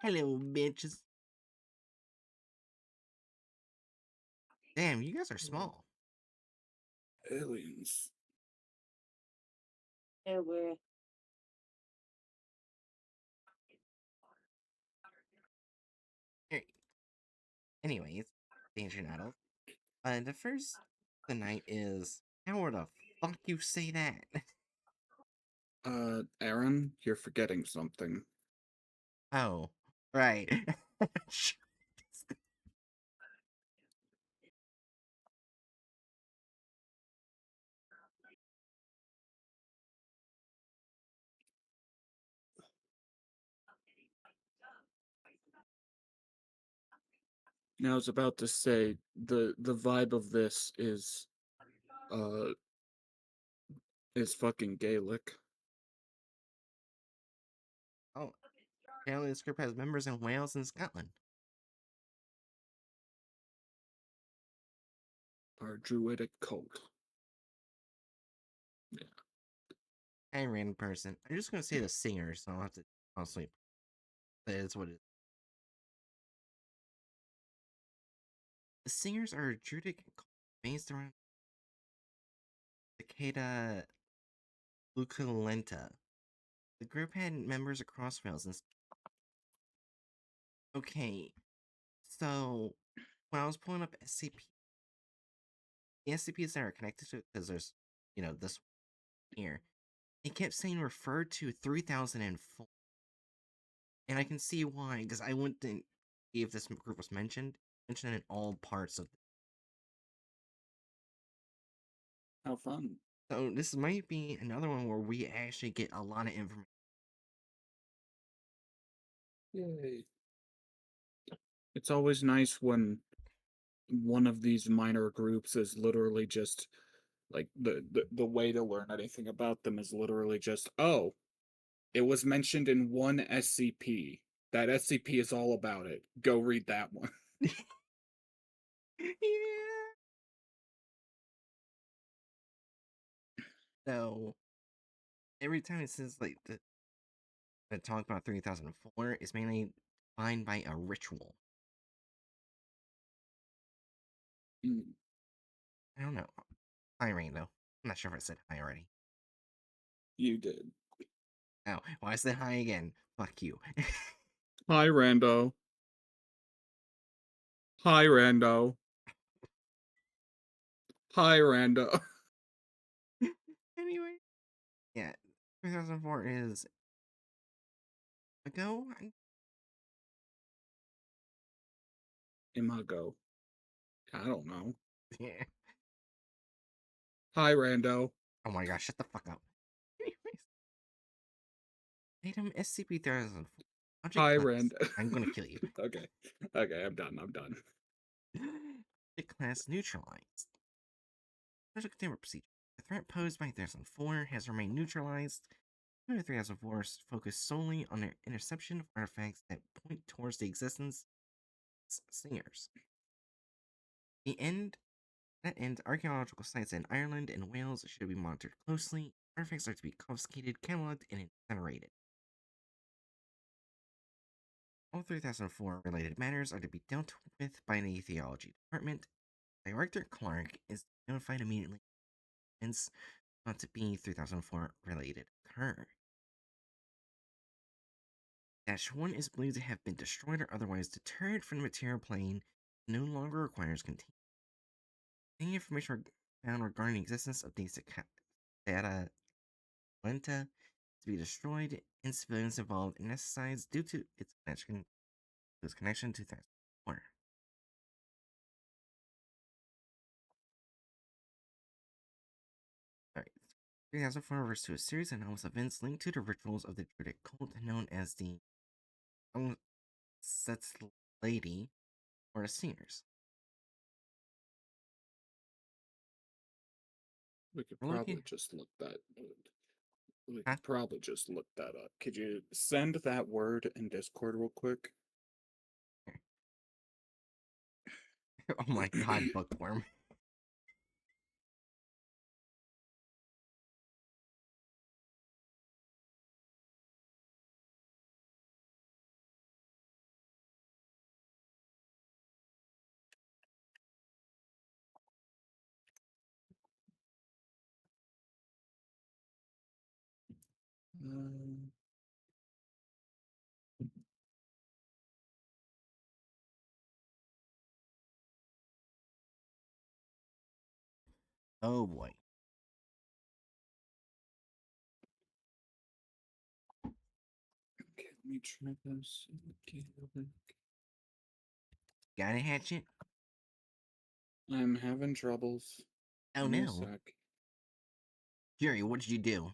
Hello, bitches. Damn, you guys are small. Aliens. Yeah, we're Anyways, Danger Adult. The first of the night is, how the fuck you say that? Aaron, you're forgetting something. Oh, right. Now I was about to say the vibe of this is fucking Gaelic. Oh, apparently this group has members in Wales and Scotland. Our druidic cult. Yeah. Hey, random person. I'm just gonna say the singer, so I'll have to honestly. That is what it is. The singers are a druidic cult based around Cicada Luculenta. The group had members across Wales and. Okay, so when I was pulling up SCP, the SCPs that are connected to it, because there's, this here, it kept saying referred to 3004. And I can see why, because I went and see if this group was mentioned in all parts of. How fun. So this might be another one where we actually get a lot of information. Yay. It's always nice when one of these minor groups is literally just like the way to learn anything about them is literally just, oh, it was mentioned in one SCP. That SCP is all about it. Go read that one. Yeah. So every time it says like the talk about 3004 is mainly defined by a ritual. Mm, I don't know. Hi, Rainbow. I'm not sure if I said hi already. you did. Oh, well, I said hi again. Fuck you. Hi, Rando. Hi, Rando. Hi, Rando. Anyway, yeah, 2004 is ago. Imago. I don't know. Yeah. Hi, Rando. Oh my gosh, shut the fuck up. Anyways, item SCP-3004. Object Hi, class. Rando. I'm gonna kill you. Okay. Okay, I'm done. I'm done. Object class neutralized. Special containment procedure. The threat posed by 3004 has remained neutralized. 3004 focus solely on the interception of artifacts that point towards the existence of singers. That end, archaeological sites in Ireland and Wales should be monitored closely. Artifacts are to be confiscated, cataloged, and incinerated. All 3004 related matters are to be dealt with by the Theology Department. Director Clark is notified immediately since not to be 3004 related occur. Dash 1 is believed to have been destroyed or otherwise deterred from the material plane and no longer requires containment. Any information found regarding the existence of these data lenta to be destroyed and civilians involved in exercise due to its connection to 2004. Alright. 3004 refers to a series of anomalous events linked to the rituals of the Druidic cult known as the Sets Lady or the Singers. We could We're probably looking. just look that. We Huh? could probably just look that up. Could you send that word in Discord real quick? Oh my god, bookworm. Um, Oh boy. okay, let me try this. Okay, Got a hatchet? I'm having troubles. Oh Give me a no. sec. Fury, what did you do?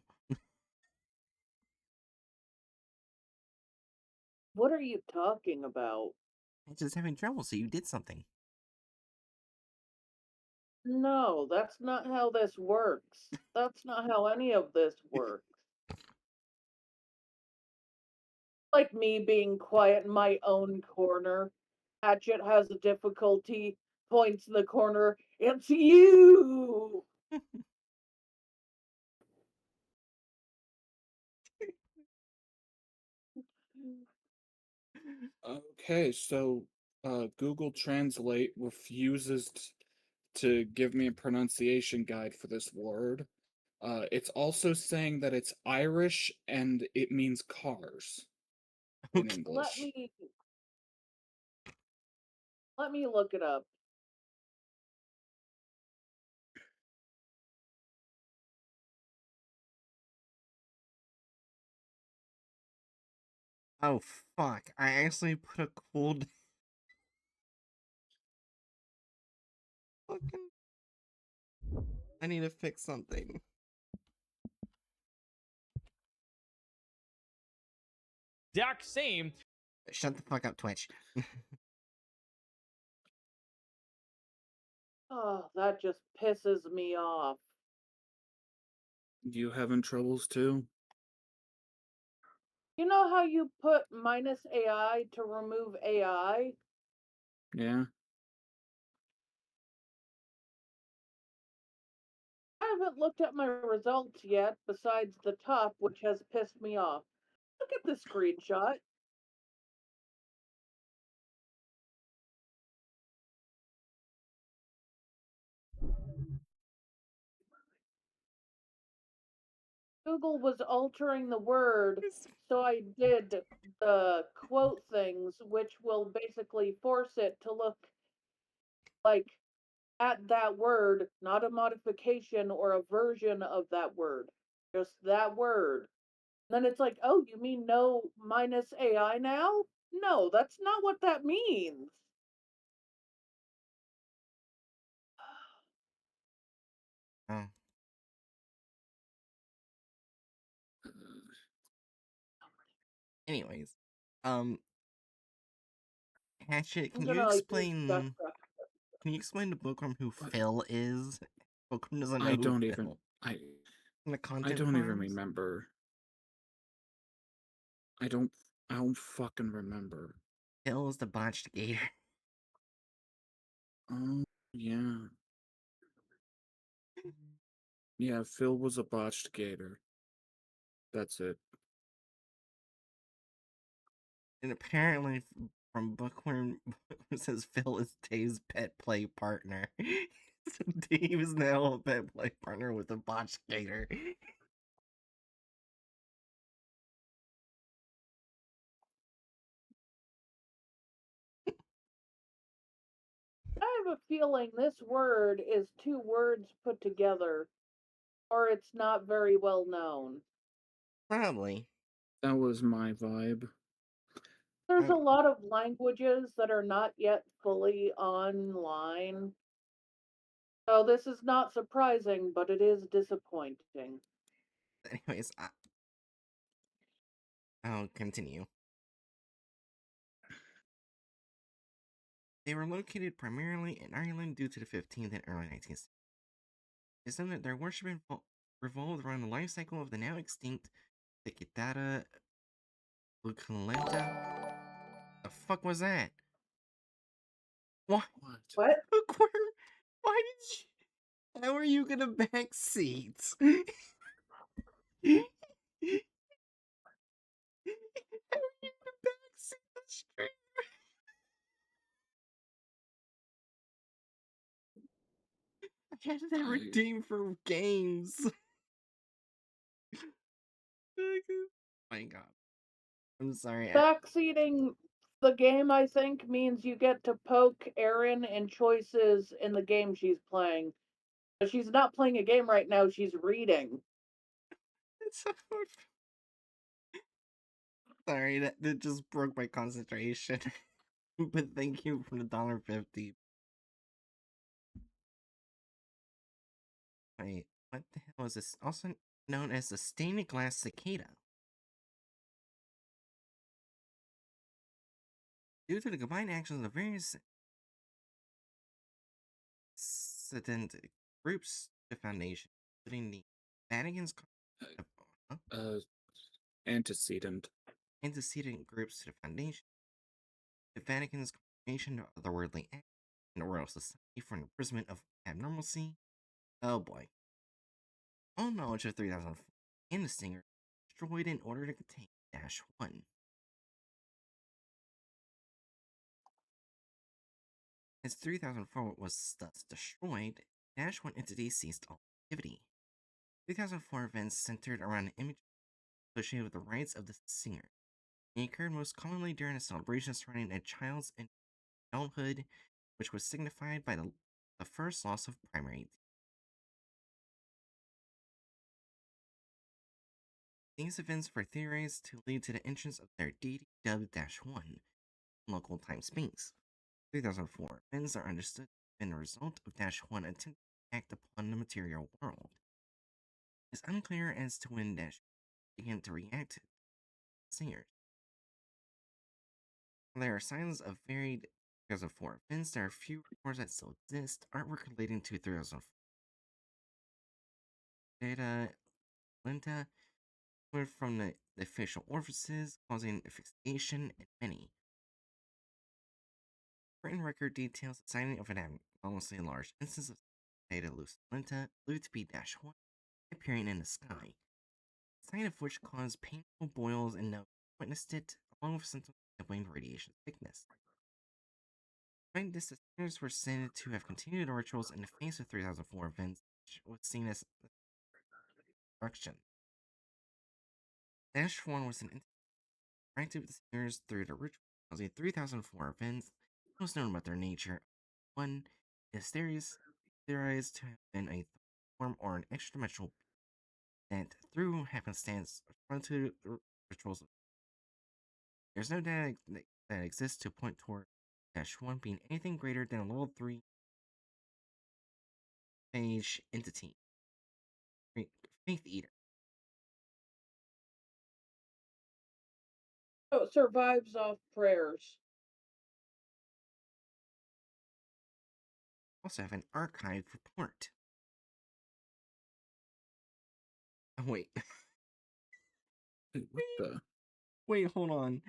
What are you talking about? Hatchet's having trouble, so you did something. No, that's not how this works. That's not how any of this works. Like me being quiet in my own corner. Hatchet has a difficulty, points in the corner. It's you! Okay, so Google Translate refuses to give me a pronunciation guide for this word. It's also saying that it's Irish and it means cars in Okay. Let English. me look it up. Oh fuck. I actually put a cool fucking I need to fix something. Exact same. Shut the fuck up, Twitch. Oh, that just pisses me off. You having troubles too? You know how you put minus AI to remove AI? Yeah. I haven't looked at my results yet, besides the top, which has pissed me off. Look at the screenshot. Google was altering the word, so I did the quote things, which will basically force it to look like at that word, not a modification or a version of that word, just that word. Then it's like, oh, you mean no minus AI now? No, that's not what that means. Oh. Anyways. Um Hatchet, I'm gonna like use duck. can you explain to Bookworm who What? Phil is? Bookworm doesn't know I who don't even Phil I in the I content don't even farms. remember. I don't fucking remember. Phil is the botched gator. Oh yeah. Yeah, Phil was a botched gator. That's it. And apparently from Bookworm, Bookworm says Phil is Dave's pet play partner. So Dave is now a pet play partner with a botched gator. I have a feeling this word is two words put together, or it's not very well known. Probably. That was my vibe. There's a Oh, lot of languages that are not yet fully online. So this is not surprising, but it is disappointing. anyways, I'll continue. They were located primarily in Ireland due to the 15th and early 19th century. It's known that their worship revolved around the life cycle of the now extinct Cicadata Buculenta. The fuck was that? Why? What? What? Bookworm? Why did you? How are you gonna back seats? How are you gonna back seat the stream? I had that I redeemed for games. my god. I'm sorry. Backseating the game, I think, means you get to poke Erin in choices in the game she's playing. But she's not playing a game right now, she's reading. It's so sorry, that just broke my concentration. But thank you for the $1.50. Wait, what the hell is this? Also known as the stained glass cicada. Due to the combined actions of various dissident groups, the Foundation, including the Vatican's Uh, antecedent. antecedent groups to the Foundation, the Vatican's Confirmation of Otherworldly Act, and the Royal Society for Imprisonment of Abnormalcy. Oh boy. All knowledge of 3004 and the Stinger destroyed in order to contain Dash 1. As 3004 was thus destroyed, Dash 1 entity ceased all activity. 3004 events centered around an image associated with the rights of the singer. It occurred most commonly during a celebration surrounding a child's adulthood, which was signified by the first loss of primary. These events were theorized to lead to the entrance of their deity dubbed Dash 1 in local time space. 3004 events are understood to have been a result of Dash 1 attempting to act upon the material world. It's unclear as to when Dash began to react to singers. There are signs of varied 3004 events. There are few reports that still exist. Artwork relating to 3004 data Linta were from the facial orifices, causing asphyxiation in many. Written record details the sighting of an enormously large instance of Theta Lucidenta, believed to be Dash 1, appearing in the sky, sign of which caused painful boils and no witnessed it, along with symptoms resembling radiation sickness. Despite this, the singers were said to have continued the rituals in the face of 3004 events, which was seen as destruction. Dash 1 was an entity interacted with the singers through the ritual, causing 3004 events. Most known about their nature: 1 is theorized to have been a form or an extra-dimensional that, through happenstance, responded to the rituals. There's no data that exists to point toward Dash 1 being anything greater than a level 3 phage entity. Faith Eater. So it survives off prayers. Also have an archive report. Oh, wait. Wait, what the? Wait, hold on.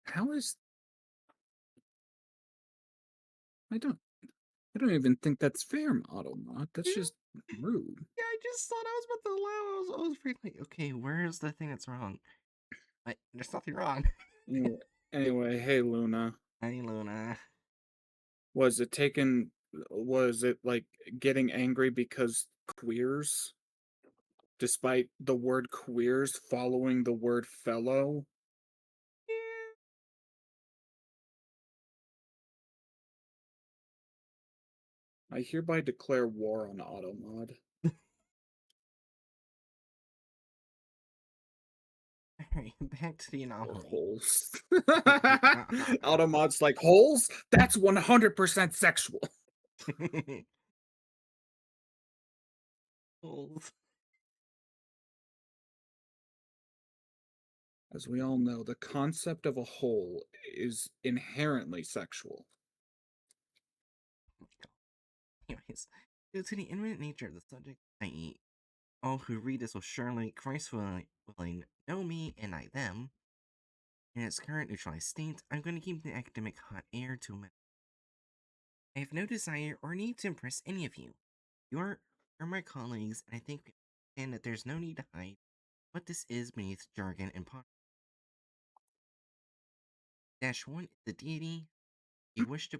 How is? I don't. I don't even think that's fair, Automod. That's Yeah, just rude. yeah, I just thought I was about to allow. I was afraid, like, okay, where's the thing that's wrong? There's nothing wrong. Anyway, hey Luna. Hey, Luna. Was it taken? Was it like getting angry because queers, despite the word queers following the word fellow? Yeah. I hereby declare war on Automod. Alright, back to the Or anomaly. holes. Automod's like, holes? That's 100% sexual. Holes. As we all know, the concept of a hole is inherently sexual. Anyways, due to the imminent nature of the subject, i.e., all who read this will surely, Christ willing, know me and I them, in its current neutralized state, I'm going to keep the academic hot air to a minimum. I have no desire or need to impress any of you. You're my colleagues, and I think we understand that there's no need to hide what this is beneath jargon and pottery. Dash 1 is the deity. You wish to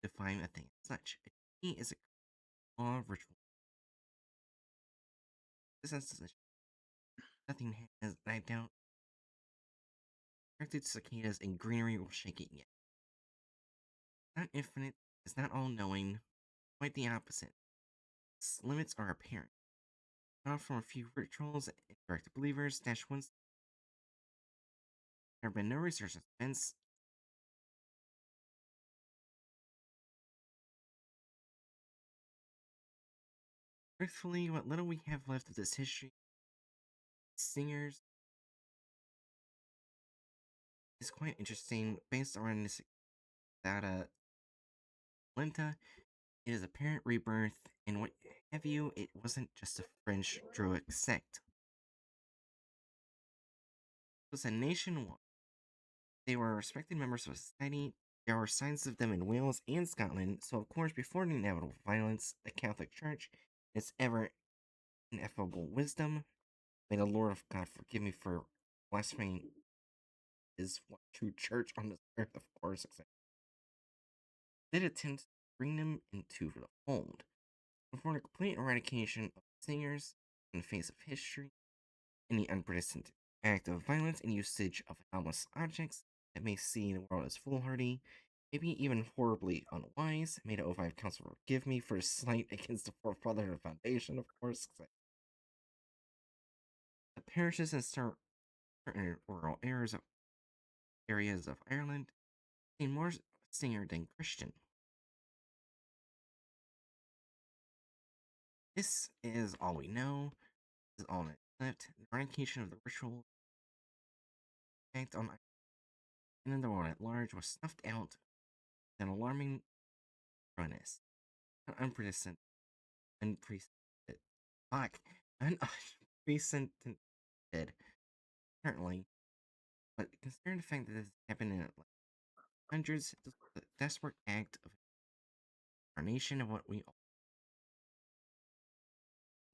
define a thing as such. A deity is a law of ritual. This is nothing has, and I doubt directed cicadas and greenery will shake it yet. Not infinite, it's not all knowing, quite the opposite. Its limits are apparent. Not from a few rituals and direct believers, dash ones. There have been no research events. Truthfully, what little we have left of this history, singers, is quite interesting based on this data. Lenta, it is apparent rebirth, and what have you, it wasn't just a French Druid sect. It was a nationwide. They were respected members of society. There were signs of them in Wales and Scotland, so of course, before the inevitable violence, the Catholic Church, its ever ineffable wisdom, may the Lord of God forgive me for blaspheming his one true church on this earth, of course, did attempt to bring them into the fold. Before the complete eradication of singers in the face of history, any unprecedented act of violence and usage of anomalous objects that may see the world as foolhardy, maybe even horribly unwise, may the O5 Council forgive me for a slight against the forefather of the Foundation, of course. The parishes and certain rural areas of Ireland seem more singer than Christian. This is all we know. This is all that's left. The eradication of the ritual act on and in the world at large was snuffed out with an alarming thoroughness. Unprecedented, unprecedented, fuck, unprecedented, certainly. But considering the fact that this happened in like hundreds, this was a desperate act of incarnation of what we all.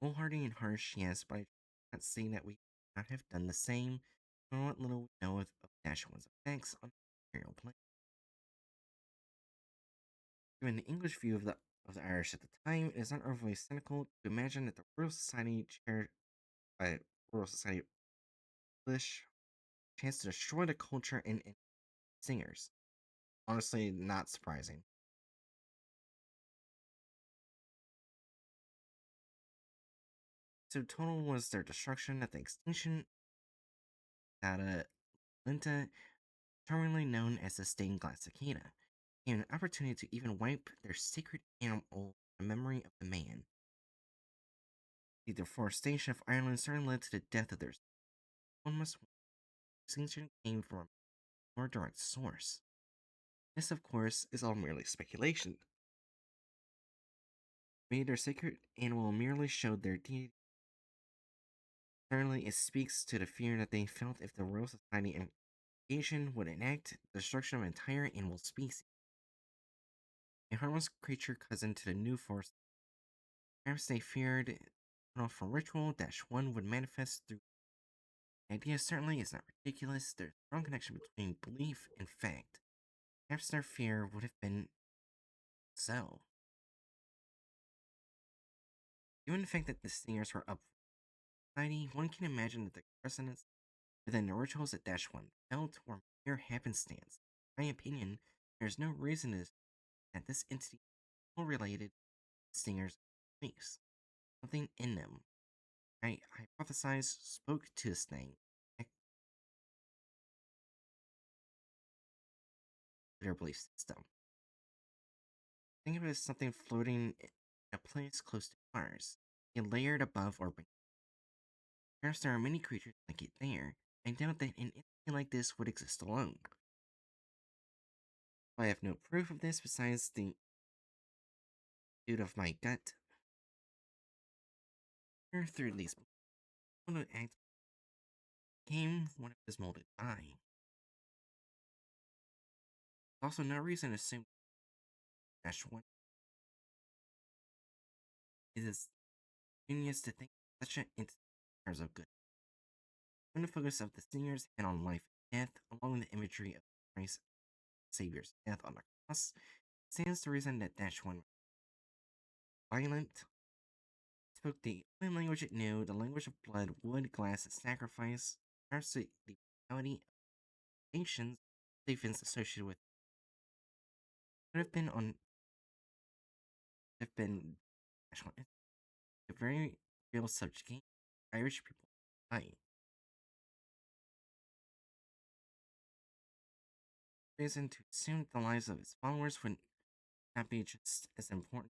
Foolhardy and harsh, yes, but I cannot say that we would not have done the same, nor what little we know of Dash One's effects on the material plane. Given the English view of the Irish at the time, it is not overly cynical to imagine that the Royal Society chaired by Royal Society English chance to destroy the culture and singers. Honestly, not surprising. So total was their destruction at the extinction that Linta, terminally known as the stained glass cicada, and an opportunity to even wipe their sacred animal from the memory of the man. The deforestation of Ireland certainly led to the death of their one must extinction came from a more direct source. This, of course, is all merely speculation. Maybe their sacred animal merely showed their deity. Certainly, it speaks to the fear that they felt if the Royal Society and Asian would enact the destruction of an entire animal species. A harmless creature cousin to the new force. Perhaps they feared from ritual 1 would manifest through. The idea certainly is not ridiculous. There's a strong connection between belief and fact. Perhaps their fear would have been so. Given the fact that the singers were up for society, one can imagine that the precedents within the rituals that 1 felt were mere happenstance. In my opinion, there's no reason that this entity is related to singers' face. Something in them, I hypothesize, spoke to this thing. Their belief system. Think of it as something floating in a place close to Mars, and layered above or beneath. Perhaps there are many creatures like it there. I doubt that an entity like this would exist alone. I have no proof of this besides the dude of my gut. Through these molded acts came one of his molded eye. Also, no reason to assume -1 is genius to think such an entity in terms of good. When the focus of the singers and on life and death, along with the imagery of Christ's Savior's death on the cross, stands to reason that -1 violent, spoke the only language it knew, the language of blood, wood, glass, and sacrifice, regards to the reality of nations, events associated with would have been national a very real subjugation of Irish people. Right. Reason to assume the lives of its followers would not be just as important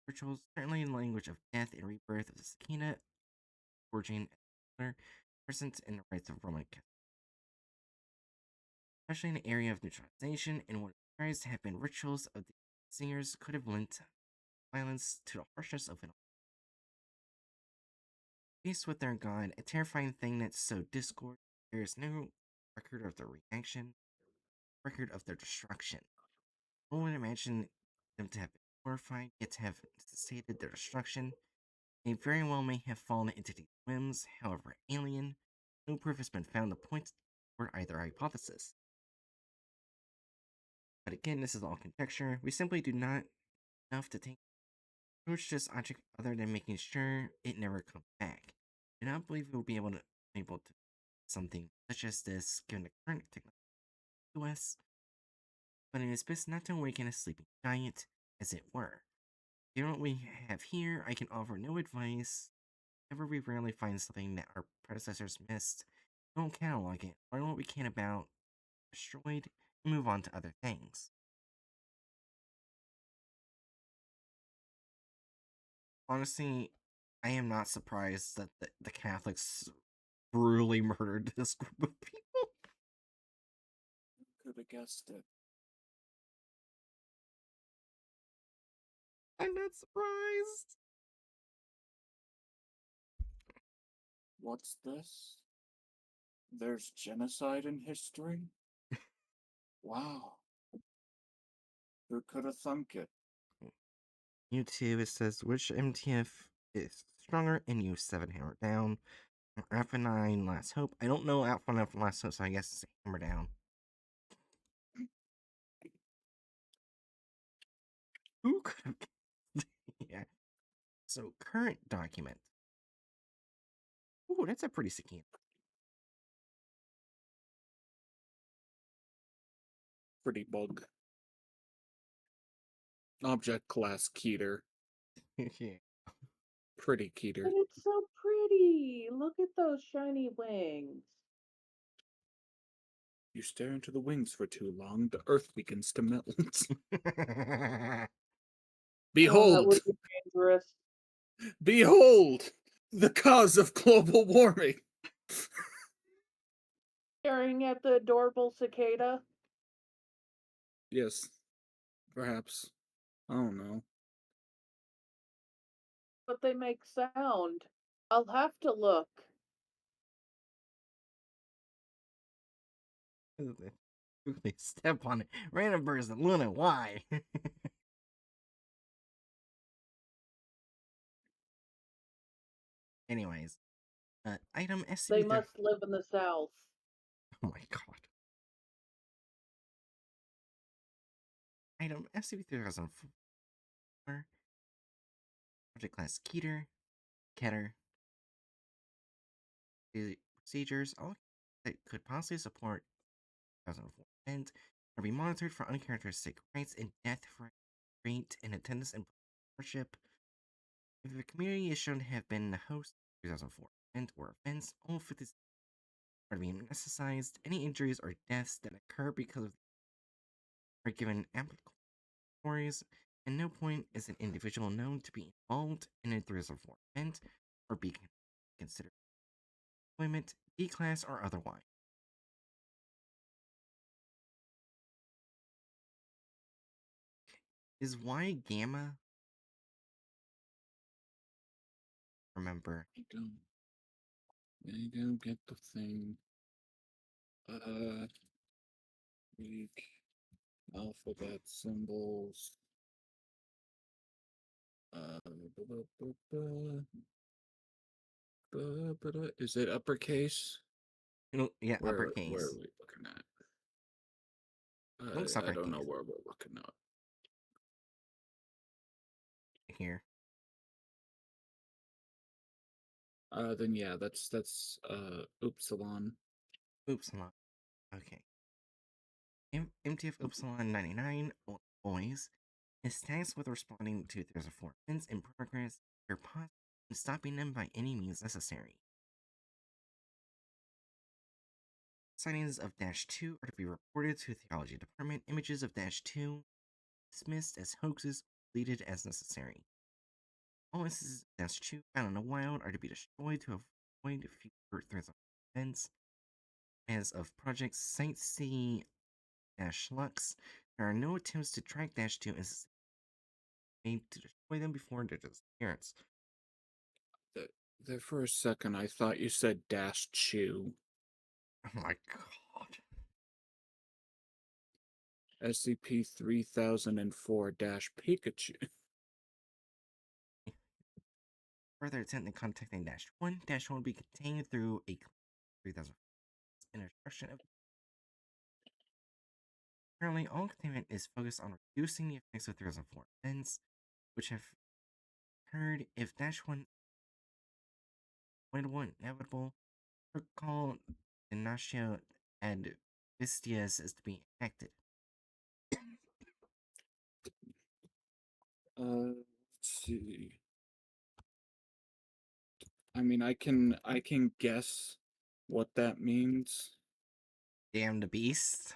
rituals, certainly in the language of death and rebirth of the Sakina, forging present in the rites of Roman Catholic, especially in the area of neutralization and what appears to have been rituals of the singers could have lent violence to the harshness of it all. Faced with their god, a terrifying thing that sowed discord, there is no record of their reaction, record of their destruction. One would imagine them to have been horrified, yet to have stated their destruction. They very well may have fallen into these whims, however alien. No proof has been found to point toward either hypothesis. But again, this is all conjecture. We simply do not enough to take approach this object other than making sure it never comes back. I do not believe we will be able to something such as this given the current technology to us, but it is best not to awaken a sleeping giant, as it were. Given what we have here, I can offer no advice. Whenever we rarely find something that our predecessors missed, we don't catalog it, learn what we can about, destroyed, and move on to other things. Honestly, I am not surprised that the Catholics brutally murdered this group of people. Could have guessed it. I'm not surprised. What's this? There's genocide in history? Wow. Who could have thunk it? YouTube, it says which MTF is stronger, and use 7 hammer down. Alpha 9 last hope. I don't know Alpha 9 last hope, so I guess it's hammer down. Who could have? Yeah. So current document. Ooh, that's a pretty Sakina. Pretty bug. Object class Keter. Yeah. Pretty Keter. But it's so pretty. Look at those shiny wings. You stare into the wings for too long, the earth begins to melt. Oh, that Behold! would be dangerous. Behold! The cause of global warming! Staring at the adorable cicada. Yes. Perhaps. I don't know. But they make sound. I'll have to look. They step on it. Random birds that Luna, why? Anyways, item SCP. They must live in the South. Oh my god. Item SCP-3004. Project class Keter. Procedures. All that could possibly support 2004 and are be monitored for uncharacteristic rates and death rate and attendance and worship. If the community is shown to have been the host of 2004 event or events, all 50 are being anesthetized. Any injuries or deaths that occur because of are given applicable categories, and no point is an individual known to be involved in a 304 event or be considered employment, D-class, or otherwise. Is Y Gamma? Remember. I don't get the thing. Greek alphabet symbols. Is it uppercase? Yeah, Where are uppercase. we looking at? Looks I don't know uppercase. where we're looking at. Here. Then yeah, that's Upsilon. Upsilon. Okay. MTF Upsilon 99 boys is tasked with responding to 304 events in progress where possible and stopping them by any means necessary. Sightings of Dash 2 are to be reported to the Theology Department. Images of Dash 2 dismissed as hoaxes, deleted as necessary. All instances of Dash 2 found in the wild are to be destroyed to avoid future threats of events. As of Project Site C Lux, there are no attempts to track Dash 2 instances made to destroy them before their disappearance. There for a second, I thought you said Dash Chew. Oh my god. SCP-3004-Pikachu. Further attempt in contacting Dash 1 will be contained through a 3000 instruction of. Currently, all containment is focused on reducing the effects of 3004 events, which have occurred if Dash 1 inevitable. Protocol Ignacio and Vistias is to be enacted. Let's see. I mean, I can guess what that means. Damn the beast.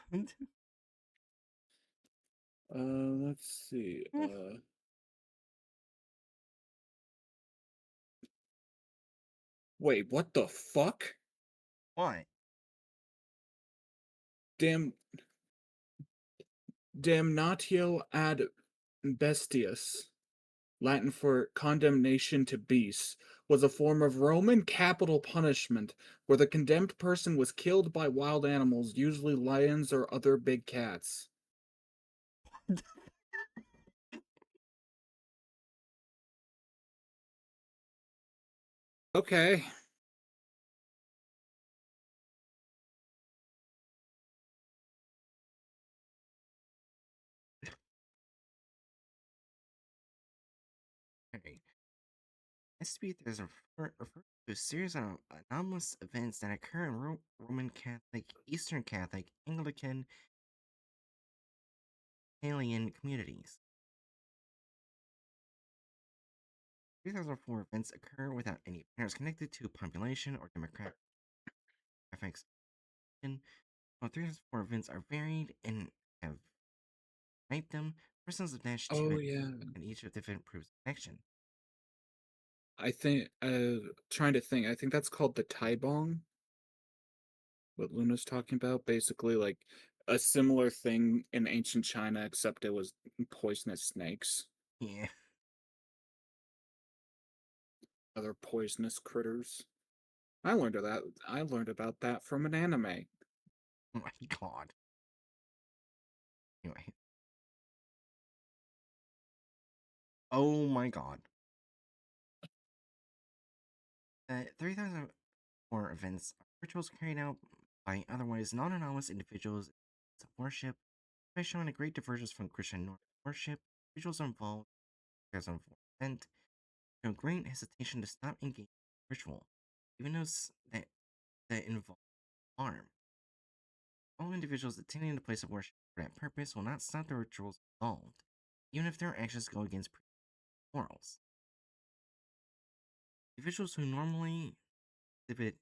Let's see. Wait, what the fuck? What? Damnatio ad bestias, Latin for condemnation to beasts, was a form of Roman capital punishment where the condemned person was killed by wild animals, usually lions or other big cats. Okay. Okay. SCP refers to a series of anomalous events that occur in Roman Catholic, Eastern Catholic, Anglican, alien communities. 3004 events occur without any patterns connected to population or demographics. While 3004 events are varied and have typed them, persons of Dash 2 Oh yeah. and each of different proves connection. I think trying to think. I think that's called the Tai Bong. What Luna's talking about, basically like a similar thing in ancient China, except it was poisonous snakes, Yeah. other poisonous critters. I learned about that from an anime. Oh my god. Anyway. Oh my god. 3004 events are rituals carried out by otherwise non-anomalous individuals of worship, by showing a great divergence from Christian norm worship. Rituals involved in 3004 event show great hesitation to stop engaging in ritual, even those that involve harm. All individuals attending the place of worship for that purpose will not stop the rituals involved, even if their actions go against morals. Individuals who normally exhibit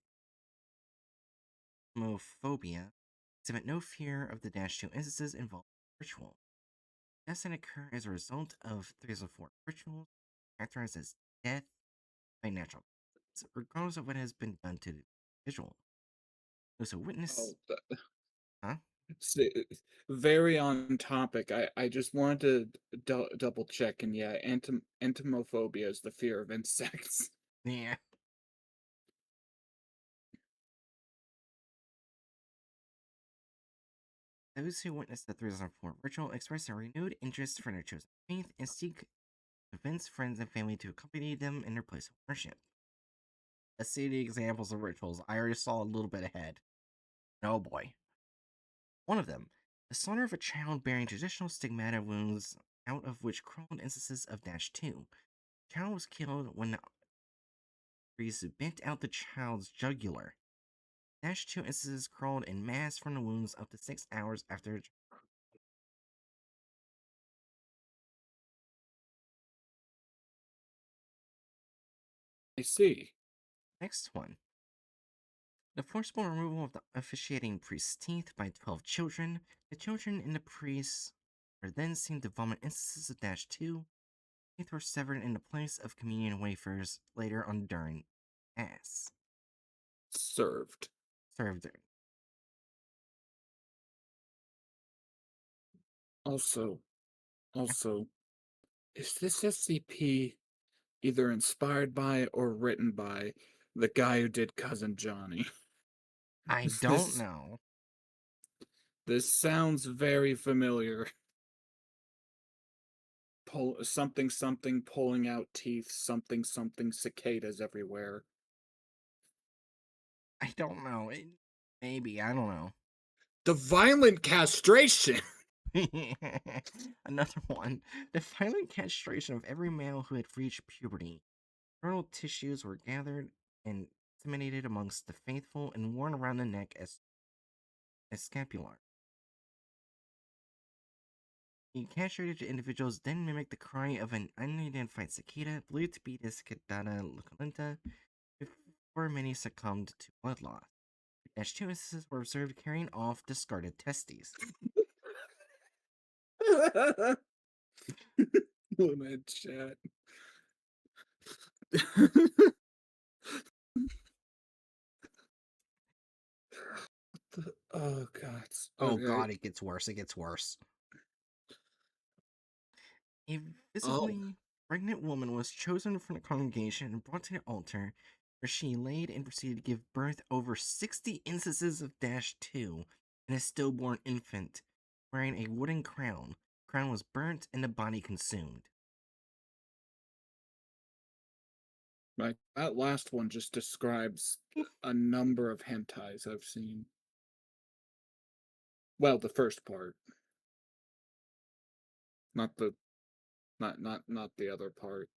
homophobia exhibit no fear of the Dash 2 instances involved in ritual. Deaths that occur as a result of 304 rituals characterized as death by natural causes, regardless of what has been done to the individual. Those who witness. Oh, Huh? very on topic. I just wanted to double check, and yeah, entomophobia is the fear of insects. Yeah. Those who witness the 304 ritual express a renewed interest for their chosen faith and seek to convince friends and family to accompany them in their place of worship. Let's see the examples of rituals. I already saw a little bit ahead. Oh boy. One of them, the slaughter of a child bearing traditional stigmata wounds, out of which crawled instances of Dash 2. The child was killed when priest bent out the child's jugular. -2 instances crawled in mass from the wounds up to 6 hours after. I see. Next one. The forcible removal of the officiating priest's teeth by 12 children. The children and the priests were then seen to vomit instances of -2. Teeth were severed in the place of communion wafers later on during Mass. Served. Served. Also, is this SCP either inspired by or written by the guy who did Cousin Johnny? I don't know. This sounds very familiar. Something something pulling out teeth, something something cicadas everywhere. I don't know. Maybe, I don't know. The violent castration. Another one. The violent castration of every male who had reached puberty. Genital tissues were gathered and disseminated amongst the faithful and worn around the neck as scapular. The castrated individuals then mimicked the cry of an unidentified cicada, believed to be the Cicada luculenta, before many succumbed to blood loss. -2 instances were observed carrying off discarded testes. Woman chat. Oh god. Oh Okay. god, it gets worse, it gets worse. A Oh. visibly pregnant woman was chosen from the congregation and brought to the altar, where she laid and proceeded to give birth over 60 instances of -2 and a stillborn infant, wearing a wooden crown. The crown was burnt and the body consumed. Right. That last one just describes a number of hentais I've seen. Well, the first part. Not the not the other parts.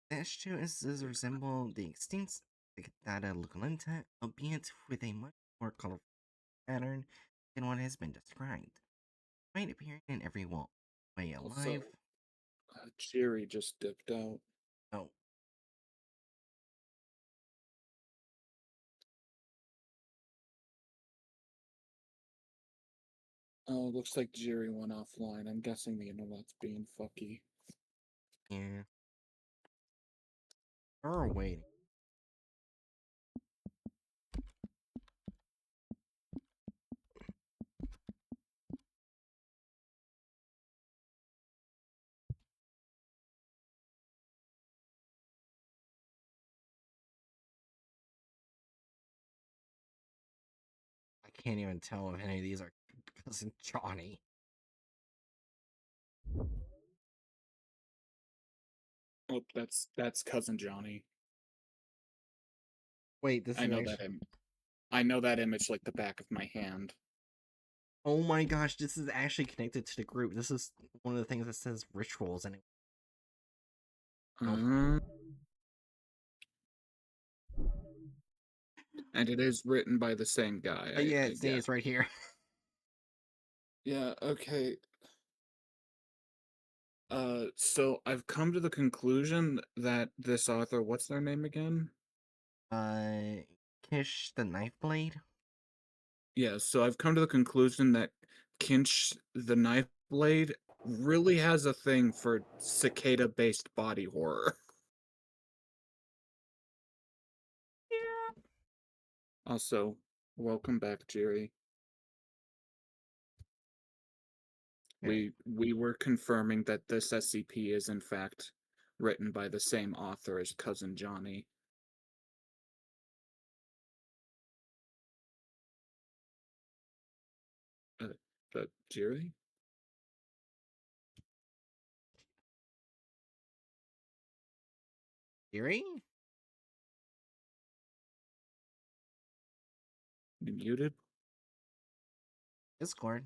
-2 instances resemble the extinct Cicada luculenta, albeit with a much more colorful pattern than what has been described, despite appearing in every way alive. Jerry just dipped out. Oh, Oh, looks like Jerry went offline. I'm guessing the internet's being fucky. yeah. We're waiting. I can't even tell if any of these are Cousin Johnny. Oh, that's Cousin Johnny. Wait, this I is know actually. that I know that image like the back of my hand. Oh my gosh, this is actually connected to the group. This is one of the things that says rituals and. Oh. And it is written by the same guy. Yeah, I it's right here. Yeah, okay. So I've come to the conclusion that this author, what's their name again? Uh, Kish the Knife Blade. Yeah, so I've come to the conclusion that Kinch the Knife Blade really has a thing for cicada-based body horror. Yeah. Also, welcome back, Jerry. Okay. We were confirming that this SCP is in fact written by the same author as Cousin Johnny. Jerry? Eerie? You muted? Discord.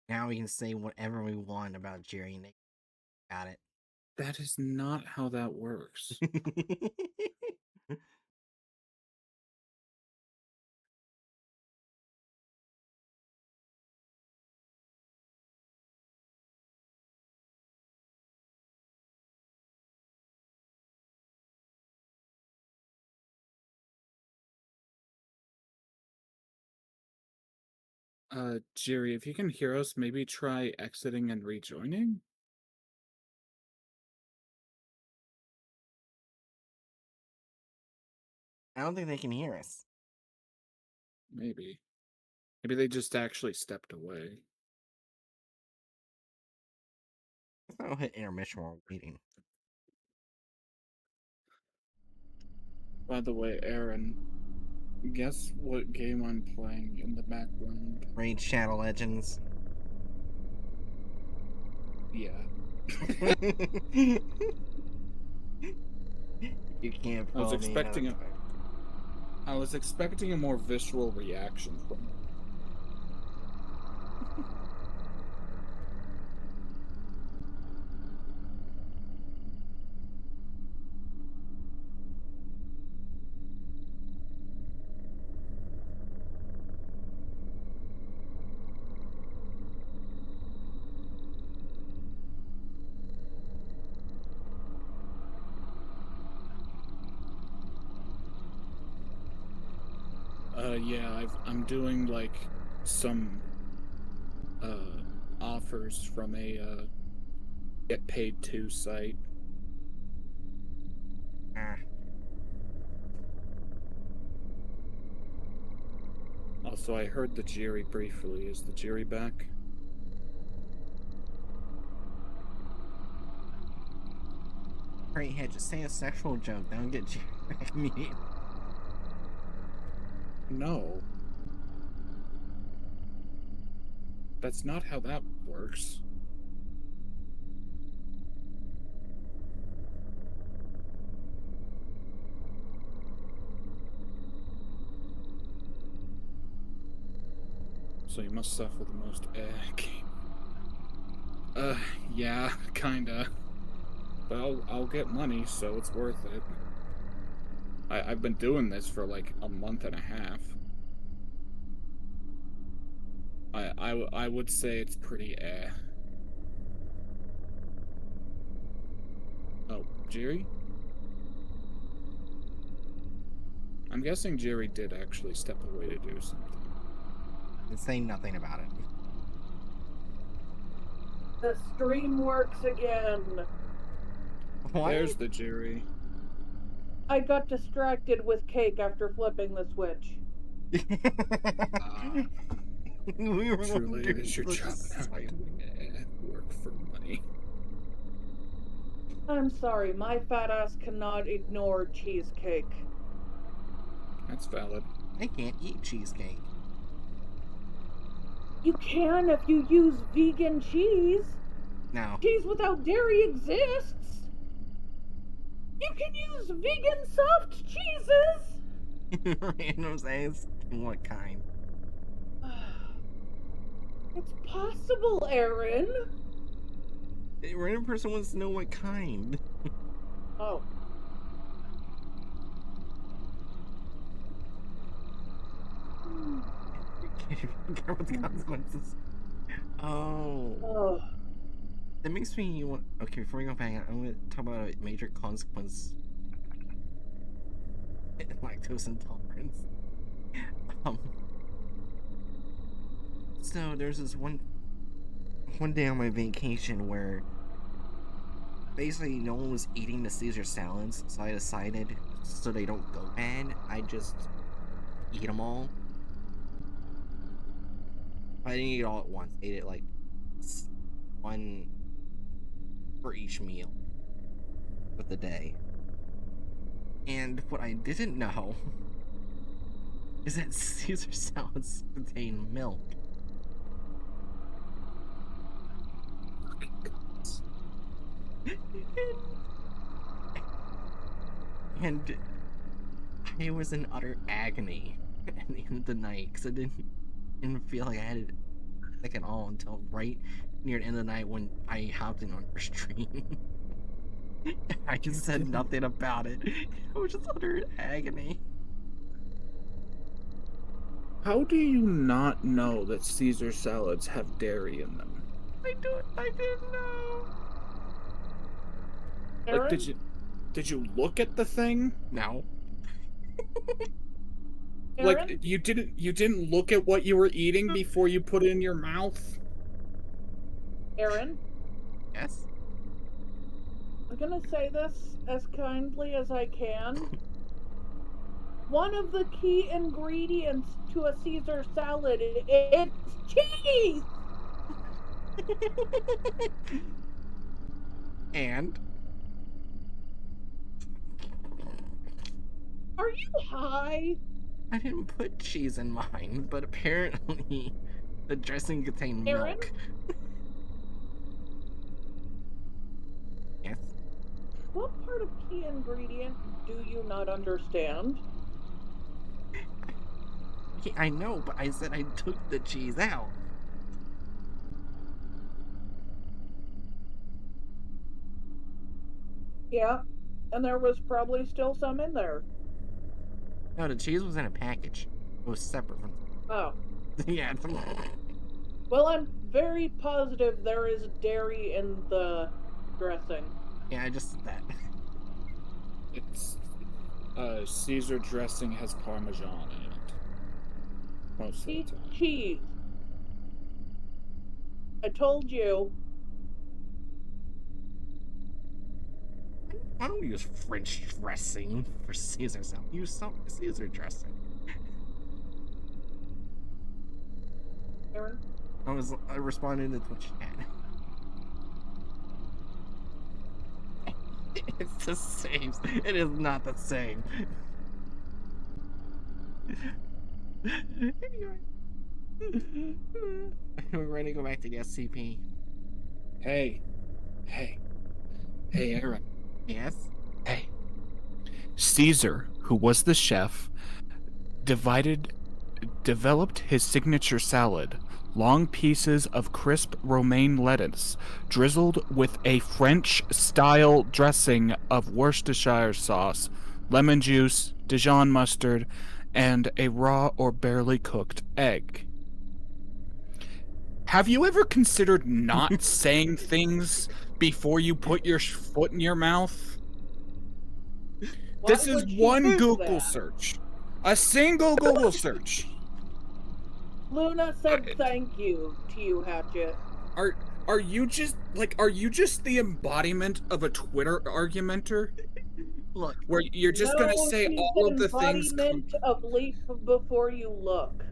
Now we can say whatever we want about Jerry and Nick. Got it. That is not how that works. Jerry, if you can hear us, maybe try exiting and rejoining? I don't think they can hear us. Maybe. Maybe they just actually stepped away. I'll hit intermission while waiting. By the way, Aaron, guess what game I'm playing in the background? Raid Shadow Legends. Yeah. You can't I was follow expecting me. I was expecting a more visceral reaction from it. Yeah, I'm doing like some offers from a get paid to site. Ah, Also, I heard the Jiri briefly. Is the Jiri back? great hit. Just say a sexual joke. Don't get Jerry back immediately. No. That's not how that works. So you must suffer the most game. Yeah, kinda. But I'll get money, so it's worth it. I've been doing this for like a month and a half. I would say it's pretty Oh, Jerry? I'm guessing Jerry did actually step away to do something. And say nothing about it. The stream works again. What? There's the Jerry. I got distracted with cake after flipping the switch. We were Truly, it is your wondering job now this. to work for money. I'm sorry, my fat ass cannot ignore cheesecake. That's valid. I can't eat cheesecake. You can if you use vegan cheese. No. Cheese without dairy exists. You can use vegan soft cheeses. Random says, what kind? It's possible, Aaron. A random person wants to know what kind. Oh. Care what the consequences. Oh. Oh. That makes me want. Okay, before we go back, I'm going to talk about a major consequence. Lactose intolerance. So there's this one day on my vacation where basically no one was eating the Caesar salads, so I decided, so they don't go bad, I just eat them all. I didn't eat it all at once. I ate it like one for each meal of the day. And what I didn't know is that Caesar salads contain milk. And I was in utter agony at the end of the night because I didn't feel like I had sick at all until right near the end of the night when I hopped in on your stream. I just said didn't. nothing about it. I was just under agony. How do you not know that Caesar salads have dairy in them? I didn't know. Like, Aaron? did you look at the thing? No. Like, Aaron? you didn't look at what you were eating before you put it in your mouth? Aaron? Yes. I'm gonna say this as kindly as I can. One of the key ingredients to a Caesar salad is cheese! And Are you high? I didn't put cheese in mine, but apparently the dressing contained Aaron? milk. Yes. What part of key ingredient do you not understand? Okay, I know, but I said I took the cheese out. Yeah, and there was probably still some in there. No, the cheese was in a package. It was separate from. Oh. Yeah. Well, I'm very positive there is dairy in the dressing. Yeah, I just said that. It's Caesar dressing has Parmesan in it. Most of the See? time. Cheese. I told you. Why don't we use French dressing for Caesar salad? Use some Caesar dressing. Aaron? I responded to the chat. It's the same. It is not the same. Anyway. We're ready to go back to the SCP. Hey, Aaron. Yes? Hey. Caesar, who was the chef, developed his signature salad, long pieces of crisp romaine lettuce, drizzled with a French-style dressing of Worcestershire sauce, lemon juice, Dijon mustard, and a raw or barely cooked egg. Have you ever considered not saying things before you put your foot in your mouth? Why This is would she one do Google that? search. A single Google search. Luna said thank you to you, Hatchet. Are you just the embodiment of a Twitter argumenter? Look. Where you're just No, gonna say she's all an of the things embodiment of leap before you look.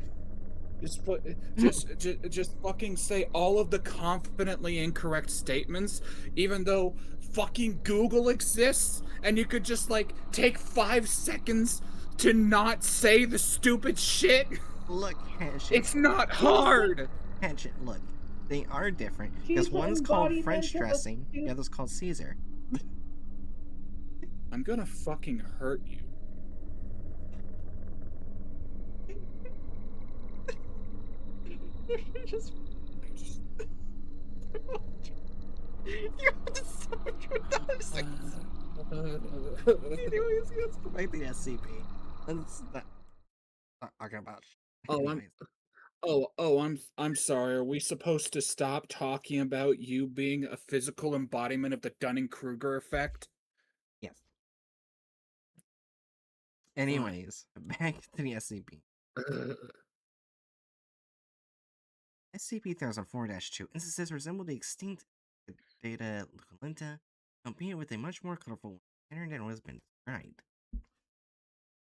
just fucking say all of the confidently incorrect statements, even though fucking Google exists and you could just like take 5 seconds to not say the stupid shit. Look, Hatchet. It's not hard. Hatchet, look. They are different. She's Because the one's called embodiment French of a dressing, the other's called Caesar. I'm gonna fucking hurt you. just you have to Anyways, let's go back to the SCP. Let's not talking about anyways. I'm sorry. Are we supposed to stop talking about you being a physical embodiment of the Dunning-Kruger effect? Yes. Anyways, back to the SCP. SCP-1004-2 instances resemble the extinct Data Luculenta, albeit with a much more colorful pattern than was been described.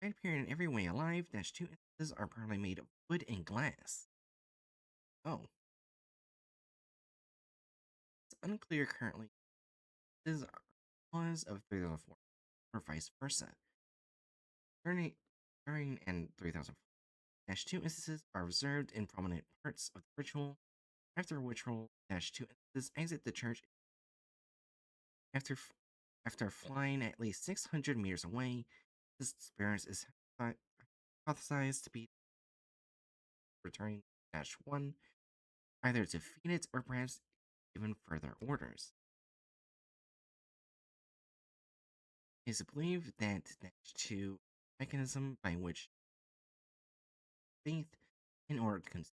They appear in every way alive. -2 instances are primarily made of wood and glass. Oh. It's unclear currently if this is cause of 3004 or vice versa. During and 3004-2 instances are observed in prominent parts of the ritual. After ritual -2 instances exit the church after flying at least 600 meters away. This experience is hypothesized to be returning -1 either defeat it or perhaps even further orders. It is believed that Dash 2 mechanism by which faith in order to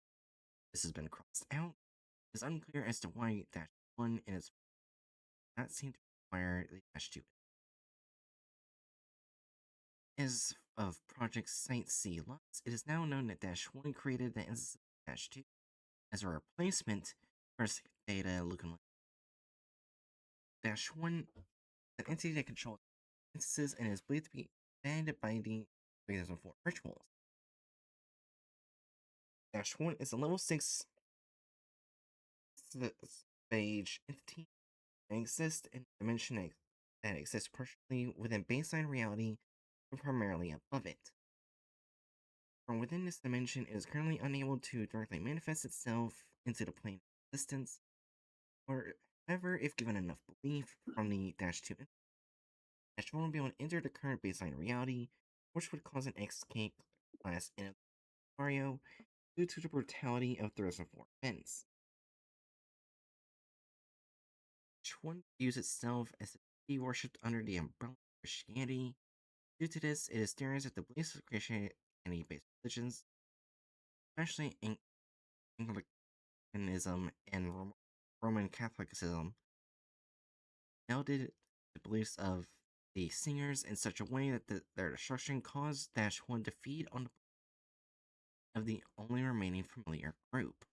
this has been crossed out. It is unclear as to why Dash 1 and its not seem to require the Dash 2. As of Project Site C Lux, it is now known that Dash 1 created the instance of Dash 2 as a replacement for data looking like Dash 1, an entity that controls instances and is believed to be banned by the 2004 rituals. Dash 1 is a level 6 stage entity that exists in a dimension that exists partially within baseline reality but primarily above it. From within this dimension, it is currently unable to directly manifest itself into the plane of existence. However, if given enough belief from the Dash 2, Dash 1 will be able to enter the current baseline reality, which would cause an escape class in a scenario due to the brutality of 2004 events. Dash 1 views itself as a deity worshipped under the umbrella of Christianity. Due to this, it is theorized that the beliefs of Christianity-based religions, especially Anglicanism and Roman Catholicism, melded the beliefs of the singers in such a way that their destruction caused Dash 1 to feed on the of the only remaining familiar group.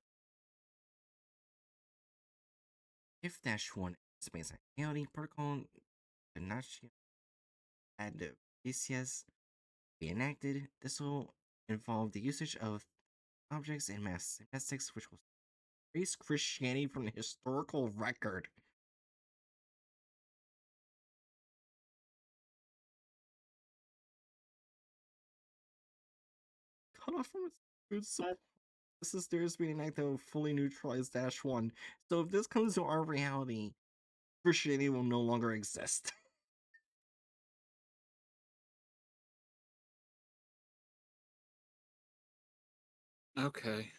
If Dash 1 is based on reality, protocol Ignacio Advicias be enacted, this will involve the usage of objects and mass gymnastics, which will erase Christianity from the historical record. Cut off from its food supply. This is theirs being enacted will fully neutralize Dash 1. So if this comes to our reality, Christianity will no longer exist. Okay.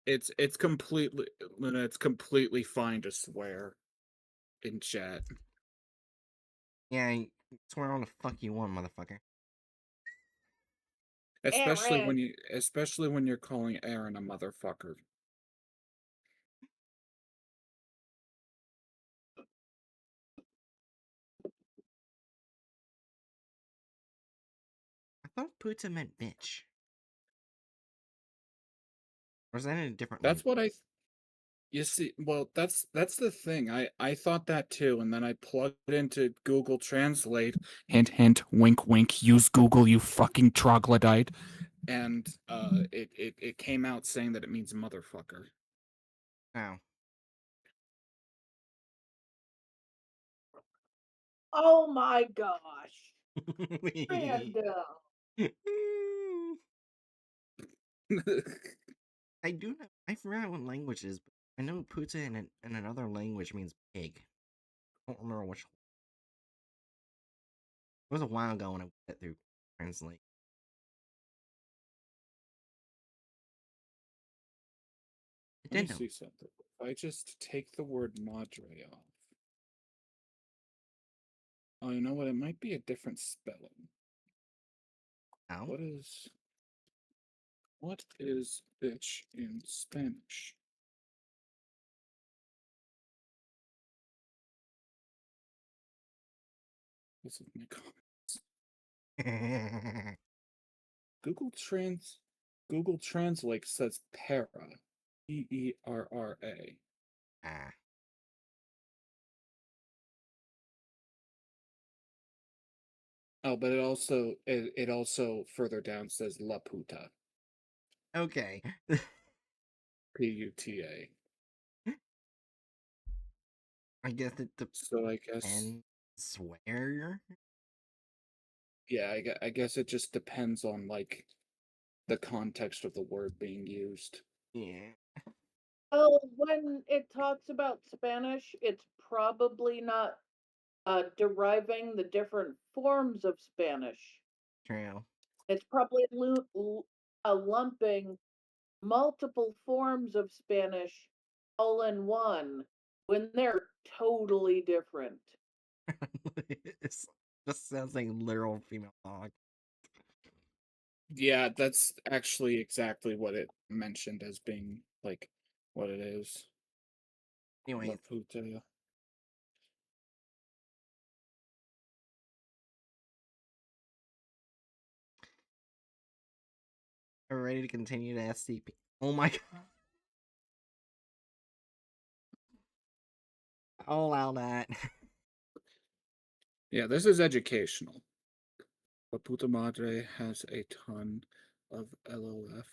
It's completely fine to swear in chat. Yeah, I swear on the fuck you want, motherfucker. Aaron. Especially when you're calling Aaron a motherfucker. I thought puta meant bitch. Or is that in a different That's language? what you see, well, that's the thing. I thought that too, and then I plugged it into Google Translate. Hint, hint, wink, wink. Use Google, you fucking troglodyte. And it came out saying that it means motherfucker. Wow. Oh my gosh. Random. I do know. I forgot what language it is, but I know puta in another language means pig. I don't remember which. It was a while ago when I went through Translate. It Let me did know. see something. If I just take the word madre off. Oh, you know what? It might be a different spelling. How? What is bitch in Spanish? This is my comments. Google Translate says para. P-E-R-R-A. Ah. Oh, but it also further down says la puta. Okay. P-U-T-A. I guess it So I guess depends where. yeah, I guess it just depends on like the context of the word being used. Yeah. Well, when it talks about Spanish, it's probably not deriving the different forms of Spanish. True. It's probably lumping multiple forms of Spanish all in one when they're totally different. It just sounds like literal female dog. Yeah, that's actually exactly what it mentioned as being like what it is. Anyway, La puta. are we ready to continue to SCP? Oh my god. I'll allow that. Yeah, this is educational. La puta madre has a ton of LOF.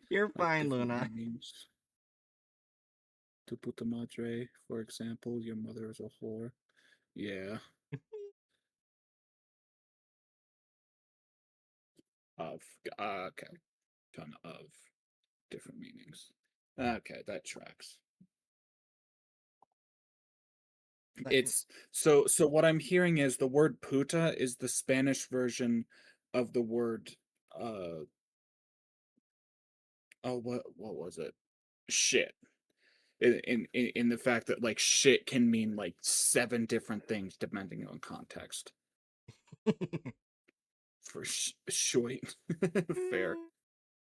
You're Like fine, different Luna. meanings. Tu puta madre, for example, your mother is a whore. Yeah. Of okay. Ton of different meanings. Okay, that tracks. But It's so what I'm hearing is the word puta is the Spanish version of the word oh what was it? Shit. In the fact that like shit can mean like 7 different things depending on context. For short. Fair.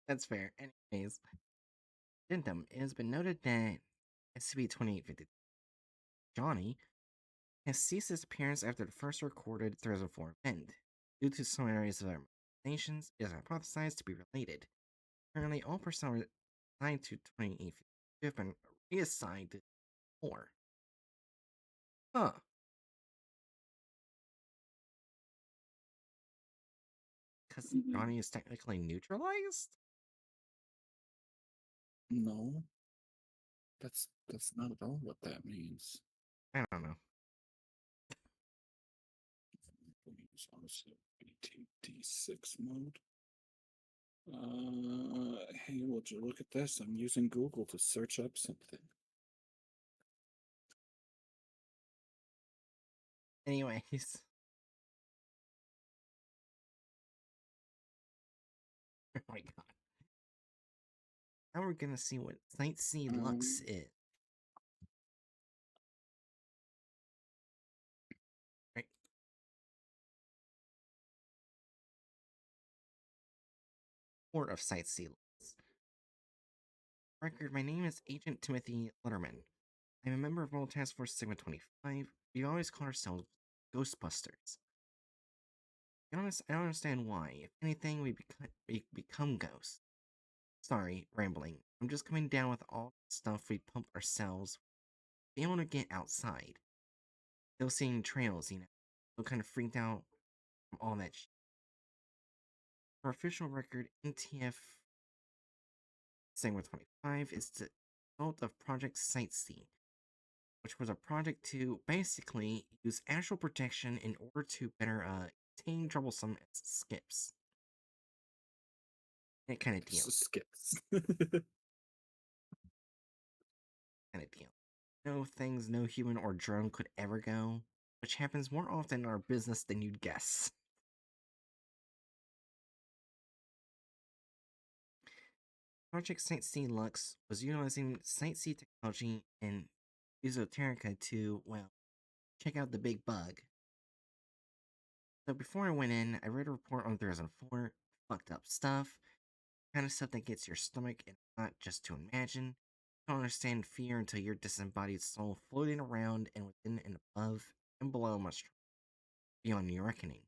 that's fair. Anyways, addendum, it has been noted that SCP-2850 Johnny has ceased its appearance after the first recorded Thursday 4 event. Due to similarities of our nations, it is hypothesized to be related. Currently, all personnel assigned to 2850 have been reassigned to 4. Huh. Because Johnny is technically neutralized? No. That's not at all what that means. I don't know. Use also BTD6 mode. Hey, would you look at this? I'm using Google to search up something. Anyways. Oh my god. Now we're gonna see what Site C Lux is. Right. Port of Site C Lux. Record, my name is Agent Timothy Letterman. I'm a member of World Task Force Sigma 25. We always call ourselves Ghostbusters. I don't understand why. If anything, we become ghosts. Sorry, rambling. I'm just coming down with all the stuff we pump ourselves. Be able to get outside. Still seeing trails, you know. Still kind of freaked out from all that shit. For official record, NTF Sigma 25 is the result of Project Sightsee, which was a project to basically use astral projection in order to better tame troublesome skips. That kind of deal. Skips. Kind of deal. No things no human or drone could ever go, which happens more often in our business than you'd guess. Project Sightsee Lux was utilizing Sightsee technology and esoterica to, well, check out the big bug. So before I went in, I read a report on Thursday 4, fucked up stuff, kind of stuff that gets your stomach and not just to imagine. You don't understand fear until your disembodied soul floating around and within and above and below must beyond your reckoning.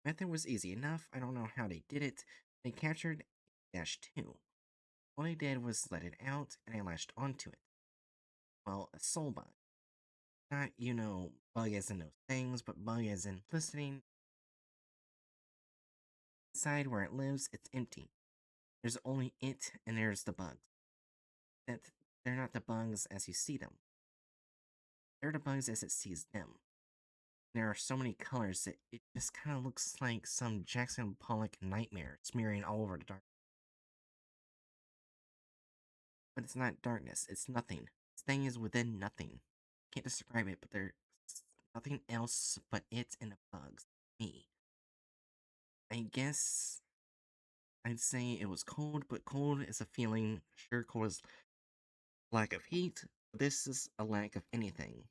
Method was easy enough. I don't know how they did it. They captured Dash 2. All I did was let it out, and I latched onto it. Well, a soul bug. Not, you know, bug as in those things, but bug as in listening. Inside where it lives, it's empty. There's only it, and there's the bugs. That they're not the bugs as you see them. They're the bugs as it sees them. There are so many colors that it just kind of looks like some Jackson Pollock nightmare smearing all over the dark. But it's not darkness, it's nothing. This thing is within nothing. Can't describe it, but there's nothing else but it and the bugs. me. I guess I'd say it was cold, but cold is a feeling. Sure, cold is lack of heat, but this is a lack of anything.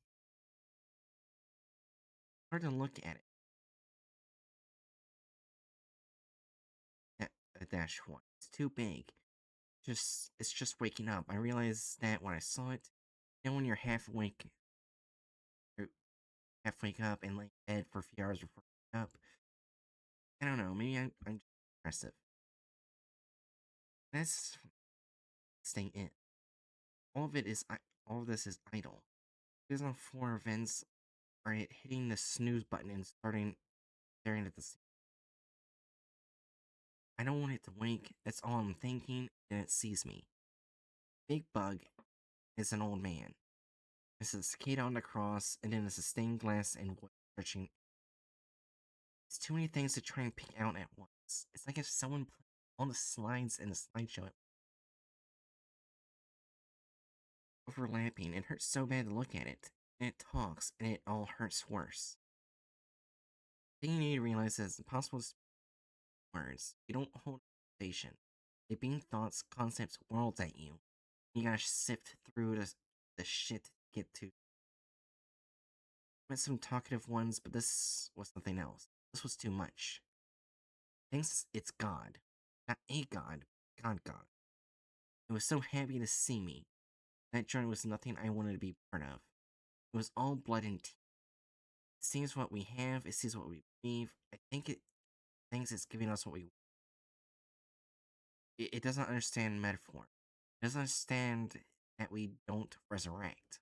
Hard to look at it. A dash one. It's too big. It's just waking up. I realized that when I saw it. You know when you're or half wake up and lay in bed for a few hours before waking up. I don't know. Maybe I'm just aggressive. That's staying in. All of it is all of this is idle. There's no four events are it hitting the snooze button and starting staring at the scene. I don't want it to wake. That's all I'm thinking, and it sees me. Big Bug is an old man. There's a cicada on the cross, and then there's a stained glass and wood stretching. It's too many things to try and pick out at once. It's like if someone played all the slides in the slideshow overlapping. It hurts so bad to look at it. And it talks, and it all hurts worse. The thing you need to realize is it's impossible to speak words. You don't hold a conversation. They beam thoughts, concepts, worlds at you. You gotta sift through the shit to get to. Met some talkative ones, but this was something else. This was too much. Thinks it's God. Not a God, God. It was so happy to see me. That journey was nothing I wanted to be part of. It was all blood and teeth. It sees what we have, it sees what we believe. I think it thinks it's giving us what we want. It doesn't understand metaphor. It doesn't understand that we don't resurrect.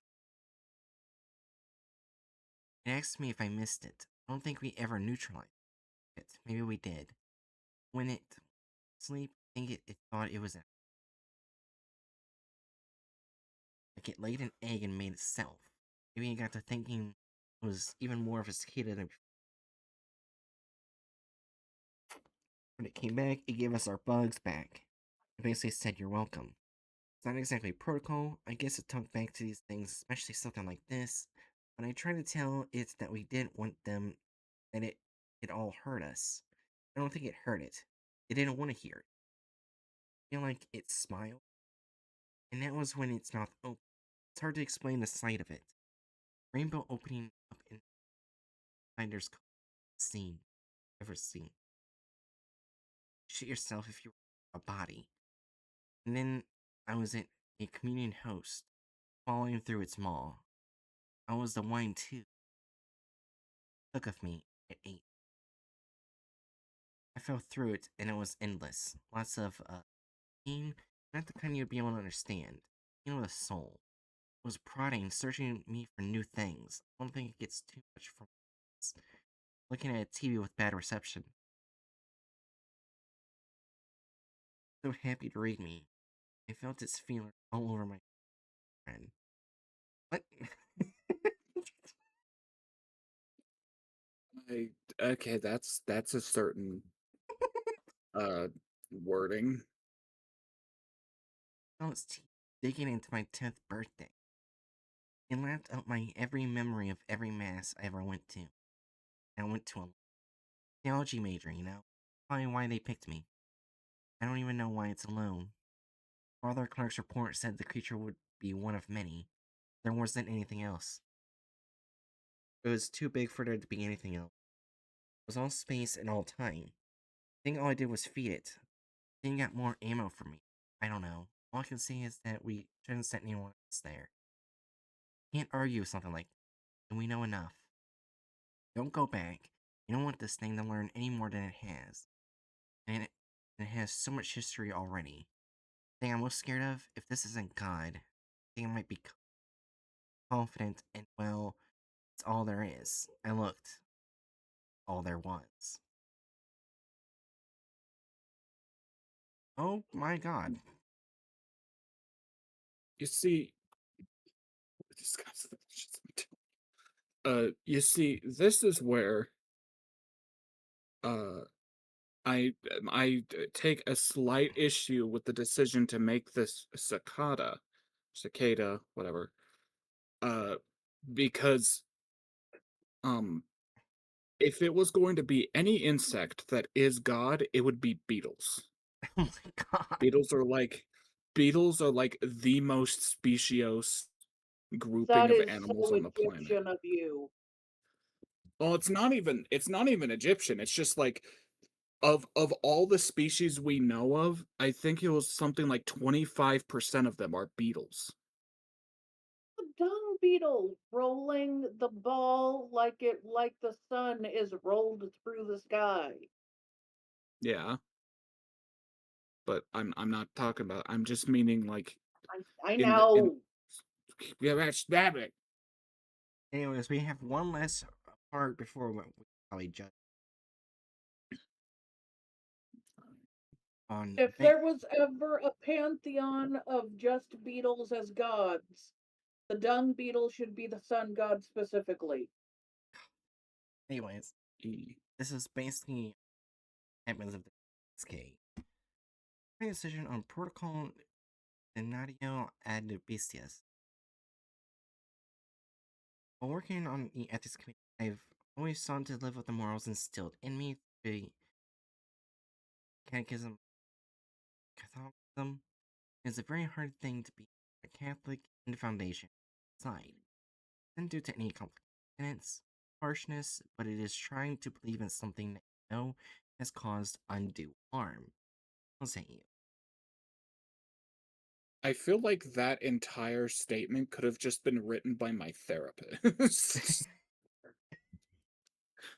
It asked me if I missed it. I don't think we ever neutralized it. Maybe we did. When it sleep, I think it thought it was like it laid an egg and made itself. Maybe it got to thinking it was even more of a cicada than when it came back, it gave us our bugs back. It basically said, "You're welcome." It's not exactly protocol. I guess it talked back to these things, especially something like this. But I try to tell it that we didn't want them, that it all hurt us. I don't think it hurt it. It didn't want to hear it. I feel like it smiled, and that was when its mouth opened. It's hard to explain the sight of it. Rainbow opening up in Finder's scene ever seen. Shit yourself if you were a body. And then I was a communion host, following through its maw. I was the wine too. Took of me at 8. I fell through it, and it was endless. Lots of, pain, not the kind you'd be able to understand. Pain with a soul. It was prodding, searching me for new things. I don't think it gets too much from this. Looking at a TV with bad reception. So happy to read me. I felt its feeler all over my friend. What? Okay, that's a certain uh wording. Felt its teeth digging into my 10th birthday. It lapped out my every memory of every mass I ever went to. I went to a theology major, you know? Probably why they picked me. I don't even know why it's alone. Father Clark's report said the creature would be one of many. There wasn't anything else. It was too big for there to be anything else. It was all space and all time. I think all I did was feed it. Then got more ammo for me. I don't know. All I can say is that we shouldn't send anyone else there. Can't argue with something like that, and we know enough. Don't go back. You don't want this thing to learn any more than it has. And it has so much history already. The thing I'm most scared of, if this isn't God, I think I might be confident and, well, it's all there is. I looked. All there was. Oh my god. You see, this guy's you see, this is where uh I take a slight issue with the decision to make this cicada, whatever, uh, because um if it was going to be any insect that is God, it would be beetles. Oh my god. Beetles are like the most speciose grouping That of is animals so on the planet. Egyptian of you. Well, it's not even Egyptian. It's just like of all the species we know of, I think it was something like 25% of them are beetles. The dung beetle rolling the ball like the sun is rolled through the sky. Yeah, but I'm not talking about. I'm just meaning like I in know. yeah, stab it. Anyways, we have one last part before we probably judge on If there was ever a pantheon of just beetles as gods, the dung beetle should be the sun god specifically. Anyways, E. this is basically happens of the SK. Decision on protocol Denario ad Bestias. While working on the ethics committee, I've always sought to live with the morals instilled in me through the catechism. Catholicism is a very hard thing to be a Catholic in the foundation side. It isn't due to any competence, harshness, but it is trying to believe in something that you know has caused undue harm. I'll say you. I feel like that entire statement could have just been written by my therapist.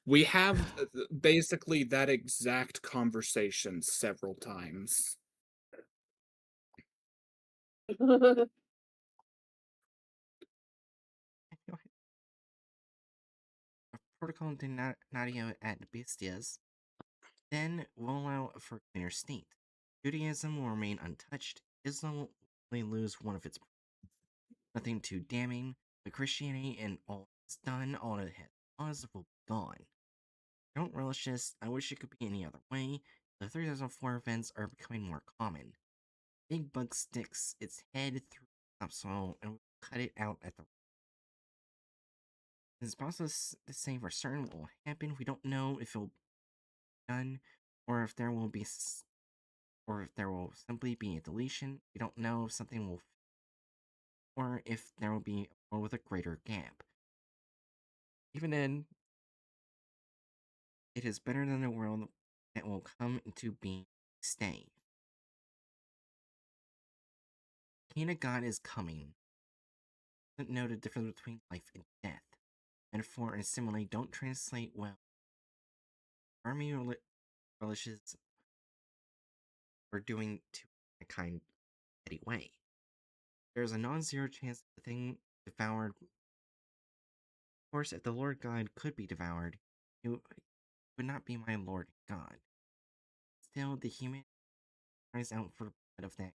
We have basically that exact conversation several times. A protocol Denario at Bestias then will allow for a cleaner state. Judaism will remain untouched. Islam will only lose one of its nothing too damning, but Christianity and all it's done, all it has caused will be gone. I don't relish this. I wish it could be any other way. The 3004 events are becoming more common. Big bug sticks its head through the topsoil and will cut it out at the. It's possible to say for certain what will happen. We don't know if it will be done or if there will be or if there will simply be a deletion. We don't know if something will or if there will be a world with a greater gap. Even then, it is better than a world that will come into being stay. King of God is coming. Doesn't know the difference between life and death. Metaphor and simile don't translate well. Army relishes are doing to a kind petty way. There is a non-zero chance the thing devoured. Of course, if the Lord God could be devoured, it would not be my Lord God. Still, the human cries out for the blood of that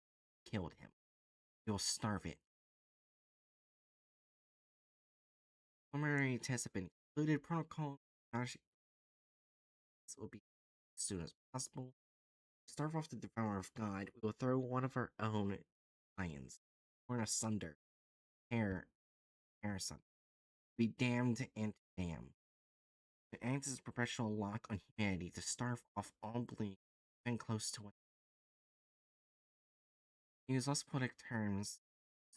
killed him. He will starve it. Preliminary tests have been concluded. Protocol will be as soon as possible. To starve off the devourer of God, we will throw one of our own lions, torn asunder, hair asunder, be damned and damn. It acts as a professional lock on humanity to starve off all belief, even close to one. Use less poetic terms.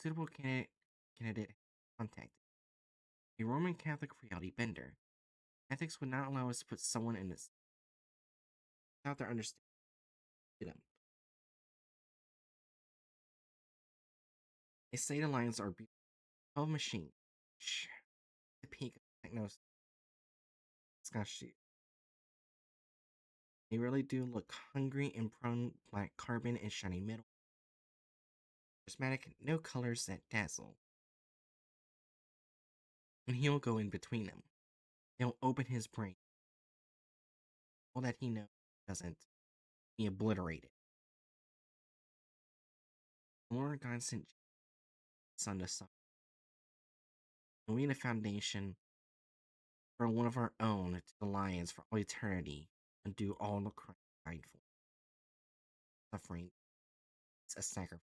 Suitable candidate contacted. A Roman Catholic reality bender. Ethics would not allow us to put someone in this without their understanding to them. They say the lions are 12 machines. The peak of diagnosis. They really do look hungry and prone, black carbon and shiny metal. Prismatic, no colors that dazzle. And he'll go in between them. He'll open his brain. All that he knows doesn't be obliterated. Lord God sent Son to suffer. And we in the Foundation throw one of our own to the lions for all eternity and do all the crime died for. Suffering is a sacrifice.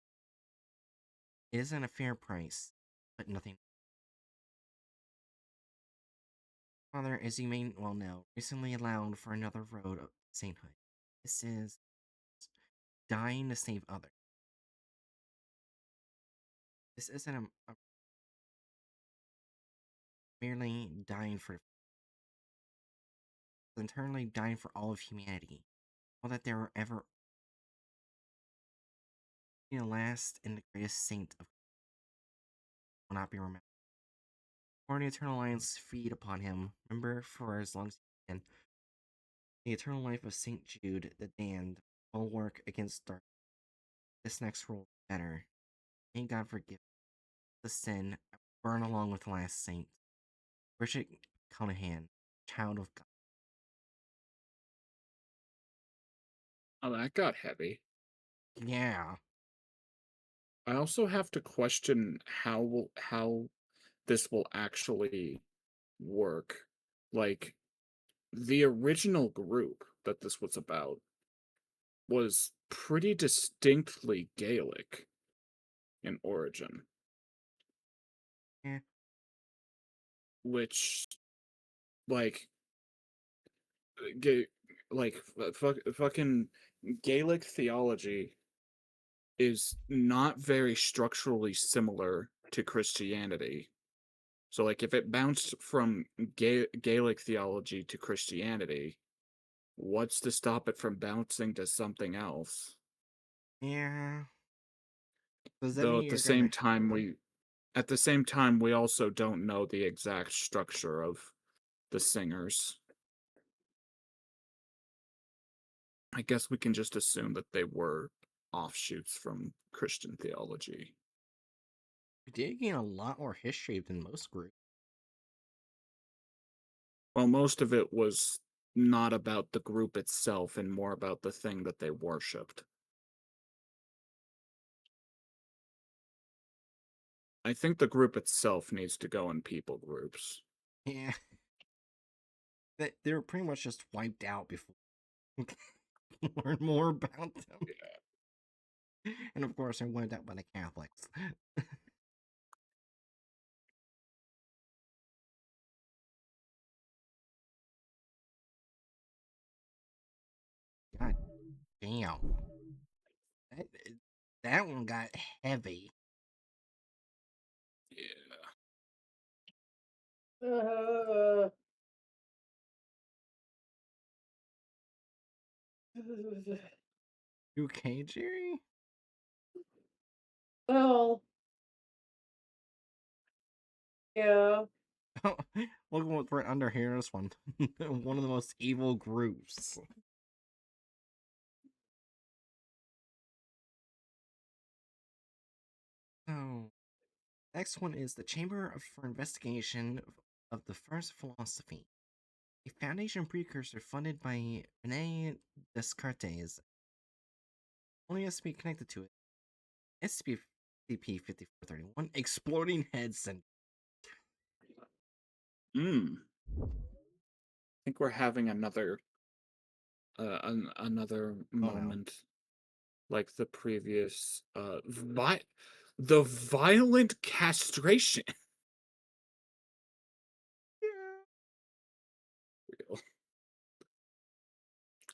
It isn't a fair price, but nothing. Father, as you may well know, recently allowed for another road of sainthood. This is dying to save others. This isn't a merely dying for internally dying for all of humanity. All that there were ever be the last and the greatest saint of will not be remembered. For the eternal lions feed upon him, remember for as long as you can. The eternal life of Saint Jude the damned will work against dark. This next rule is better. May God forgive the sin, burn along with the last saint. Bridget Conahan, child of God. Oh, that got heavy. Yeah. I also have to question how this will actually work. Like, the original group that this was about was pretty distinctly Gaelic in origin, Yeah. which, like, ga- fucking Gaelic theology is not very structurally similar to Christianity. So, like, if it bounced from Gaelic theology to Christianity, what's to stop it from bouncing to something else? Yeah. Does that Though mean at the you're same gonna time, we also don't know the exact structure of the singers. I guess we can just assume that they were offshoots from Christian theology. you did gain a lot more history than most groups? Well, most of it was not about the group itself and more about the thing that they worshipped. I think the group itself needs to go in people groups. Yeah. They were pretty much just wiped out before learn more about them. And of course, they're wiped out by the Catholics. God damn. That, that one got heavy. Yeah. Uh, You okay, Jerry? well, yeah. Oh, look what we're under here. This one. One of the most evil groups. So, next one is the for Investigation of the First Philosophy, a Foundation precursor funded by Rene Descartes. Only has to be connected to it. SCP-5431, Exploding Head Syndrome. I think we're having another Oh no. moment like the previous the violent castration. Yeah.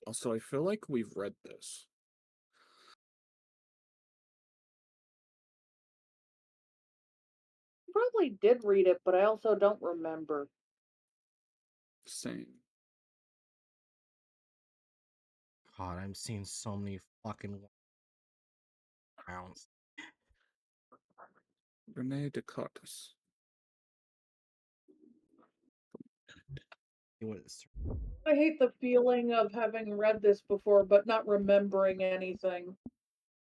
Also, I feel like we've read this. Probably did read it, but I also don't remember. Same. God, I'm seeing so many fucking rounds. Rene Descartes. It was I hate the feeling of having read this before but not remembering anything.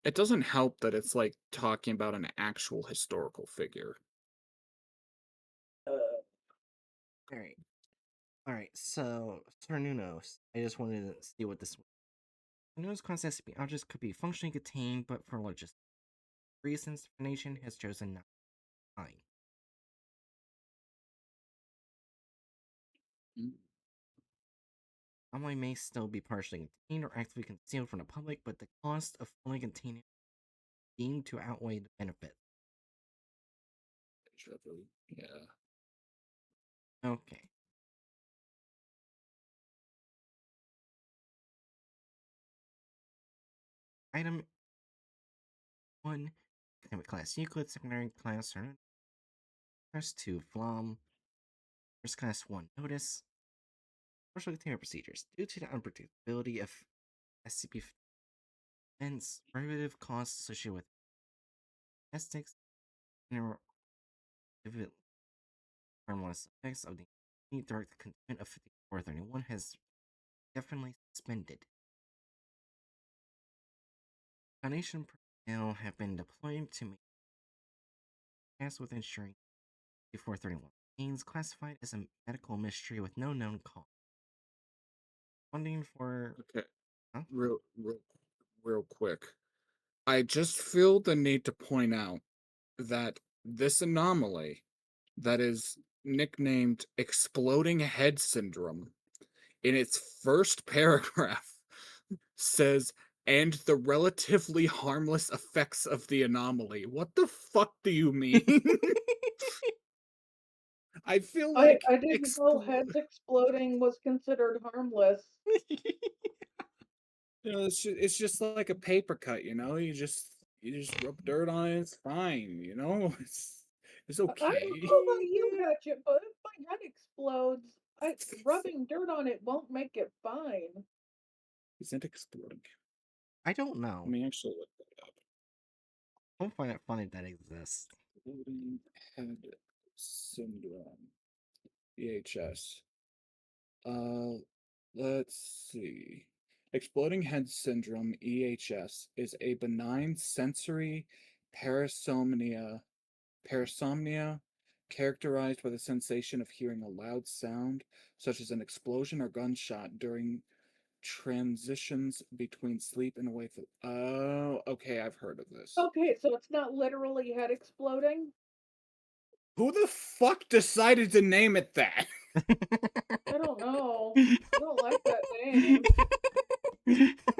It doesn't help that it's like talking about an actual historical figure. Uh, alright. Alright, so Cernunos. I just wanted to see what this was. Cernunos concept SCP objects could be functionally contained, but for logistics reasons, the nation has chosen not to sign. Mm. Anomaly may still be partially contained or actively concealed from the public, but the cost of fully containing it is deemed to outweigh the benefit. Yeah. Okay. item 1, academic class Euclid, secondary class or class 2 Flom, first class 1 notice. Social containment procedures. Due to the unpredictability of SCP events, prohibitive costs associated with statistics, and harmless effects of the direct containment of 5431 has definitely suspended. Foundation personnel have been deployed to make tasks with ensuring 5431 remains classified as a medical mystery with no known cause. Funding for Okay, huh? real quick. I just feel the need to point out that this anomaly that is nicknamed Exploding Head Syndrome in its first paragraph says, and the relatively harmless effects of the anomaly. What the fuck do you mean? I feel like I didn't know heads exploding was considered harmless. it's just like a paper cut, you just rub dirt on it, it's fine, it's I don't okay. know about you, Hatchet, but if my head explodes, rubbing dirt on it won't make it fine. Isn't exploding? I don't Let know. me actually look that up. I don't find it funny that exists. Exploding head syndrome. EHS. Uh, let's see. Exploding head syndrome, EHS, is a benign sensory parasomnia characterized by the sensation of hearing a loud sound, such as an explosion or gunshot during transitions between sleep and awake. Oh, okay, I've heard of this. Okay, so it's not literally head exploding? Who the fuck decided to name it that? I don't know. I don't like that name.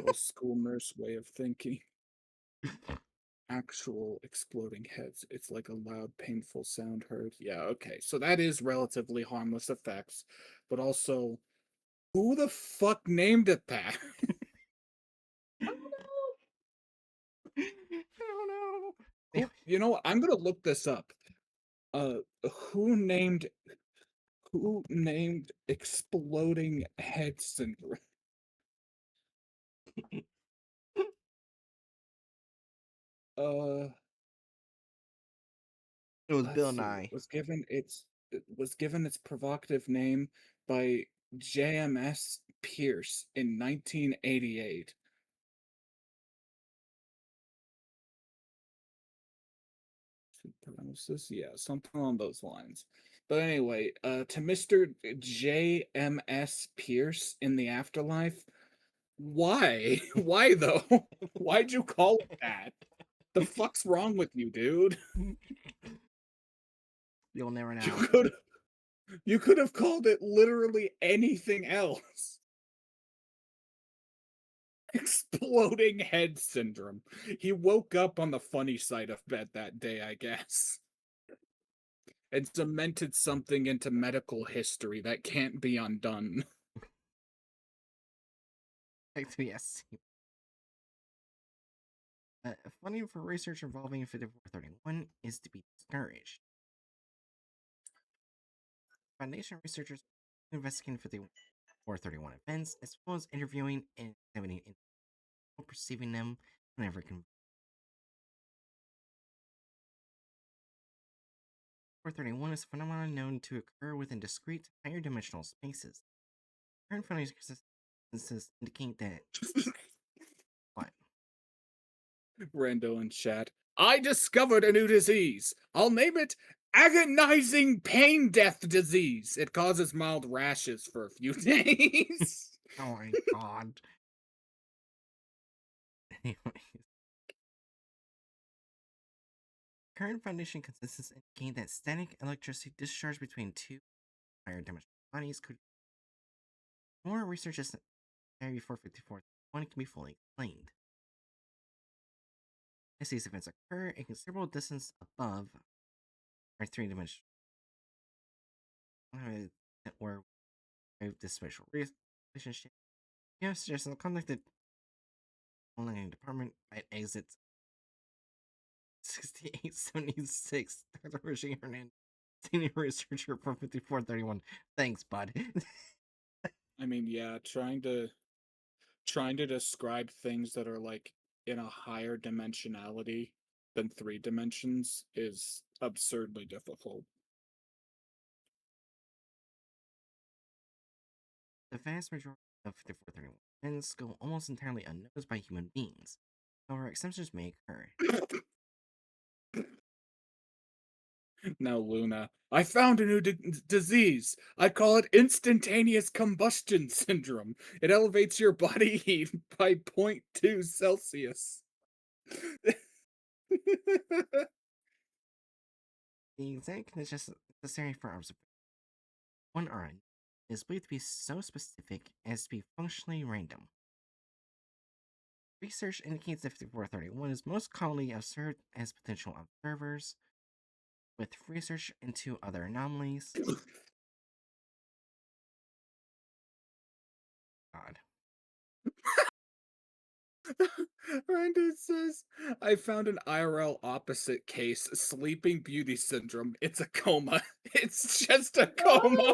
Old school nurse way of thinking. Actual exploding heads. It's like a loud, painful sound heard. Yeah, okay. So that is relatively harmless effects, but also, who the fuck named it that? I don't know. I don't know. You know what? I'm gonna look this up. Uh, who named who named exploding head syndrome? Uh, It was let's Bill see. Nye. It was given its provocative name by JMS Pierce in 1988. Paralysis, yeah, something along those lines. But anyway, to Mr. JMS Pierce in the afterlife, why? Why though? Why'd you call it that? The fuck's wrong with you, dude? You'll never You know. could you could have called it literally anything else. Exploding head syndrome. He woke up on the funny side of bed that day, I guess, and cemented something into medical history that can't be undone. Back to the SCP. Funding for research involving 5431 is to be discouraged. Foundation researchers investigating 5431 events, as well as interviewing and examining individuals, perceiving them whenever convenient. 431 is a phenomenon known to occur within discrete, higher dimensional spaces. Current foundation consensus indicate that what? Rando in chat. I discovered a new disease. I'll name it agonizing pain death disease. It causes mild rashes for a few days. Oh my god. Anyways. Current foundation consensus indicate that static electricity discharged between two higher dimensional bodies could more research is necessary before 5431 can be fully explained. As these events occur a considerable distance above our three-dimensional or this spatial relationship, you have suggested contact online department at exit 6876. Dr. Roger Hernandez, senior researcher from 5431. Thanks, bud. I mean, yeah, trying to describe things that are like in a higher dimensionality than 3 dimensions is absurdly difficult. The vast majority of 5431 events go almost entirely unnoticed by human beings. However, exceptions may occur. Now, Luna, I found a new disease. I call it instantaneous combustion syndrome. It elevates your body heat by 0.2 Celsius. The exact conditions necessary for observation. One RN is believed to be so specific as to be functionally random. Research indicates that 5431 is most commonly observed as potential observers, with research into other anomalies. God. Randy says, I found an IRL opposite case, sleeping beauty syndrome. It's a coma. It's just a coma.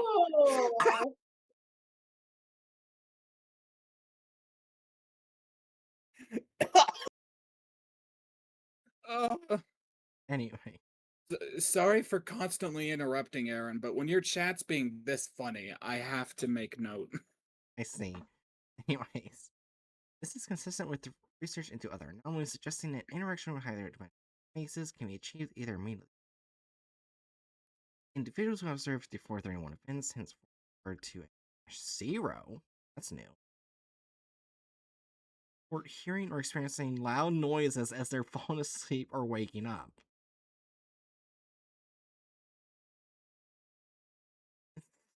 Oh, Uh, Anyway, sorry for constantly interrupting, Aaron, but when your chat's being this funny, I have to make note. I see. Anyways, this is consistent with the research into other anomalies, suggesting that interaction with higher dimensional spaces can be achieved either immediately. Individuals who observe 5431 events hence referred to as zero. That's new. Or hearing or experiencing loud noises as they're falling asleep or waking up.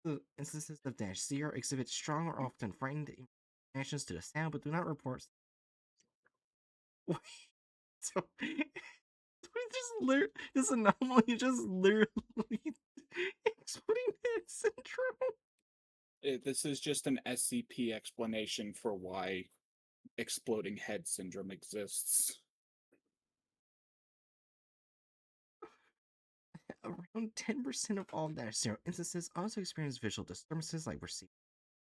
The instances of Dash Zero exhibit strong or often frightened reactions to the sound, but do not report. So, this anomaly just literally exploding head syndrome. This is just an SCP explanation for why exploding head syndrome exists. Around 10% of all Dash Zero instances also experience visual disturbances like receiving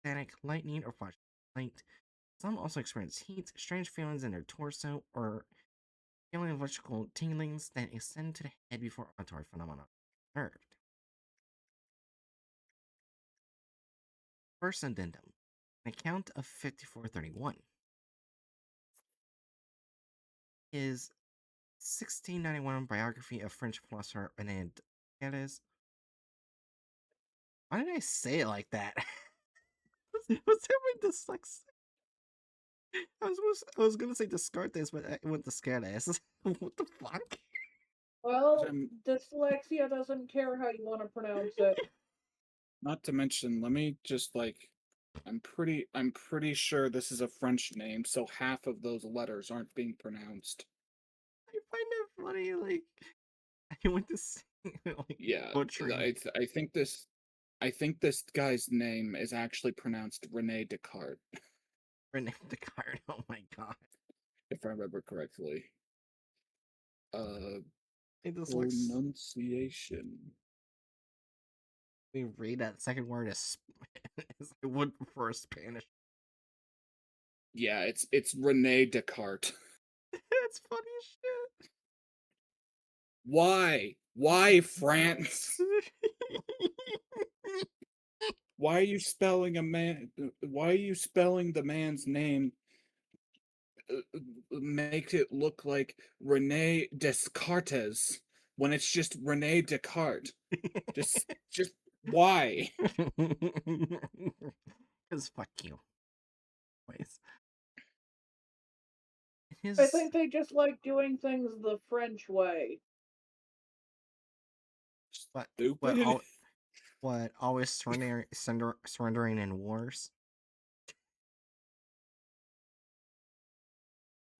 static, lightning, or flashing light. Some also experience heat, strange feelings in their torso, or feeling electrical tinglings that extend to the head before auditory phenomena are observed. First addendum, an account of 5431 is 1691 biography of French philosopher René Descartes. Why did I say it like that? Was that my dyslexia? I was gonna say Descartes, but I went Descartes. What the fuck? well, Um, dyslexia doesn't care how you want to pronounce it. Not to mention, let me just like I'm pretty sure this is a French name, so half of those letters aren't being pronounced. I find it funny, like I went to see, like Yeah, butchering I think this guy's name is actually pronounced Rene Descartes, Rene Descartes. Oh my god. if I remember correctly. It just looks Pronunciation. we read that second word as I would for Spanish. Yeah, it's Rene Descartes. That's funny as shit. Why? Why France? Why are you spelling why are you spelling the man's name make it look like Rene Descartes when it's just Rene Descartes? Just why? Because fuck you. Anyways. I think they just like doing things the French way. Stupid. What always surrendering in wars?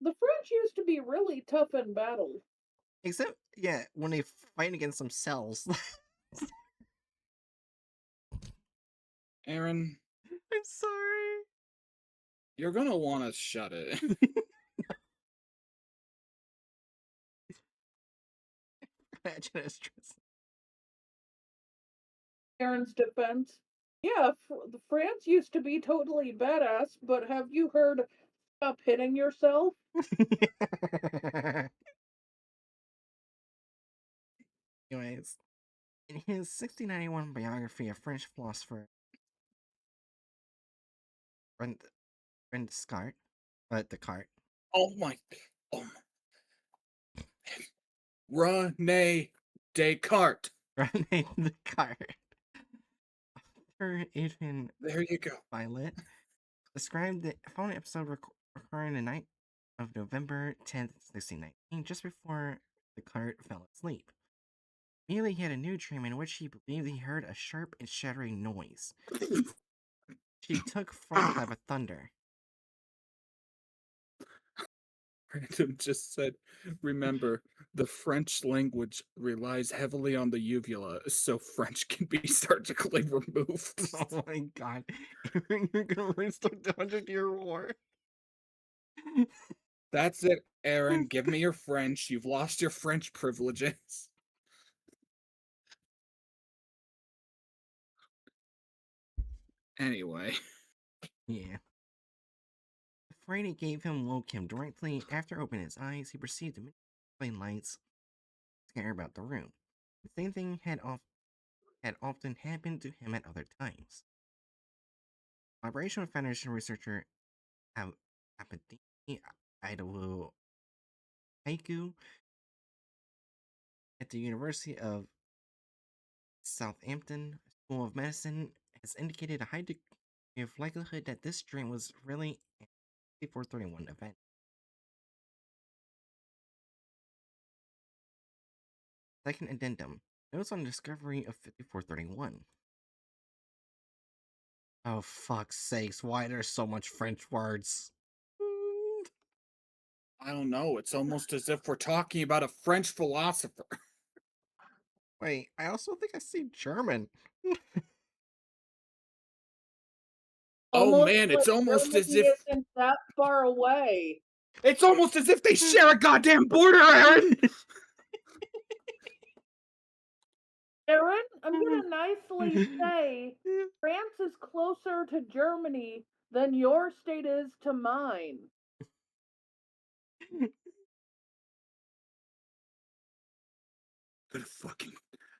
The French used to be really tough in battle. Except, yeah, when they fight against themselves. Aaron, I'm sorry. you're gonna want to shut it. Imagine a stress. Aaron's defense. Yeah, France used to be totally badass, but have you heard stop hitting yourself? Anyways, in his 1691 biography of French philosopher Rend, Descartes, Descartes, Oh my. Oh my. Rene Descartes. Rene Descartes, author Adrian There you go. Violet, described the following episode occurring the night of November 10th, 1619, just before Descartes fell asleep. Immediately, he had a new dream in which he believed he heard a sharp and shattering noise. She took fright clap of thunder. Random just said, remember, the French language relies heavily on the uvula, so French can be surgically removed. Oh my god. You're gonna restart the 100-Year War. That's it, Aaron. Give me your French. You've lost your French privileges. Anyway. Yeah. The fright it gave him woke him directly. After opening his eyes, he perceived many flame lights scattered about the room. The same thing had often happened to him at other times. Collaboration with Foundation researcher Apathy Idaho Haiku at the University of Southampton School of Medicine has indicated a high degree of likelihood that this dream was really an 5431 event. Second addendum. Notes on the discovery of 5431. Oh, fuck's sakes, why there's so much French words? I don't know. It's almost as if we're talking about a French philosopher. Wait, I also think I see German. Oh Almost man, like it's almost as Germany if isn't that far away. it's almost as if they share a goddamn border, Aaron. Aaron, I'm gonna nicely say France is closer to Germany than your state is to mine.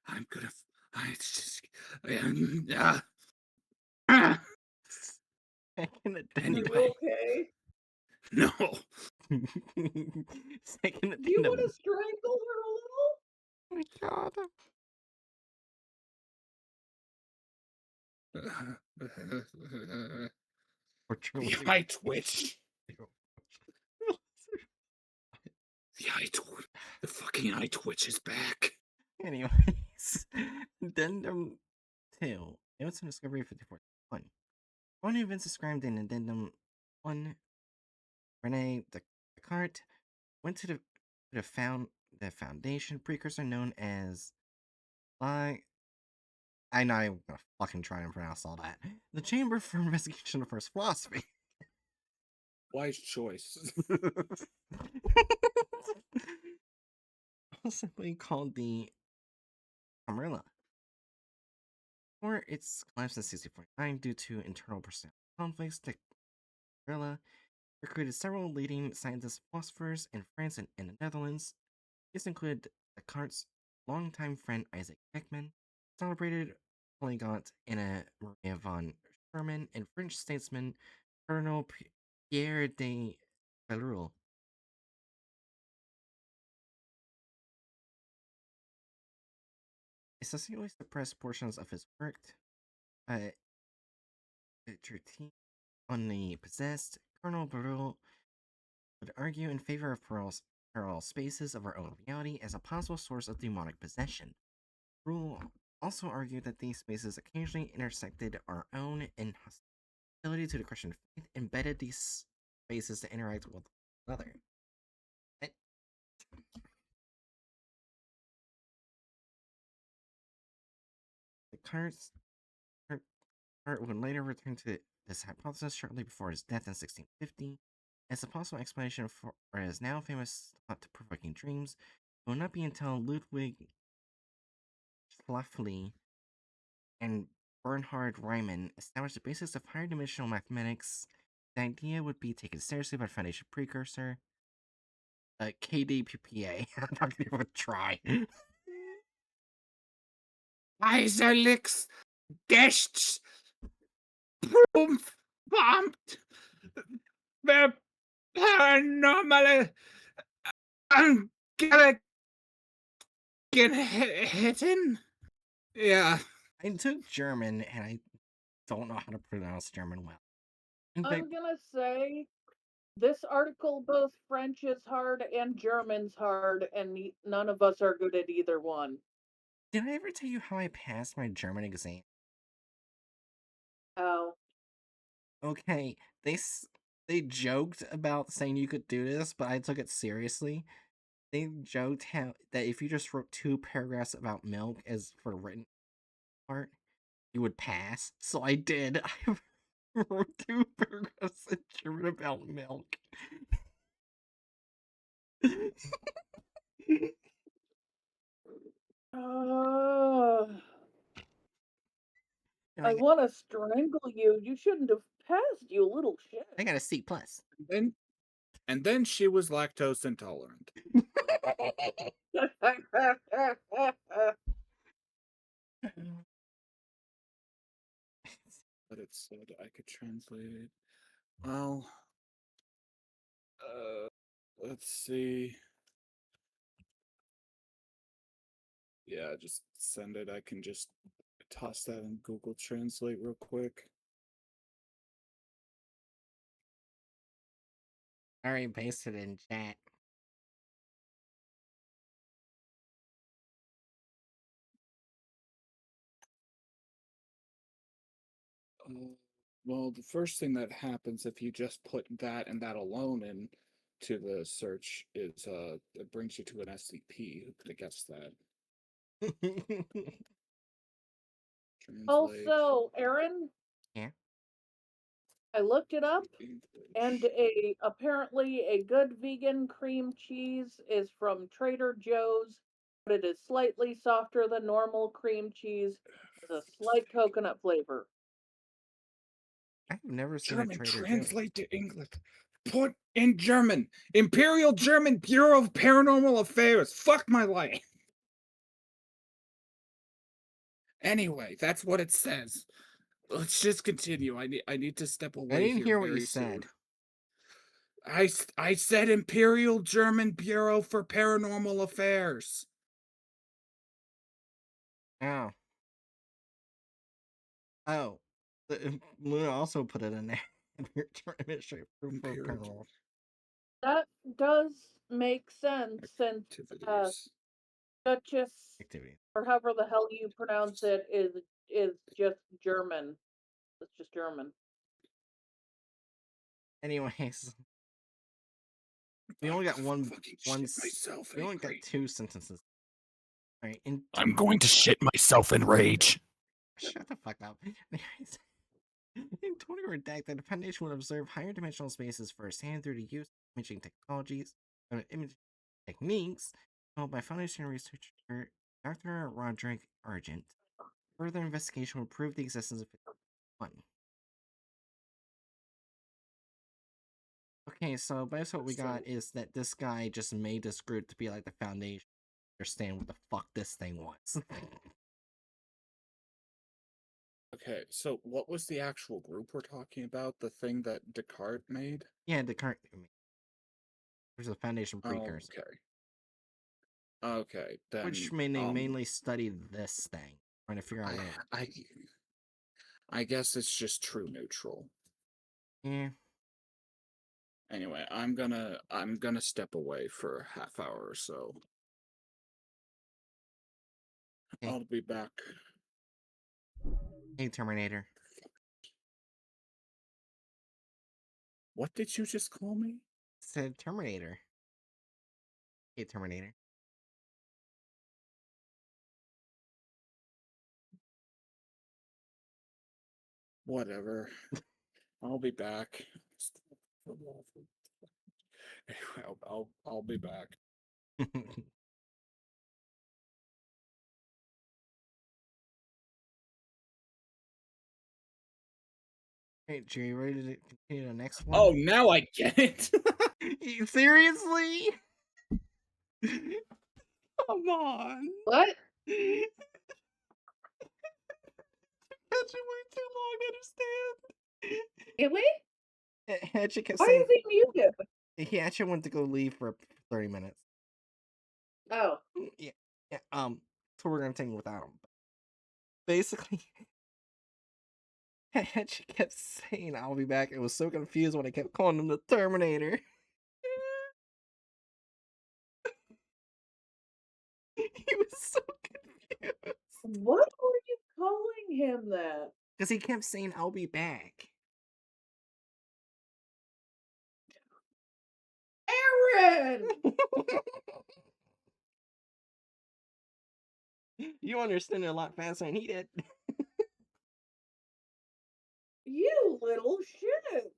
I'm gonna, it's just, ah. Second Are addendum. you Anyway. okay? No. Second Do you want addendum. to strangle her a little? Oh my god. Or The truly. eye twitch. The fucking eye twitch is back. Anyways, addendum 2. Notes on discovery of 5431. One events described in addendum 1. Rene Descartes went to the foundation precursor known as I not even gonna fucking try and pronounce all that. The Chamber for Investigation of First Philosophy. Wise choice. Simply called the Camarilla. Before its collapse in 1649 due to internal personnel conflicts, the Camarilla recruited several leading scientists and philosophers in France and in the Netherlands. These included Descartes' longtime friend Isaac Beckman, celebrated polyglot Anna Maria von Sherman, and French statesman Colonel Pierre de Belleroule. It subsequently suppressed portions of his work. Critique on the possessed, Colonel Belleroule would argue in favor of parallel spaces of our own reality as a possible source of demonic possession. Rule also argued that these spaces occasionally intersected our own, and hostility to the Christian faith embedded these spaces to interact with one another. Descartes would later return to this hypothesis shortly before his death in 1650 as a possible explanation for his now famous thought-provoking dreams. It will not be until Ludwig Schlafly and Bernhard Riemann established the basis of higher dimensional mathematics. The idea would be taken seriously by Foundation precursor, KDPPA. I'm not gonna even try. Eiserlix Gests Bombt the paranormal I'm gonna get hitten. Yeah. I took German and I don't know how to pronounce German well. In fact, I'm gonna say this article, both French is hard and German's hard, and none of us are good at either one. did I ever tell you how I passed my German exam? Oh, Okay, they joked about saying you could do this, but I took it seriously. They joked how that if you just wrote 2 paragraphs about milk as for the written part, you would pass. So I did. I wrote 2 paragraphs in German about milk. And I want to strangle you. You shouldn't have passed, you little shit. I got a C plus. And then she was lactose intolerant. But it said I could translate it. Well, let's see. Yeah, just send it. I can just toss that in Google Translate real quick. Already pasted in chat. Well, the first thing that happens if you just put that and that alone in to the search is it brings you to an SCP. Who could have guessed that? Translate Also, Aaron, Yeah. I looked it up, English. and apparently a good vegan cream cheese is from Trader Joe's, but it is slightly softer than normal cream cheese, with a slight coconut flavor. I've never seen a German, Trader Joe's. translate to English. Put in German. Imperial German Bureau of Paranormal Affairs. Fuck my life. Anyway, that's what it says. Let's just continue. I need to step away. I didn't here hear what you very said. soon. I said Imperial German Bureau for Paranormal Affairs. Oh. Oh. Luna also put it in there. Administrative proof for Imperial paranormal. That does make sense since Activities. Duchess, Activity. or however the hell you pronounce it, is just German. It's just German. Anyways, we only got one. Myself We only got 2 sentences. All right. I'm going to shit myself in rage. Shut the fuck up. Anyways, in 20 redacted, the Foundation would observe higher dimensional spaces firsthand through the use of imaging imaging techniques developed by Foundation researcher Dr. Roderick Argent. Further investigation would prove the existence of one. Okay, so basically what we got is that this guy just made this group to be like the Foundation. Understand what the fuck this thing was. Okay, so what was the actual group we're talking about? The thing that Descartes made? Yeah, Descartes. There's a Foundation precursor. Okay, then Which mainly studied this thing, trying to figure out where. I guess it's just true neutral. Yeah. Anyway, I'm gonna step away for a half hour or so. Okay. I'll be back. Hey, Terminator. What did you just call me? Said Terminator. Hey, Terminator. Whatever. I'll be back. Anyway, I'll be back. Hey, Jerry, ready to continue the next Oh, one? now I get it. Seriously? Come on. What? That's way too long to understand. Really? Hatchet kept Why saying is he muted? he actually went to go leave for 30 minutes. Oh. Yeah, yeah. So we're gonna take him without him. Basically, Hatchet kept saying, "I'll be back." It was so confused when I kept calling him the Terminator. He was so confused What were you calling him that? because he kept saying, "I'll be back." Aaron! You understood it a lot faster than he did. You little shit!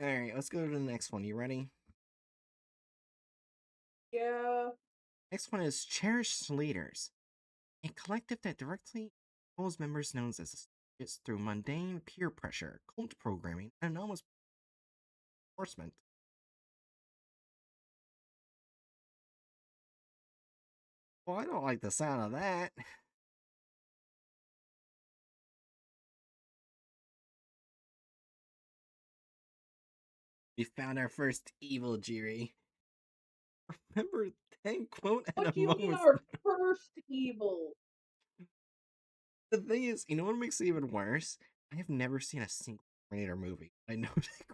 All right, let's go to the next one. You ready? Yeah. Next one is Cherished Leaders, a collective that directly controls members known as associates through mundane peer pressure, cult programming, and anonymous enforcement. Well, I don't like the sound of that. We found our first evil, Jiri. Remember 10 quote at What a do you mean moment's our first evil? The thing is, you know what makes it even worse? I have never seen a single Terminator movie. I know that.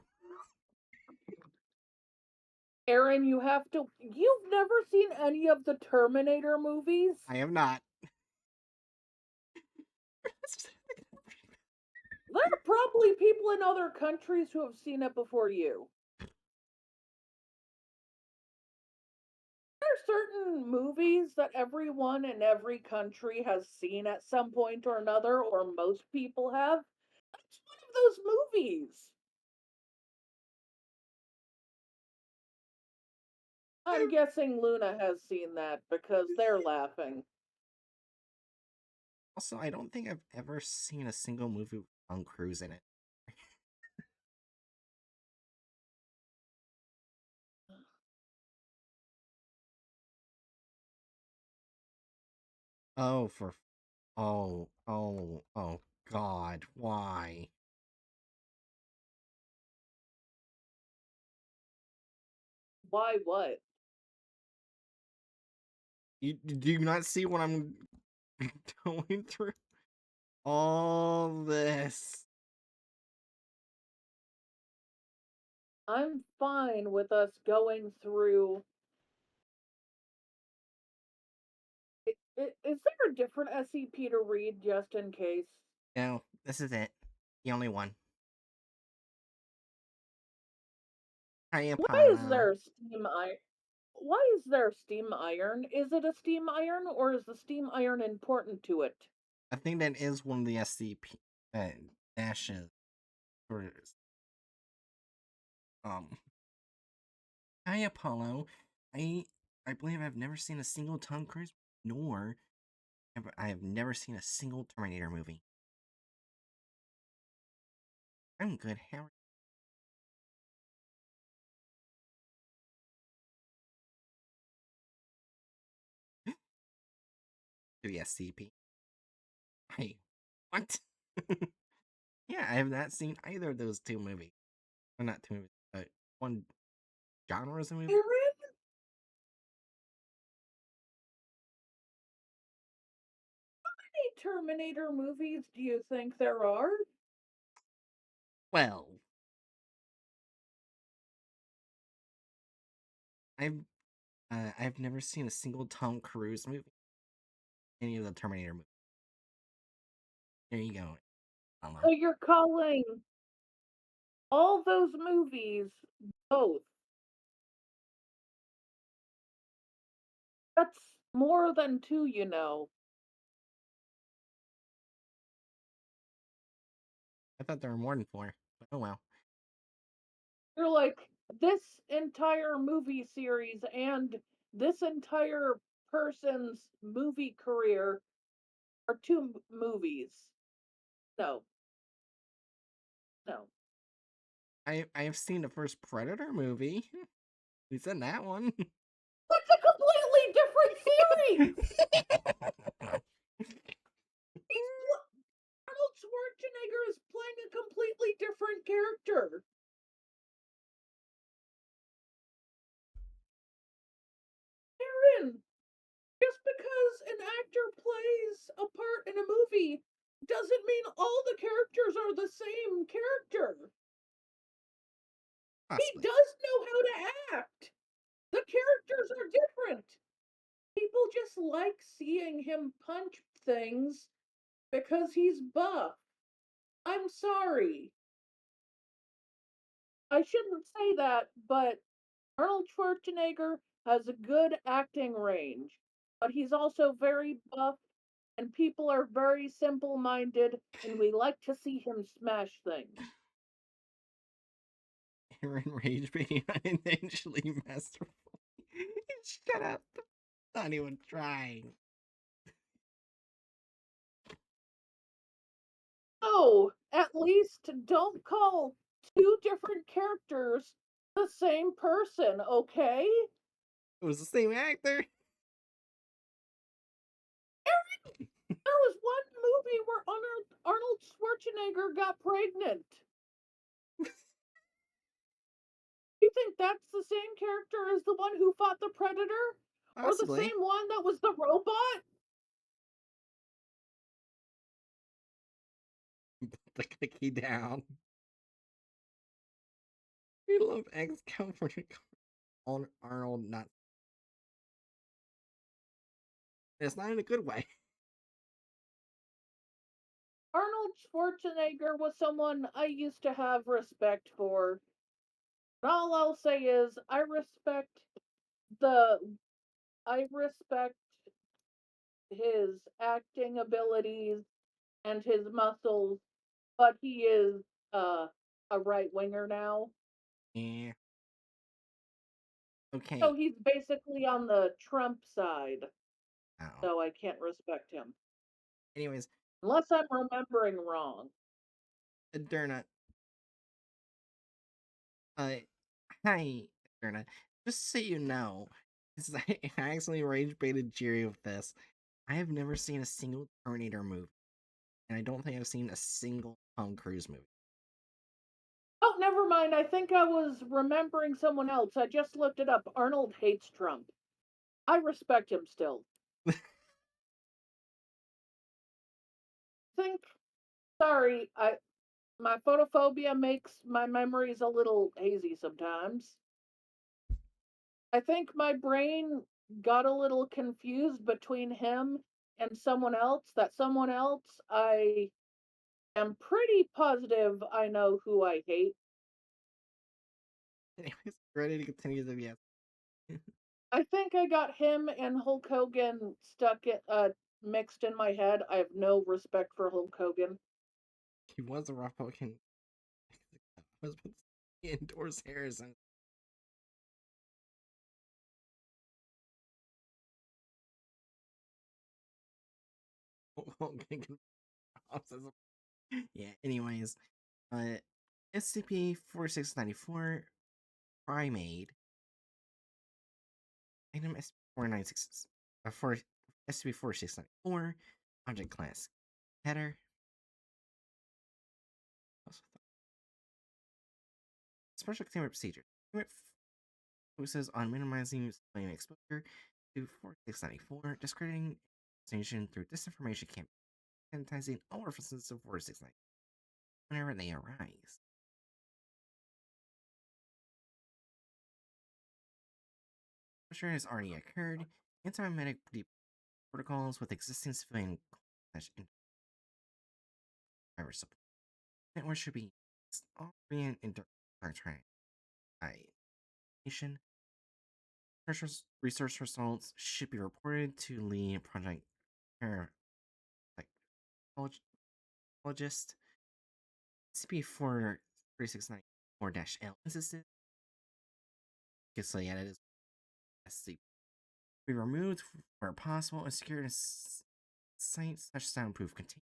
Aaron, you've never seen any of the Terminator movies? I have not. There are probably people in other countries who have seen it before you. There are certain movies that everyone in every country has seen at some point or another, or most people have. That's one of those movies. I'm guessing Luna has seen that because they're laughing. Also, I don't think I've ever seen a single movie with Tom Cruise in it. Oh, for. Oh, God, why? Why what? Do you not see what I'm going through? All this. I'm fine with us going through. Is there a different SCP to read just in case? No, this is it. The only one. Hiya, Why is Paolo. there steam iron? Why is there steam iron? Is it a steam iron or is the steam iron important to it? I think that is one of the SCP dashes. Or, um, Hi, Apollo. I I believe I've never seen a single Tom Cruise, nor I have never seen a single Terminator movie. I'm good. How are you? The SCP. Hey, what? Yeah, I have not seen either of those two movies. Well, not two movies, but one genre of movie. Aaron, how many Terminator movies do you think there are? Well, I've I've never seen a single Tom Cruise movie. Any of the Terminator movies. There you go. So Apollo. you're calling all those movies both? That's more than two, you know. I thought there were more than four, but oh well. You're like, this entire movie series and this entire person's movie career or two movies. No, no. I have seen the first Predator movie. He's in that one. That's a completely different series. Arnold Schwarzenegger is playing a completely different character. Aaron, just because an actor plays a part in a movie doesn't mean all the characters are the same character. He Possibly. does know how to act. The characters are different. People just like seeing him punch things because he's buff. I'm sorry. I shouldn't say that, but Arnold Schwarzenegger has a good acting range, but he's also very buff, and people are very simple minded, and we like to see him smash things. Aaron rage being unintentionally masterful. Shut up. Not even trying. Oh, at least don't call two different characters the same person, okay? It was the same actor. There was one movie where Arnold Schwarzenegger got pregnant. You think that's the same character as the one who fought the Predator? Or the Possibly. same one that was the robot? Put the cookie down. We love X California on Arnold, not. It's not in a good way. Arnold Schwarzenegger was someone I used to have respect for. And all I'll say is the I respect his acting abilities and his muscles, but he is uh, a right winger now. Yeah. Okay. So he's basically on the Trump side. Oh. So I can't respect him. Anyways, Unless I'm remembering wrong. Derna. Uh, hi, Derna. Just so you know, because I accidentally rage baited Jerry with this. I have never seen a single Terminator movie, and I don't think I've seen a single Tom Cruise movie. Oh, never mind. I think I was remembering someone else. I just looked it up. Arnold hates Trump. I respect him still. Think sorry, I my photophobia makes my memories a little hazy sometimes. I think my brain got a little confused between him and someone else. That someone else, I am pretty positive I know who I hate. Anyways, ready to continue the yes. I think I got him and Hulk Hogan mixed in my head. I have no respect for Hulk Hogan. He was a Republican. I was about to say he endorsed Harrison. Yeah, anyways, uh, SCP-4694 Primate item SCP-496 for SCP-4694 object class header. Special containment procedure. Focuses on minimizing civilian exposure to 4694, discrediting information through disinformation campaign, sanitizing all references to 4694 whenever they arise. Exposure has already occurred. Anti-memetic protocols with existing civilian driver support. Network should be all free and indoctrination. Research results should be reported to lead project psychologist. SCP-4694-L instances. So yeah, that is SCP. Be removed where possible and secured site such soundproof containers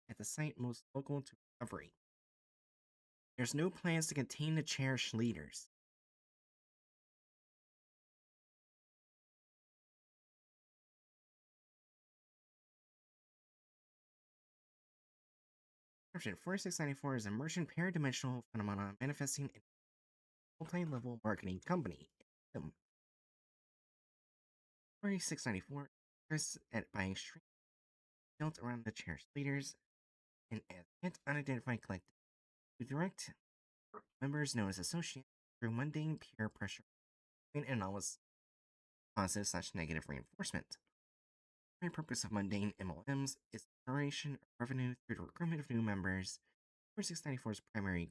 at the site most local to recovery. There's no plans to contain the cherished leaders. Description: 4694 is a emergent paradimensional phenomenon manifesting in a multi-level marketing company. 4694 is by extreme built around the cherished leaders and as yet unidentified collective to direct members known as associates through mundane peer pressure and anomalous positive/negative reinforcement. The primary purpose of mundane MLMs is the generation of revenue through the recruitment of new members. 4694's primary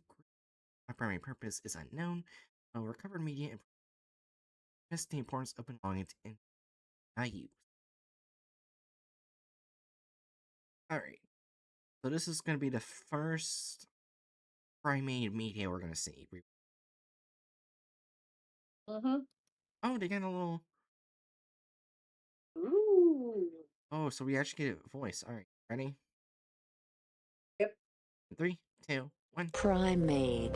purpose is unknown, while recovered media impresses the importance of belonging and values. Alright, so this is going to be the first primate media we're going to see. Mm-hmm. Oh, they got a little. Ooh. Oh, so we actually get a voice. Alright, ready? Yep. 3, 2, 1. Primate,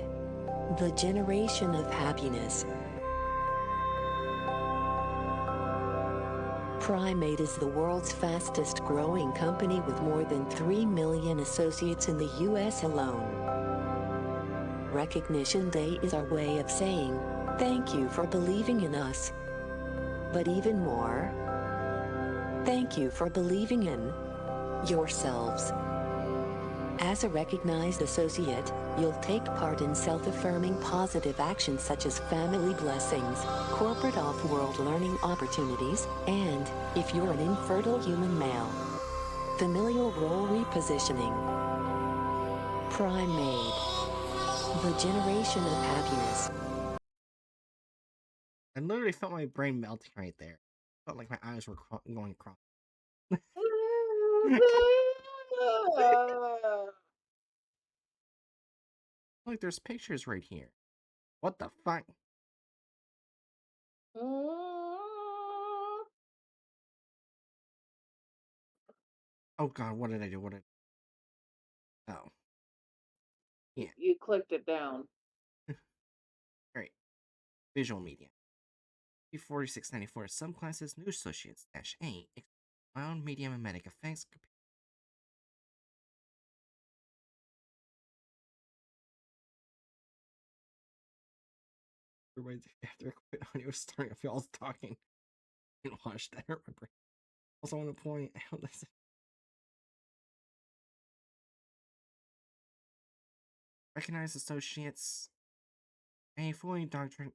the generation of happiness. Primate is the world's fastest growing company with more than 3 million associates in the US alone. Recognition Day is our way of saying, thank you for believing in us. But even more, thank you for believing in yourselves. As a recognized associate, you'll take part in self-affirming positive actions such as family blessings, corporate off-world learning opportunities, and, if you're an infertile human male, familial role repositioning. Primate, the generation of happiness. I literally felt my brain melting right there. Felt like my eyes were going across. Look, there's pictures right here. What the fuck? Oh god, what did I do? Oh. Yeah. You clicked it down. Alright. Visual media. V4694 subclasses new associates -A. Mild, medium, and medic effects. Everybody's after quit audio starting. I feel I was talking. I didn't watch that. Hurt my brain. Also, want to point out this. Recognized associates. A fully indoctrinated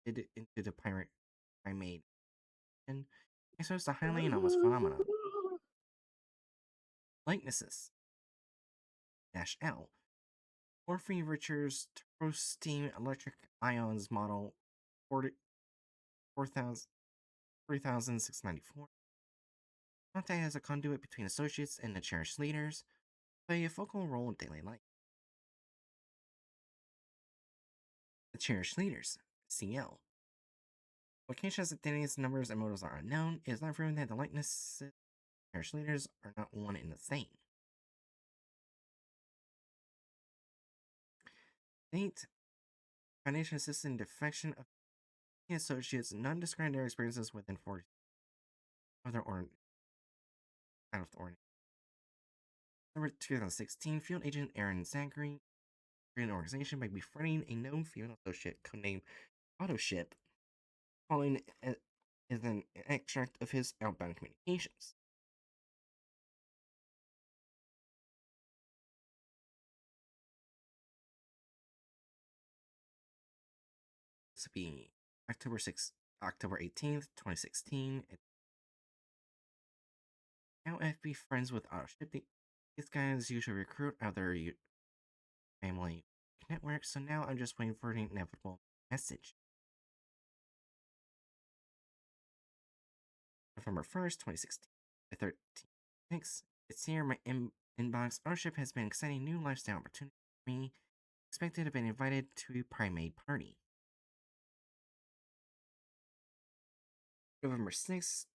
into the primate and exposed to highly anomalous phenomena. Likenesses -L. Morphine Richards turbo steam electric ions model 3694. Contact as a conduit between associates and the cherished leaders, play a focal role in daily life. The cherished leaders, CL. Locations, identities, numbers, and motives are unknown. It is not proven that the likenesses of cherished leaders are not one and the same. State Foundation assists in defection of associates non-described their experiences within 40 of their out of the ordinary. Number 2016, Field Agent Aaron Zachary created an organization by befriending a known female associate codenamed Autoship, calling it as an extract of his outbound communications. This would be October 18th, 2016. Now FB friends with Autoship. These guys usually recruit other family networks, so now I'm just waiting for an inevitable message. November 1st, 2016. The 13th. It's here in my inbox. Autoship has been exciting new lifestyle opportunity for me. Expected to have been invited to a primate party. November 6th,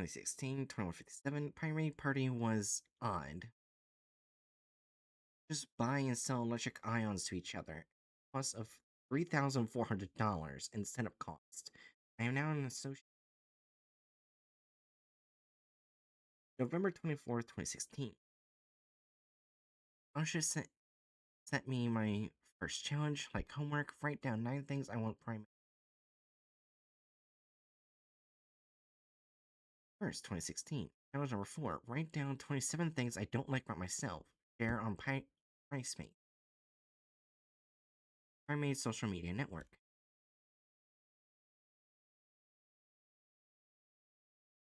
2016, 2157, Pirate Party was odd. Just buy and sell electric ions to each other. Cost of $3,400 instead of cost. I am now an associate. November 24th, 2016. Osha sent me my first challenge, like homework, write down 9 things I want primary. First, 2016. Challenge number 4. Write down 27 things I don't like about myself. Share on PriceMate. Primate social media network.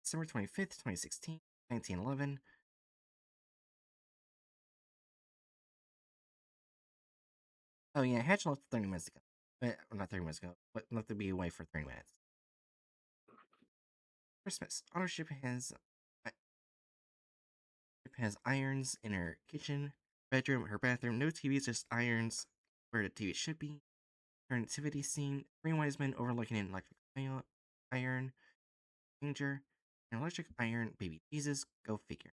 December 25th, 2016. 1911. Oh yeah, Hatch left 30 minutes ago. Not 30 minutes ago, but left to be away for 30 minutes. Christmas. Autoship has irons in her kitchen, bedroom, her bathroom. No TVs, just irons where the TV should be. Her nativity scene. 3 wise men overlooking an electric iron. Danger. An electric iron. Baby Jesus. Go figure.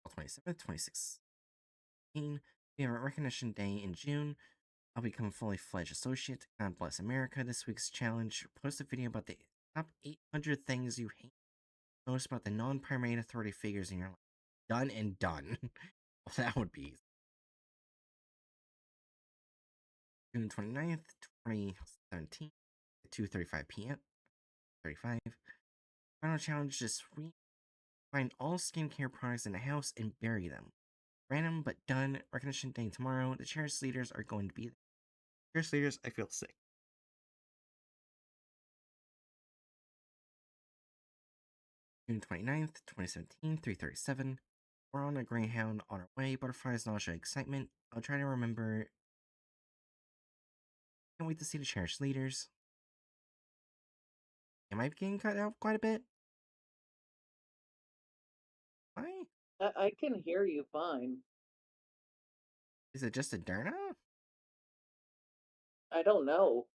April 27th, 2016. We have a recognition day in June. I'll become a fully fledged associate. God bless America. This week's challenge. Post a video about the top 800 things you hate most about the non-primate authority figures in your life. Done and done. That would be easy. June 29th, 2017, at 2:35 p.m. 35. Final challenge this week. Find all skincare products in the house and bury them. Random but done. Recognition day tomorrow. The cherished leaders are going to be there. Cherished leaders, I feel sick. June 29th, 2017, 3:37. We're on a Greyhound on our way. Butterflies, nausea, excitement. I'll try to remember. Can't wait to see the cherished leaders. Am I getting cut out quite a bit? Why? I can hear you fine. Is it just a Derna? I don't know.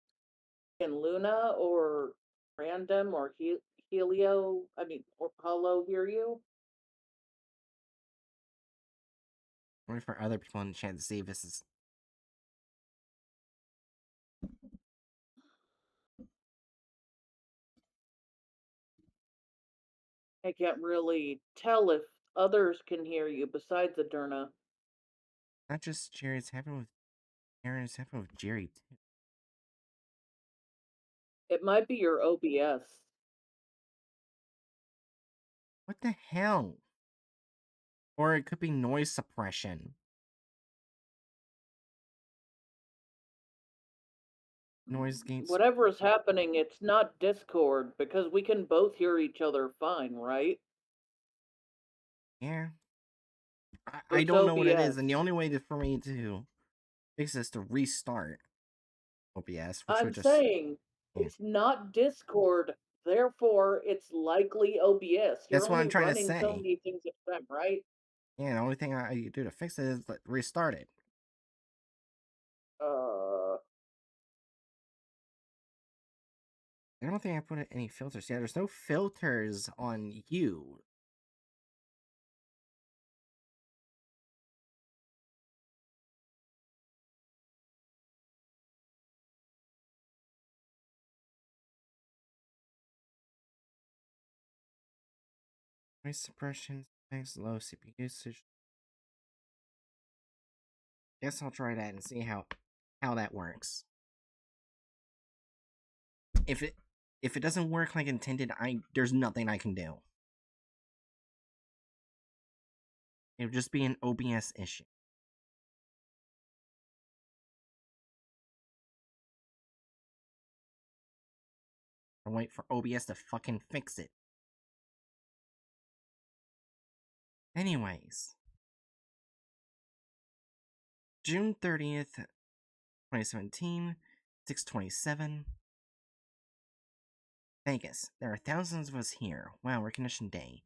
Can Luna or Random or Helio, or Paulo hear you? I'm waiting for other people in the chat to see if this is. I can't really tell if others can hear you besides Adurna. Not just Jerry, it's happening with Aaron, it's happening with Jerry too. It might be your OBS. What the hell? Or it could be noise suppression. Noise gates. Whatever is happening, it's not Discord because we can both hear each other fine, right? Yeah. So I it's don't know what it is, OBS. and the only way for me to fix this is to restart OBS, which I'm would just. saying Yeah. it's not Discord, therefore it's likely OBS. You're That's what I'm only trying to running so say. many things at a time, right? Yeah, the only thing I do to fix it is restart it. I don't think I put any filters. Yeah, there's no filters on you. Noise suppression, thanks low CPU usage. Guess I'll try that and see how that works. If it doesn't work like intended, there's nothing I can do. It'll just be an OBS issue. I'll wait for OBS to fucking fix it. Anyways. June 30th, 2017, 6:27. Vegas. There are thousands of us here. Wow, recognition day.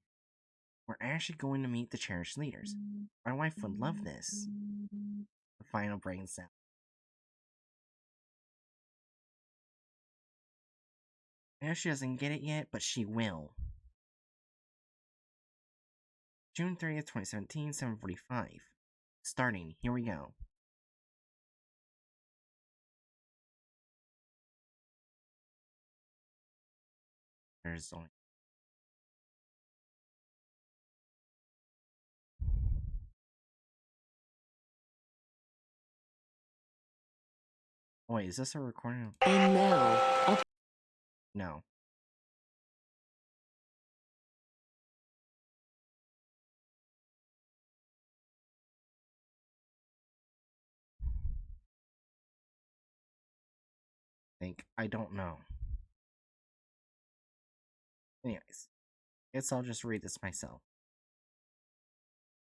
We're actually going to meet the cherished leaders. My wife would love this. The final brain sound. I know she doesn't get it yet, but she will. June 30th, 2017, 7:45. Starting. Here we go. There's only... Wait, is this a recording? And now, No. I don't know. Anyways, guess I'll just read this myself.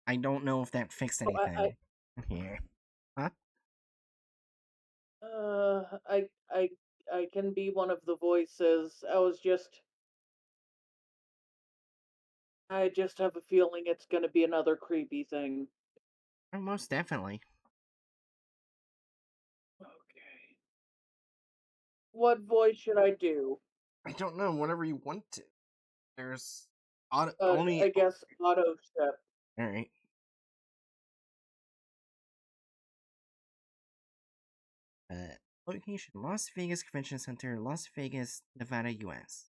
I don't know if that fixed Oh, anything. Here. Huh? I can be one of the voices. I just have a feeling it's gonna be another creepy thing. Oh, most definitely. Okay. What voice should I do? I don't know, whatever you want to. There's only... I guess auto ship. Alright. Location: Las Vegas Convention Center, Las Vegas, Nevada, US.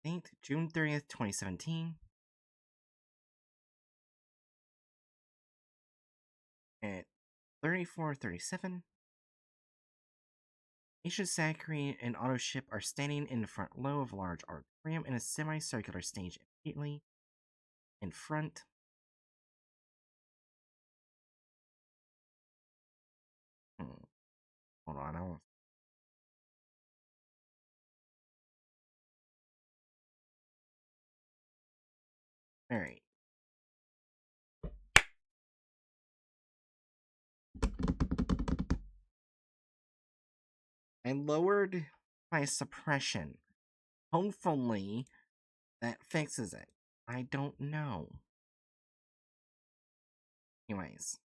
Date: June 30th, 2017. At 34:37. Agent Zachary and Auto Ship are standing in the front row of a large auditorium in a semicircular stage immediately in front. Hold on, I won't. Alright. I lowered my suppression. Hopefully, that fixes it. I don't know. Anyways.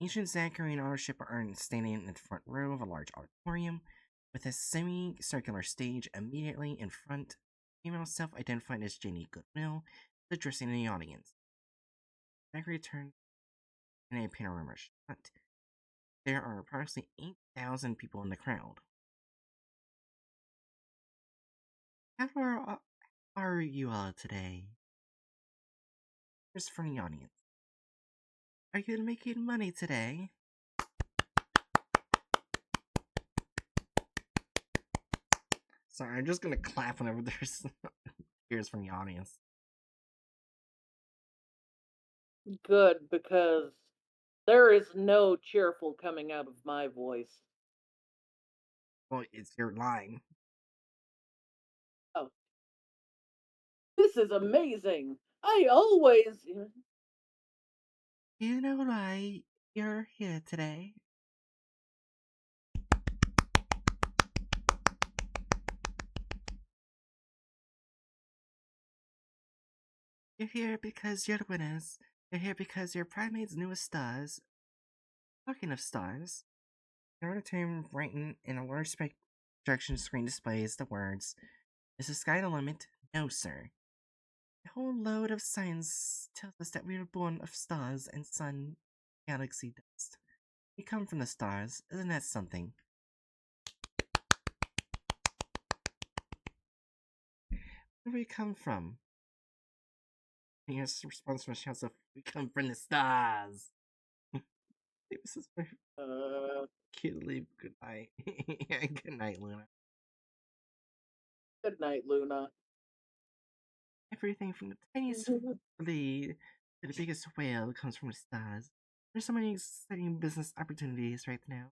Agent Zachary and Auto Ship are standing in the front row of a large auditorium with a semicircular stage immediately in front. Female self-identified as Jenny Goodwill is addressing the audience. Zachary turned in a panorama shot. There are approximately 8,000 people in the crowd. How are you all today? Here's from the audience. Are you making money today? Sorry, I'm just gonna clap whenever there's cheers from the audience. Good, because there is no cheerful coming out of my voice. Well, it's your line. Oh. This is amazing! I always. You know why you're here today? You're here because you're the winners. You're here because you're Primate's newest stars. Talking of stars, the auditorium brightened and a large projection screen displays the words, "Is the sky the limit? No, sir. A whole load of science tells us that we were born of stars and sun galaxy dust. We come from the stars, isn't that something?" Where do we come from? And his response was shouts of, "We come from the stars." This is my kid leave. Good night. Good night, Luna. Good night, Luna. Everything from the tiniest flea to the biggest whale comes from the stars. There's so many exciting business opportunities right now.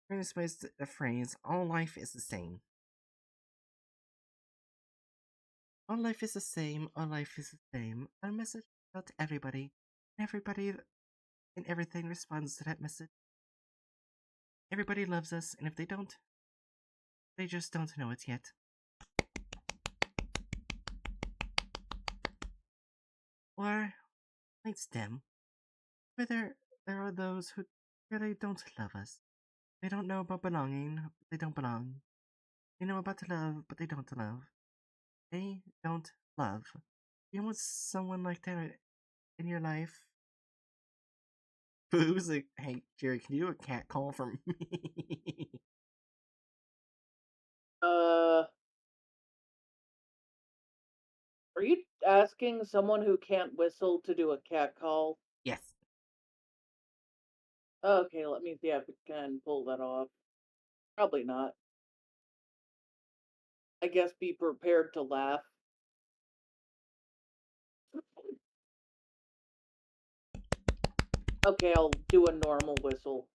During this was the phrase, "All life is the same." All life is the same, all life is the same. Our message out to everybody, and everybody and everything responds to that message. Everybody loves us, and if they don't, they just don't know it yet. Or lights dim. Whether There are those who really don't love us. They don't know about belonging, but they don't belong. They know about love, but they don't love. They don't love. You want someone like that in your life? Who's like, hey, Jerry, can you do a cat call for me? Uh, are you asking someone who can't whistle to do a cat call? Yes. Okay, let me see if I can pull that off. Probably not. I guess be prepared to laugh. Okay, I'll do a normal whistle.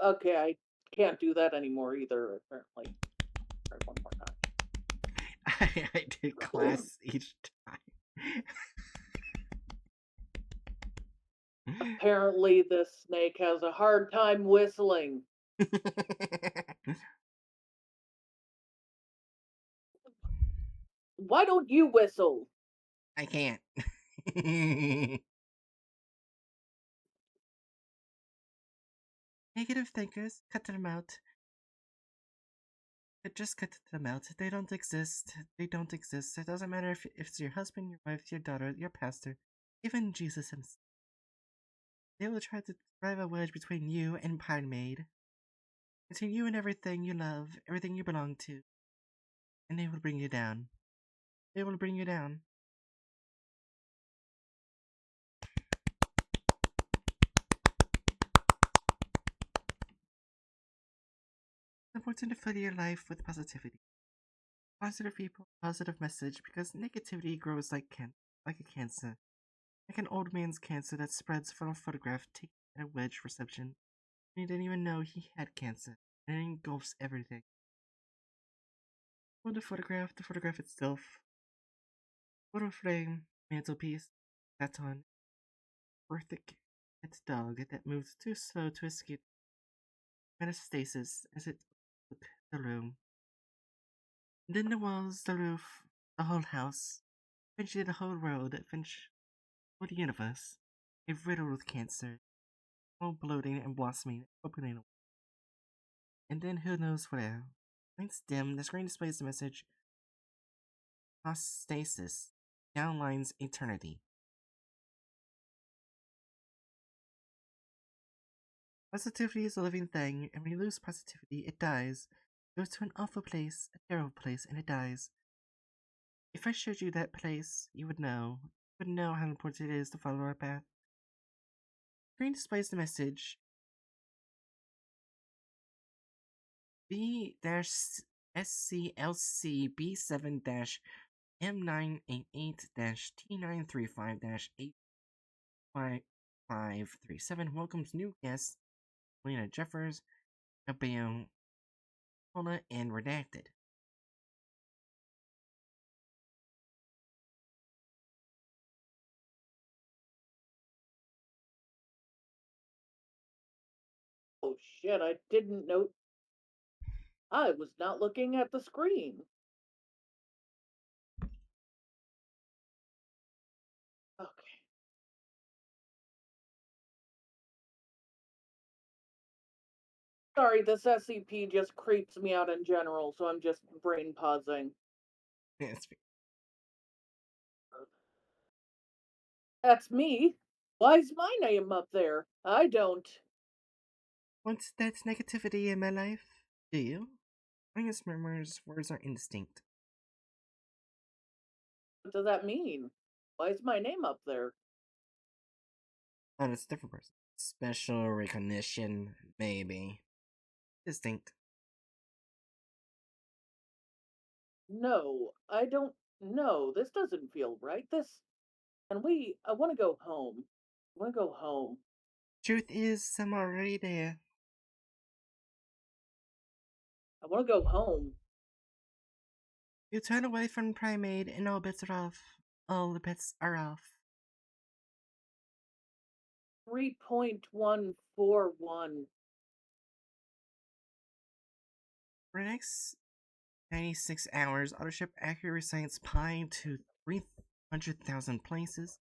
Okay, I can't do that anymore either, apparently. Try one more time. I did class each time. Apparently, this snake has a hard time whistling. Why don't you whistle? I can't. Negative thinkers, cut them out. Just cut them out. They don't exist. They don't exist. It doesn't matter if it's your husband, your wife, your daughter, your pastor, even Jesus himself. They will try to drive a wedge between you and Pine Maid. Between you and everything you love, everything you belong to. And they will bring you down. They will bring you down. It's important to fill your life with positivity. Positive people, positive message, because negativity grows like a cancer. Like an old man's cancer that spreads from a photograph taken at a wedge reception. And he didn't even know he had cancer, and it engulfs everything. Well, the photograph itself, photo frame, mantelpiece, baton, Berthic, its dog that moves too slow to escape metastasis as it took the room. And then the walls, the roof, the whole house, eventually the whole world, eventually the universe, a riddle with cancer, all bloating and blossoming, opening. And then who knows where. Lights dim, the screen displays the message Stasis, downlines eternity. Positivity is a living thing, and when you lose positivity, it dies. It goes to an awful place, a terrible place, and it dies. If I showed you that place, you would know. You would know how important it is to follow our path. The screen displays the message B-SCLC B7-M988-T935-85537 welcomes new guests Lena Jeffers, Abeo Cola, and Redacted. Oh shit, I didn't know. I was not looking at the screen. Okay. Sorry, this SCP just creeps me out in general, so I'm just brain pausing. Yes. That's me. Why's my name up there? I don't. Want that negativity in my life? Do you? Angus murmurs words are indistinct. What does that mean? Why is my name up there? Oh, it's a different person. Special recognition, maybe. Distinct. No, I don't. No, this doesn't feel right. I want to go home. I want to go home. Truth is, I'm already there. I want to go home. You turn away from Primate and all bets are off. All the bets are off. 3.141. For the next 96 hours, Autoship accurately recites pi to 300,000 places.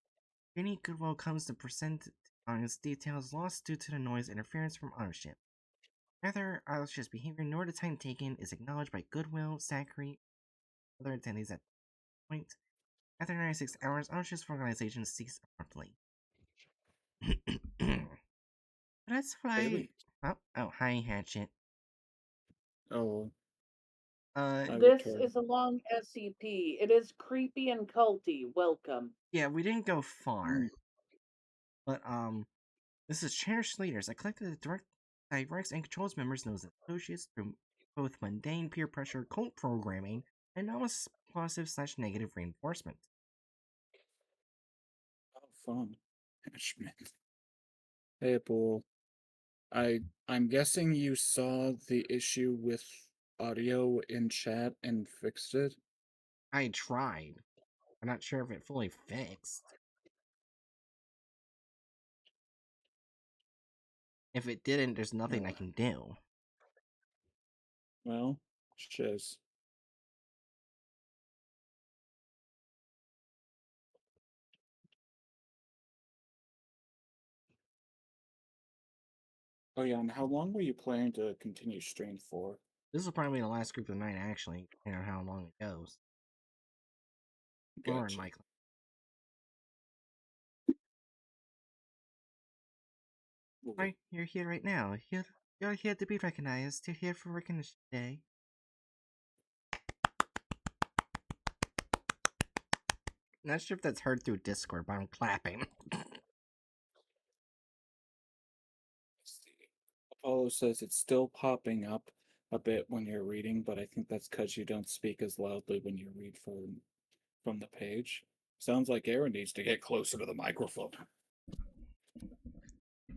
Any goodwill comes to present on its details lost due to the noise interference from ownership. Neither ownership's behavior nor the time taken is acknowledged by Goodwill, Zachary, and other attendees at the point. After 96 hours, ownership's organization ceased abruptly. That's why. Really? Oh, hi, Hatchet. Oh, I This returned. is a long SCP. It is creepy and culty. Welcome. Yeah, we didn't go far. Mm. But, this is cherished leaders. A collective that directs and controls members knows that associates through both mundane peer pressure, cult programming, and almost positive/negative reinforcement. Oh, fun. Schmidt. Hey, Bull. I'm guessing you saw the issue with audio in chat and fixed it. I tried. I'm not sure if it fully fixed. If it didn't, there's nothing I can do. Well, shiz. Oh yeah, and how long were you planning to continue stream for? This will probably be the last group of the night, actually, depending on how long it goes. More than Gotcha. likely. Right, you're here right now. You're here to be recognized. You're here for recognition day. Not sure if that's heard through Discord, but I'm clapping. Apollo says it's still popping up a bit when you're reading, but I think that's because you don't speak as loudly when you read from the page. Sounds like Aaron needs to get closer to the microphone.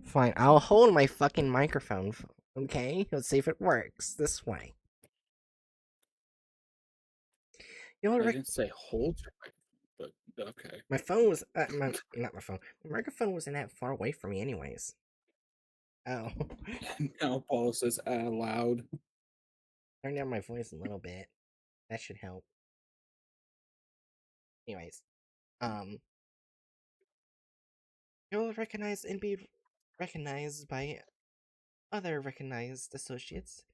Fine, I'll hold my fucking microphone. Okay, let's see if it works this way. You I know, didn't say hold your microphone, but okay. my phone was not my phone. My microphone wasn't that far away from me, anyways. Oh, Now Apollo says loud. turn down my voice a little bit. That should help. Anyways, you'll recognize and be recognized by other recognized associates.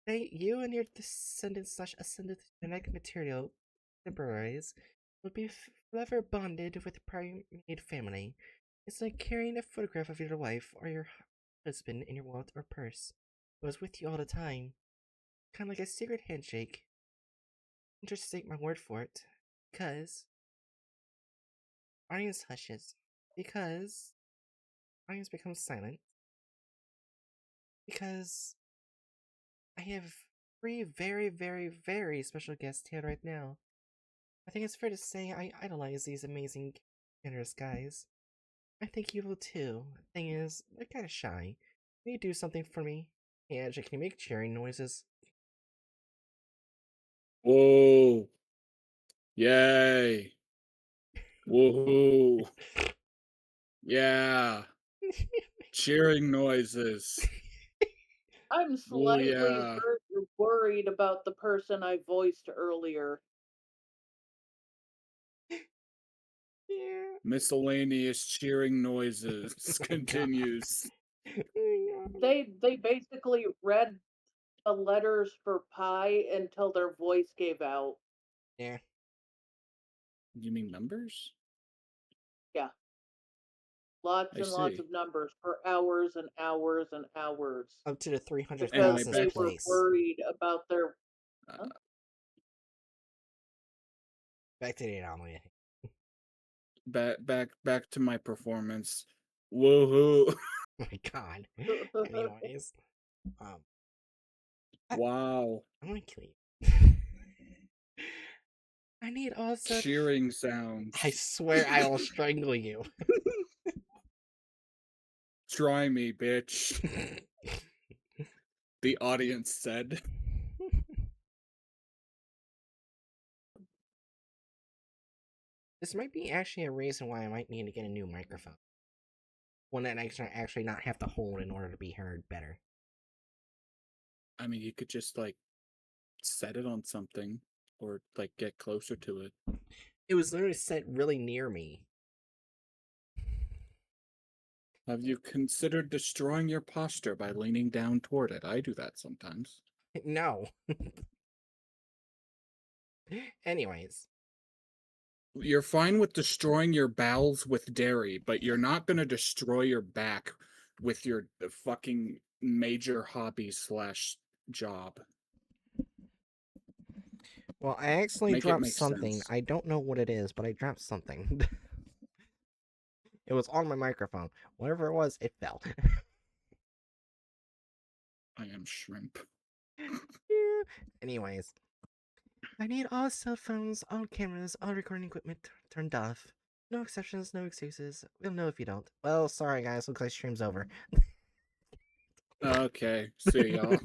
Today, you and your descendants/ascendant genetic material contemporaries will be forever bonded with the primate family. It's like carrying a photograph of your wife or your husband in your wallet or purse. It was with you all the time. Kind of like a secret handshake. Just take my word for it. Because audience hushes. Because audience becomes silent. Because I have three very, very, very special guests here right now. I think it's fair to say I idolize these amazing, generous guys. I think you will too. Thing is, they're kind of shy. Can you do something for me? Hey, Angela, can you make cheering noises? Whoa. Yay. Woohoo. Yeah. Cheering noises. I'm Oh, slightly yeah. worried about the person I voiced earlier. Yeah. Miscellaneous cheering noises Oh continues. They basically read the letters for pi until their voice gave out. Yeah. You mean numbers? Yeah. Lots I and lots see. of numbers for hours and hours and hours. Up to the And I Because 300,000th they bet were place. worried about their uh, Back to the anomaly. back to my performance. Woohoo. Oh my god. Anyways. Wow. I'm gonna kill you. I need also. Cheering sounds. I swear I will strangle you. Try me, bitch. The audience said. This might be actually a reason why I might need to get a new microphone. One that I can actually not have to hold in order to be heard better. I mean, you could just like set it on something or like get closer to it. It was literally set really near me. Have you considered destroying your posture by leaning down toward it? I do that sometimes. No. Anyways. You're fine with destroying your bowels with dairy, but you're not gonna destroy your back with your fucking major hobby / job. Well, I actually Make it dropped make something. sense. I don't know what it is, but I dropped something. It was on my microphone. Whatever it was, it fell. I am shrimp. Yeah. Anyways. I need all cell phones, all cameras, all recording equipment turned off. No exceptions, no excuses. We'll know if you don't. Well, sorry guys, looks like stream's over. Okay, see y'all.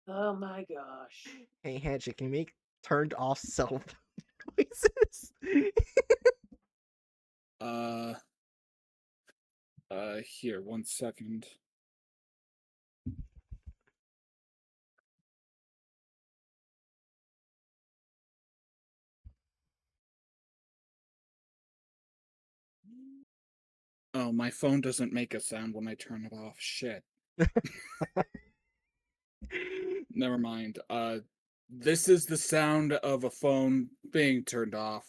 Oh my gosh. Hey Hatchet, can you make turned off cell phone noises? Here, 1 second. Oh, my phone doesn't make a sound when I turn it off. Shit. Never mind. This is the sound of a phone being turned off.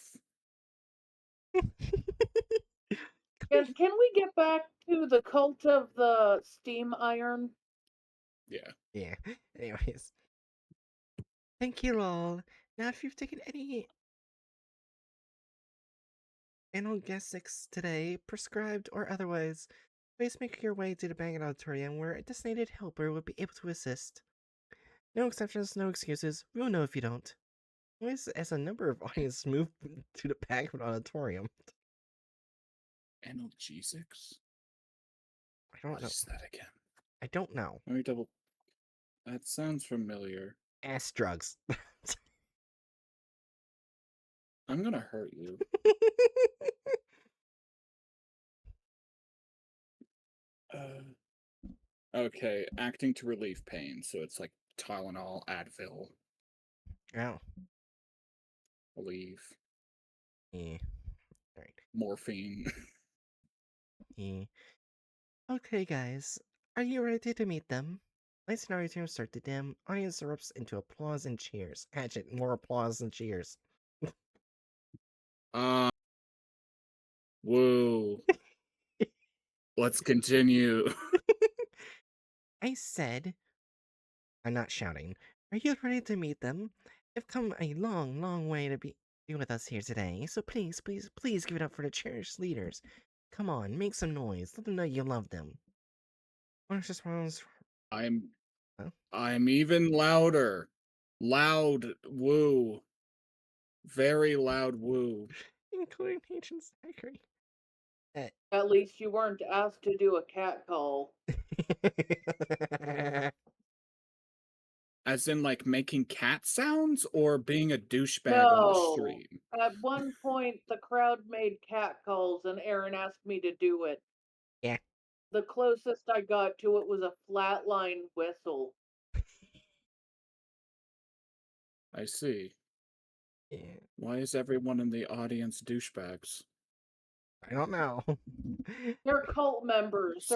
Can we get back to the cult of the steam iron? Yeah. Yeah. Anyways. Thank you all. Now if you've taken any analgesics today, prescribed or otherwise, please make your way to the Bangor Auditorium where a designated helper will be able to assist. No exceptions, no excuses. We will know if you don't. As a number of audience move to the Bangor Auditorium. Analgesics? I don't What know. is that again? I don't know. Let me double. That sounds familiar. Ass drugs. I'm gonna hurt you. Okay, acting to relieve pain. So it's like Tylenol, Advil, Oh. Aleve, Yeah. Alright. morphine. Yeah. Okay, guys. Are you ready to meet them? Lights and auditorium start to dim. Audience erupts into applause and cheers. Hatchet, more applause and cheers. Whoa. Let's continue. I said, I'm not shouting. Are you ready to meet them? They've come a long, long way to be with us here today, so please, please, please give it up for the cherished leaders. Come on, make some noise. Let them know you love them. Honest response. I'm Huh? I'm even louder. Loud woo. Very loud woo. Including Agent Zachary. At least you weren't asked to do a cat call. As in like making cat sounds or being a douchebag on the No. stream? At one point, the crowd made cat calls, and Aaron asked me to do it. Yeah. The closest I got to it was a flatline whistle. I see. Yeah. Why is everyone in the audience douchebags? I don't know. They're cult members.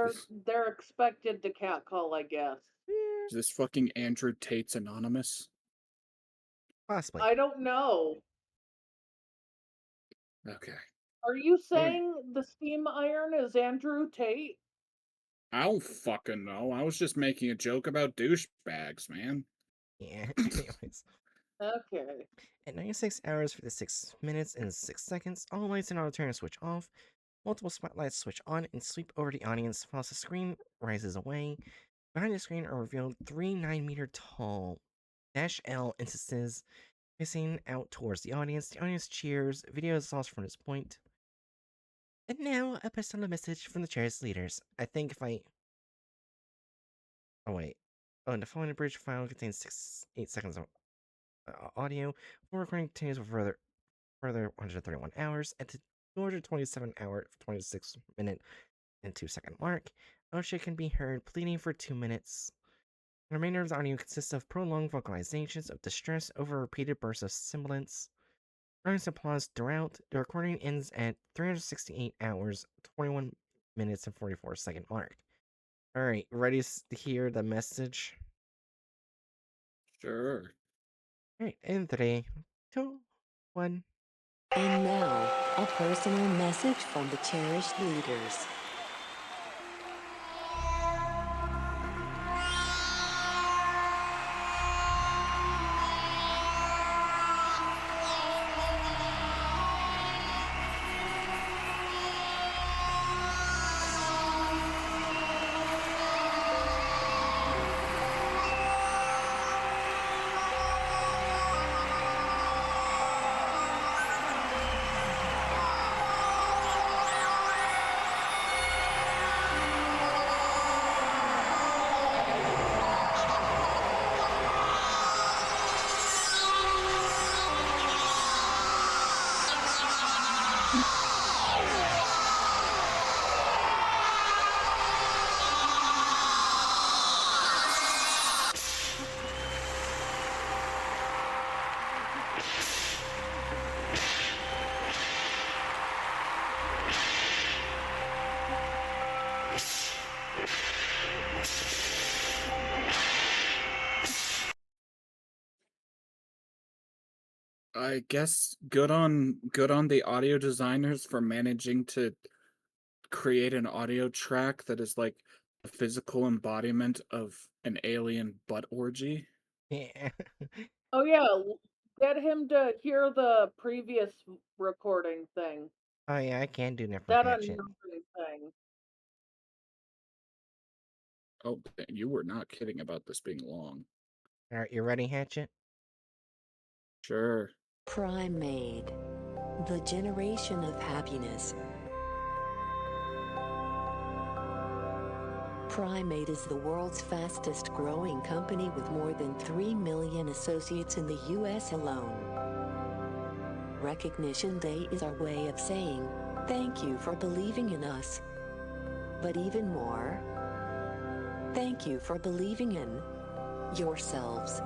They're expected to cat call, I guess. Is this fucking Andrew Tate's Anonymous? Possibly. I don't know. Okay. Are you saying the steam iron is Andrew Tate? I don't fucking know. I was just making a joke about douchebags, man. Yeah. Anyways. Okay. At 96 hours, 56 minutes, and 6 seconds, all lights in the auditorium switch off. Multiple spotlights switch on and sweep over the audience whilst the screen rises away. Behind the screen are revealed 3 9-meter tall -L instances facing out towards the audience. The audience cheers. Video is lost from this point. And now, a personal message from the chair's leaders. I think if I... Oh, wait. Oh, and the following abridged file contains 8 seconds of audio. Full recording continues for further 131 hours at the 227-hour, 26-minute, and 2-second mark. Osha can be heard pleading for 2 minutes. The remainder of the audio consists of prolonged vocalizations of distress over repeated bursts of sibilance. Rounds of applause throughout. The recording ends at 368 hours, 21 minutes, and 44-second mark. Alright, ready to hear the message? Sure. Alright, in 3, 2, 1. And now, a personal message from the cherished leaders. I guess good on the audio designers for managing to create an audio track that is like a physical embodiment of an alien butt orgy. Yeah. Oh yeah, get him to hear the previous recording thing. Oh yeah, I can do that for That Hatchet. another thing. Oh, you were not kidding about this being long. Alright, you ready, Hatchet? Sure. Primate, the generation of happiness. Primate is the world's fastest growing company with more than 3 million associates in the US alone. Recognition Day is our way of saying, thank you for believing in us. But even more, thank you for believing in yourselves.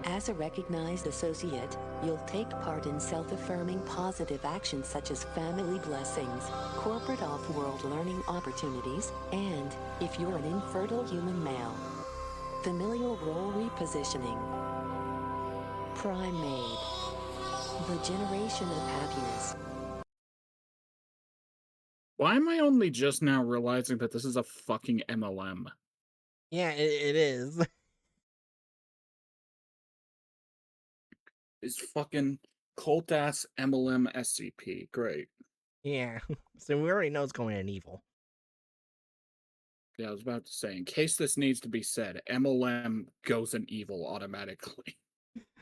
As a recognized associate, you'll take part in self-affirming positive actions such as family blessings, corporate off-world learning opportunities, and, if you're an infertile human male, familial role repositioning. Primate, the generation of happiness. Why am I only just now realizing that this is a fucking MLM? Yeah, it is. It's fucking cult ass MLM SCP. Great. Yeah. So we already know it's going in evil. Yeah, I was about to say, in case this needs to be said, MLM goes in evil automatically.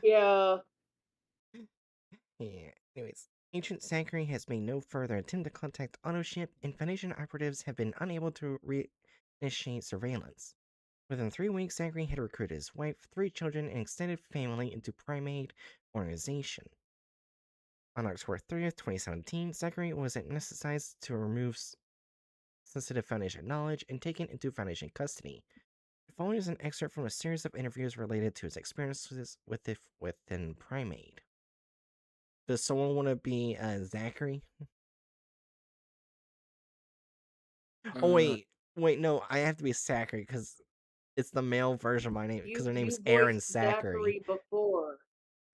Yeah. Yeah. Anyways, Ancient Sanctuary has made no further attempt to contact Autoship, and Foundation operatives have been unable to reinitiate surveillance. Within 3 weeks, Zachary had recruited his wife, 3 children, and extended family into Primate organization. On October 30th, 2017, Zachary was anesthetized to remove sensitive Foundation knowledge and taken into Foundation custody. The following is an excerpt from a series of interviews related to his experiences within Primate. Does someone want to be Zachary? Oh wait, no, I have to be Zachary because it's the male version of my name because her name's You Aaron voiced Zachary. Zachary before.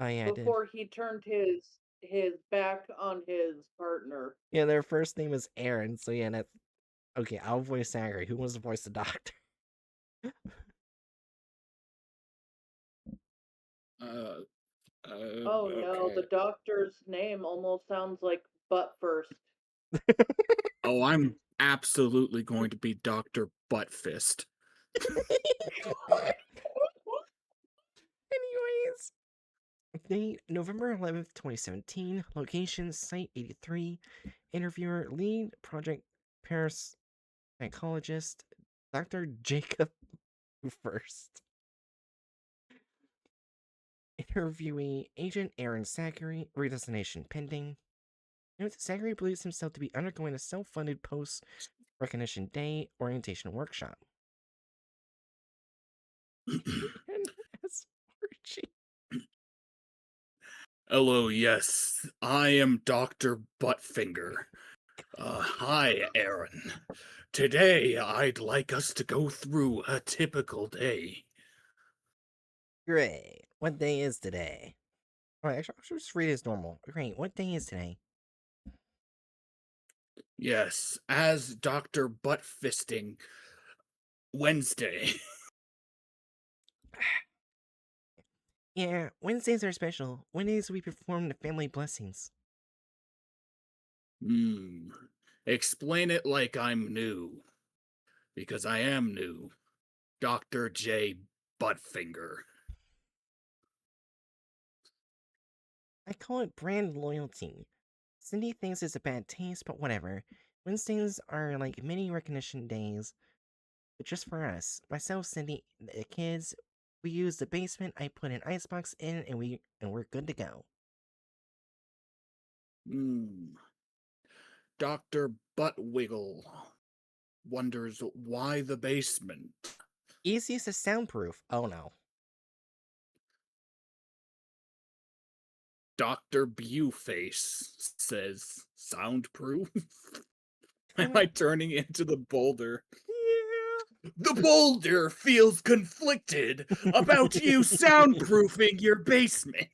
Oh yeah, I did. Before he turned his back on his partner. Yeah, their first name is Aaron, so yeah, that's okay. I'll voice Zachary. Who wants to voice the doctor? Oh no, Okay. the doctor's name almost sounds like butt first. Oh, I'm absolutely going to be Dr. Buttfist. Anyways, date November 11th, 2017. Location Site 83. Interviewer lead project Paris psychologist Dr. Jacob First. Interviewee Agent Aaron Zachary. Redesignation pending. Note that Zachary believes himself to be undergoing a self-funded post-recognition day orientation workshop. Hello, yes, I am Dr. Buttfinger. Hi, Aaron. Today, I'd like us to go through a typical day. Great. What day is today? Alright, actually, I'll just read it as normal. Great. What day is today? Yes, as Dr. Buttfisting, Wednesday. Yeah, Wednesdays are special. Wednesdays we perform the family blessings. Explain it like I'm new. Because I am new. Dr. J. Buttfinger. I call it brand loyalty. Cindy thinks it's a bad taste, but whatever. Wednesdays are like mini recognition days, but just for us. Myself, Cindy, the kids, we use the basement, I put an icebox in, and we're good to go. Dr. Buttwiggle wonders why the basement. Easiest is soundproof. Oh no. Dr. Bewface says, soundproof? Am Can I we? turning into the boulder? Yeah. The boulder feels conflicted about you soundproofing your basement.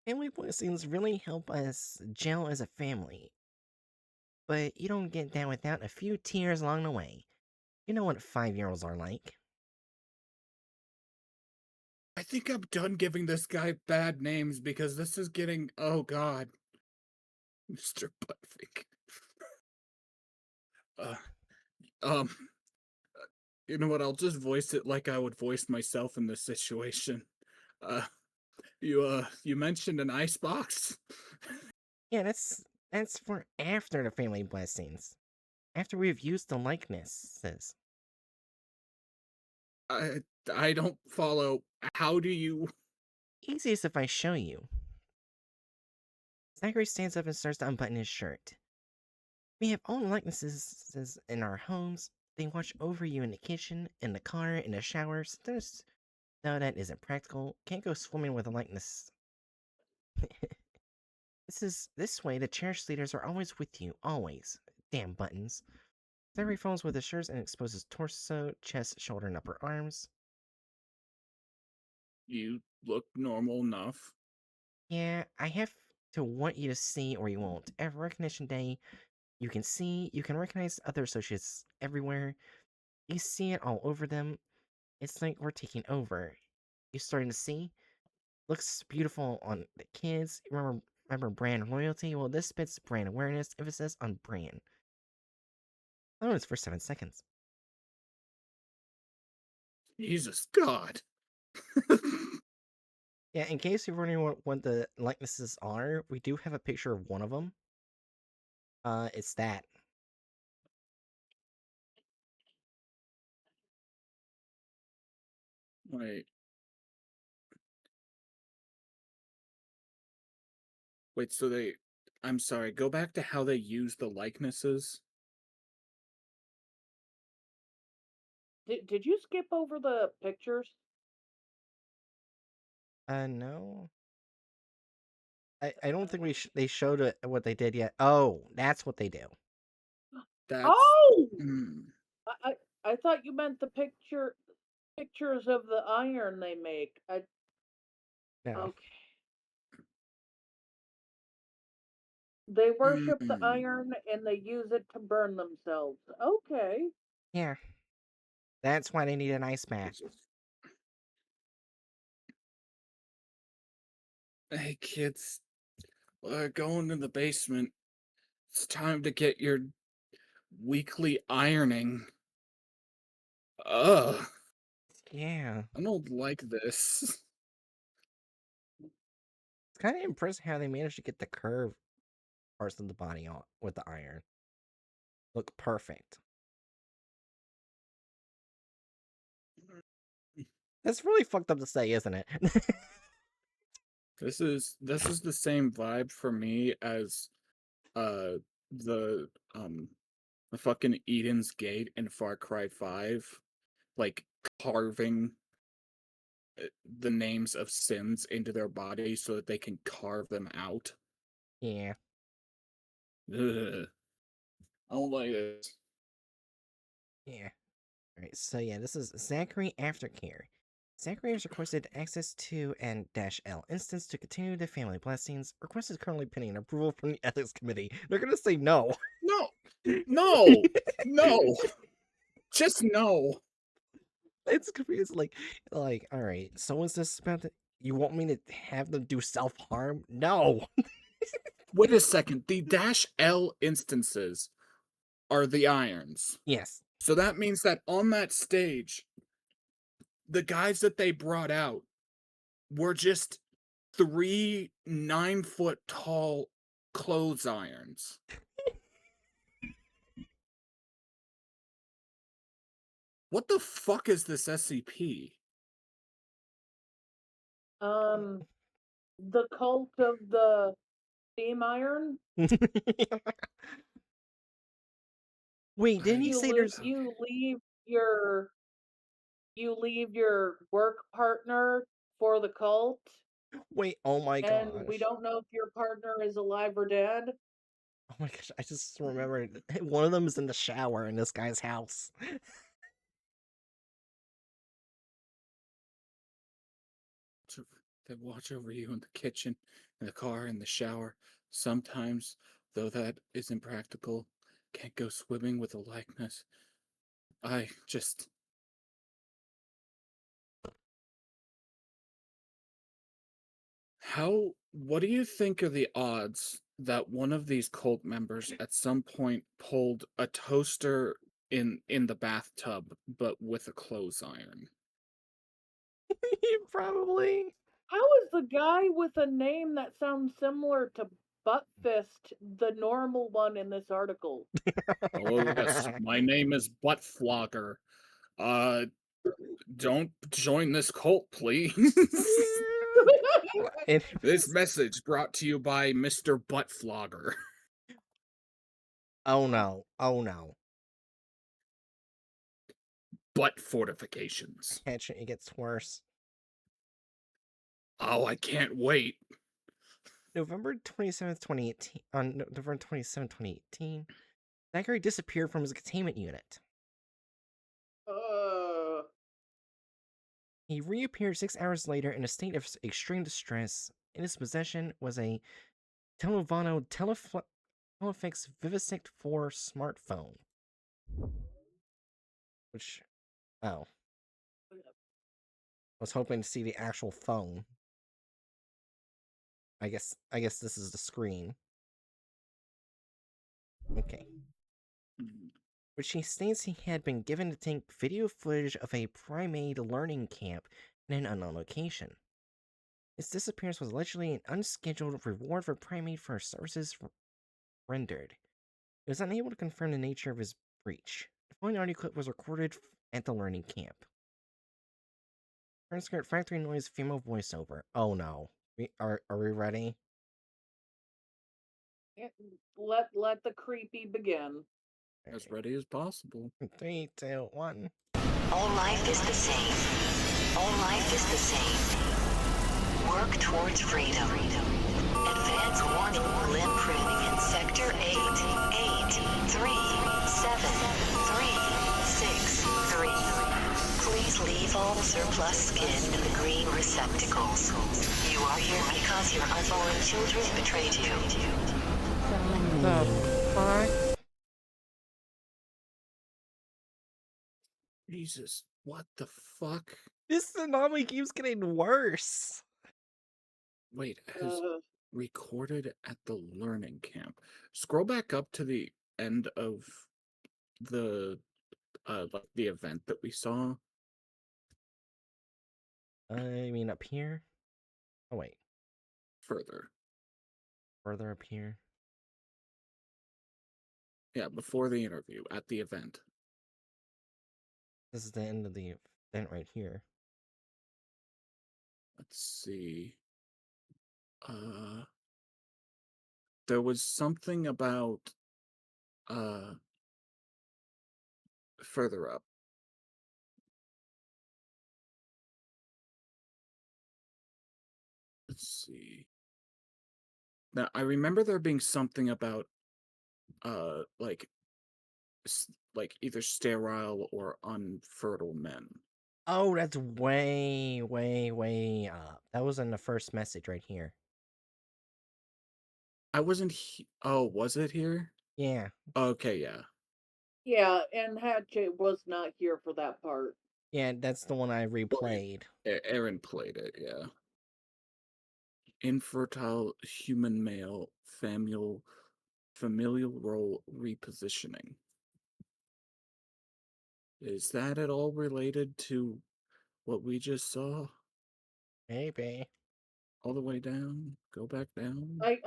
Family blessings really help us gel as a family, but you don't get that without a few tears along the way. You know what 5-year-olds are like. I think I'm done giving this guy bad names because this is getting. Oh god. Mr. Buttfinger. Uh, um, you know what? I'll just voice it like I would voice myself in this situation. Uh, you mentioned an icebox? Yeah, that's for after the family blessings. After we've used the likenesses. I I don't follow. How do you? Easiest if I show you. Zachary stands up and starts to unbutton his shirt. We have all the likenesses in our homes. They watch over you in the kitchen, in the car, in the showers. No, that isn't practical. Can't go swimming with a likeness. This way. The cherished leaders are always with you, always. Damn buttons. Zachary folds with his shirts and exposes torso, chest, shoulder, and upper arms. You look normal enough. Yeah, I have to want you to see or you won't. Every recognition day, you can see, you can recognize other associates everywhere. You see it all over them. It's like we're taking over. You starting to see? Looks beautiful on the kids. Remember brand loyalty? Well, this spits brand awareness, emphasis on brand. Oh, it's for 7 seconds. Jesus God. Yeah, in case you're wondering what the likenesses are, we do have a picture of one of them. It's that. Wait. Wait, so they. I'm sorry, go back to how they use the likenesses. Did you skip over the pictures? No. I don't think they showed it, what they did yet. Oh, that's what they do. That's. Oh, Mm, I I thought you meant the pictures of the iron they make. No. Okay. They worship the mm. iron and they use it to burn themselves. Okay. Yeah. That's why they need an ice bath. Hey, kids. Going in the basement. It's time to get your weekly ironing. Ugh. Yeah. I don't like this. It's kind of impressive how they managed to get the curved parts of the body on with the iron. Look perfect. That's really fucked up to say, isn't it? This is the same vibe for me as uh the um the fucking Eden's Gate in Far Cry 5, like carving the names of sins into their body so that they can carve them out. Yeah. Ugh. I don't like this. Yeah. Alright, so yeah, this is Zachary Aftercare. Zachary has requested access to an -L instance to continue the family blessings. Request is currently pending approval from the Ethics Committee. They're gonna say no. No, no, no, just no. It's confused. Like, all right. So is this about you want me to have them do self harm? No. Wait a second. The -L instances are the irons. Yes. So that means that on that stage, the guys that they brought out were just 3 9-foot tall clothes irons. What the fuck is this SCP? The cult of the steam iron. Wait, didn't he You say lo- there's? you leave your you leave your work partner for the cult, Wait, oh my and we gosh. don't know if your partner is alive or dead. Oh my gosh, I just remembered one of them is in the shower in this guy's house. They watch over you in the kitchen, in the car, in the shower. Sometimes, though that isn't practical, can't go swimming with a likeness. I just. What do you think are the odds that one of these cult members at some point pulled a toaster in the bathtub, but with a clothes iron? Probably. How is the guy with a name that sounds similar to Buttfist the normal one in this article? Oh, yes, my name is Butt Flogger. Uh, don't join this cult, please. And This message brought to you by Mr. Butt Flogger. oh no, oh no. Butt fortifications. Actually, it gets worse. Oh, I can't wait. November 27th, 2018. On November 27th, 2018, Zachary disappeared from his containment unit. Uh, He reappeared 6 hours later in a state of extreme distress. In his possession was a Televano Telefix Vivisect 4 smartphone. Which, oh, I was hoping to see the actual phone. I guess this is the screen. Okay. Which he states he had been given to take video footage of a primate learning camp in an unknown location. His disappearance was allegedly an unscheduled reward for primate for services rendered. He was unable to confirm the nature of his breach. The following audio clip was recorded at the learning camp. Transcript factory noise female voiceover. Oh no. Are we ready? let the creepy begin. As ready as possible. 3, 2, 1. All life is the same. All life is the same. Work towards freedom. Advance warning. Limb pruning in Sector 8. 8, 3, 7, 3, 6, 3. Please leave all surplus skin in the green receptacles. You are here because your unborn children betrayed you. The fuck? Jesus, what the fuck? This tsunami keeps getting worse. Wait, has Uh, recorded at the learning camp. Scroll back up to the end of the like the event that we saw. I mean, up here? Oh, wait. Further. Further up here? Yeah, before the interview, at the event. This is the end of the event right here. Let's see. There was something about further up. Let's see. Now I remember there being something about like like either sterile or unfertile men. Oh, that's way, way, way up. That was in the first message right here. I wasn't. Oh, was it here? Yeah, Okay, yeah. Yeah, and Hatchet was not here for that part. yeah, that's the one I replayed. Aaron played it. Yeah. Infertile human male familial role repositioning. Is that at all related to what we just saw? Maybe. All the way down? Go back down? I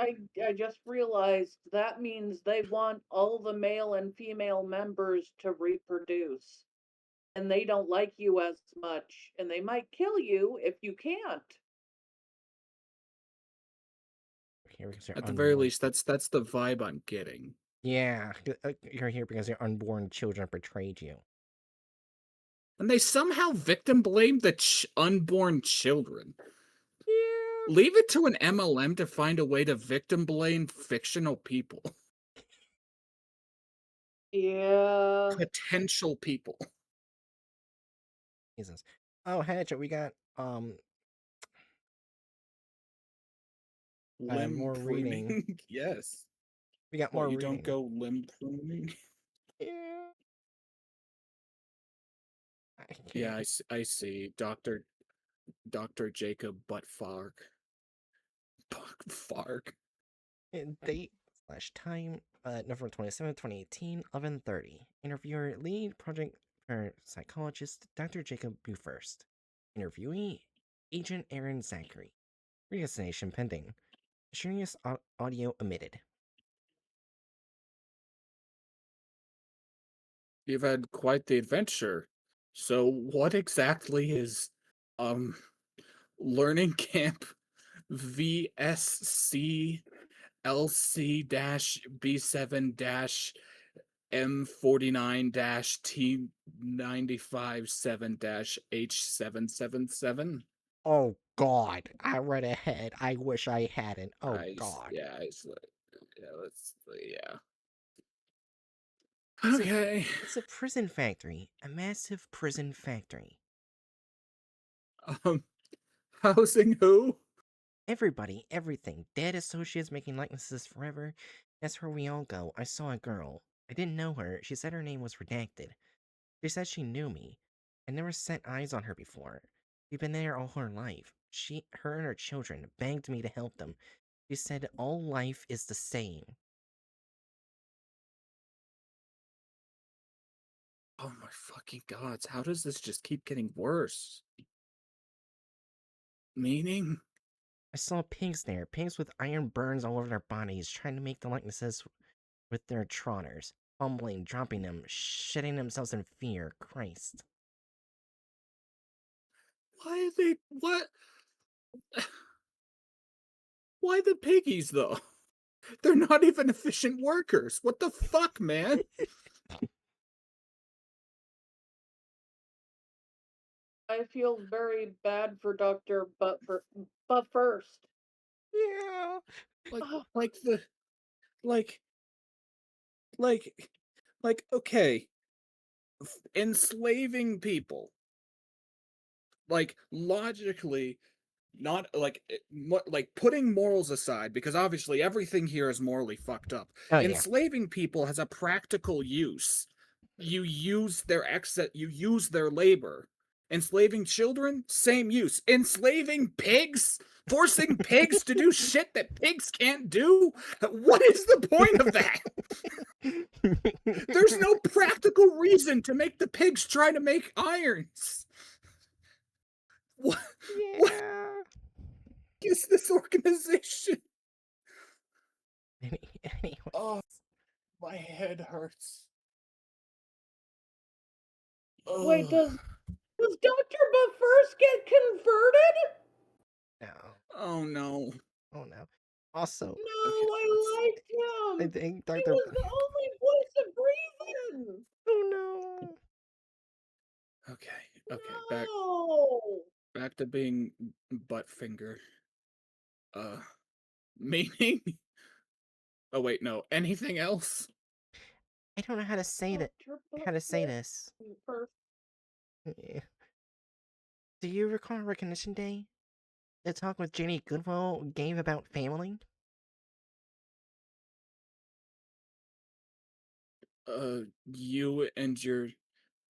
just realized that means they want all the male and female members to reproduce. And they don't like you as much, and they might kill you if you can't. Here because you're At the very unborn. least, that's the vibe I'm getting. Yeah, you're here because your unborn children betrayed you. And they somehow victim blame the unborn children. Yeah. Leave it to an MLM to find a way to victim blame fictional people. Yeah. Potential people. Jesus. Oh, Hatchet, we got Limb more reading. pruning. Yes. We got What, more you reading. don't go limb pruning? Yeah. Yeah, I see. Dr. Jacob Buttfark. Buttfark. Date / time, November 27, 2018, 11:30. Interviewer, lead project psychologist, Dr. Jacob First. Interviewee, Agent Aaron Zachary. Redestination pending. Extraneous audio omitted. You've had quite the adventure. So what exactly is learning camp VSC LC-B7- M49-T957-H777. Oh God, I read ahead. I wish I hadn't. Oh God. Yeah, let's yeah. It's Okay. it's a prison factory. A massive prison factory. Um, housing who? Everybody, everything. Dead associates making likenesses forever. That's where we all go. I saw a girl. I didn't know her. She said her name was redacted. She said she knew me. I never set eyes on her before. We've been there all her life. Her and her children begged me to help them. She said all life is the same. Oh my fucking gods, how does this just keep getting worse? Meaning? I saw pigs there, pigs with iron burns all over their bodies, trying to make the likenesses with their trotters, fumbling, dropping them, shitting themselves in fear. Christ. Why are they what? Why the piggies though? They're not even efficient workers. What the fuck, man? I feel very bad for Dr. But first. Yeah. Like Oh, like the like like okay, enslaving people. Like logically not like like putting morals aside because obviously everything here is morally fucked up. Oh yeah. Enslaving people has a practical use. You use their labor. Enslaving children, same use. Enslaving pigs, forcing pigs to do shit that pigs can't do. What is the point of that? There's no practical reason to make the pigs try to make irons. What? What Yeah. is this organization? Anyway. Oh, my head hurts. wait, Ugh. does Dr. But first get converted? No. Oh no. Oh no. Also, No, Okay, I liked I him. think He Dr. was the only voice of reason. Oh no. Okay, No. back to being butt finger. Meaning? Oh wait, no. Anything else? I don't know how to say that. How to say this. First, Eh. Do you recall Recognition Day? The talk with Janie Goodwill gave about family? You and your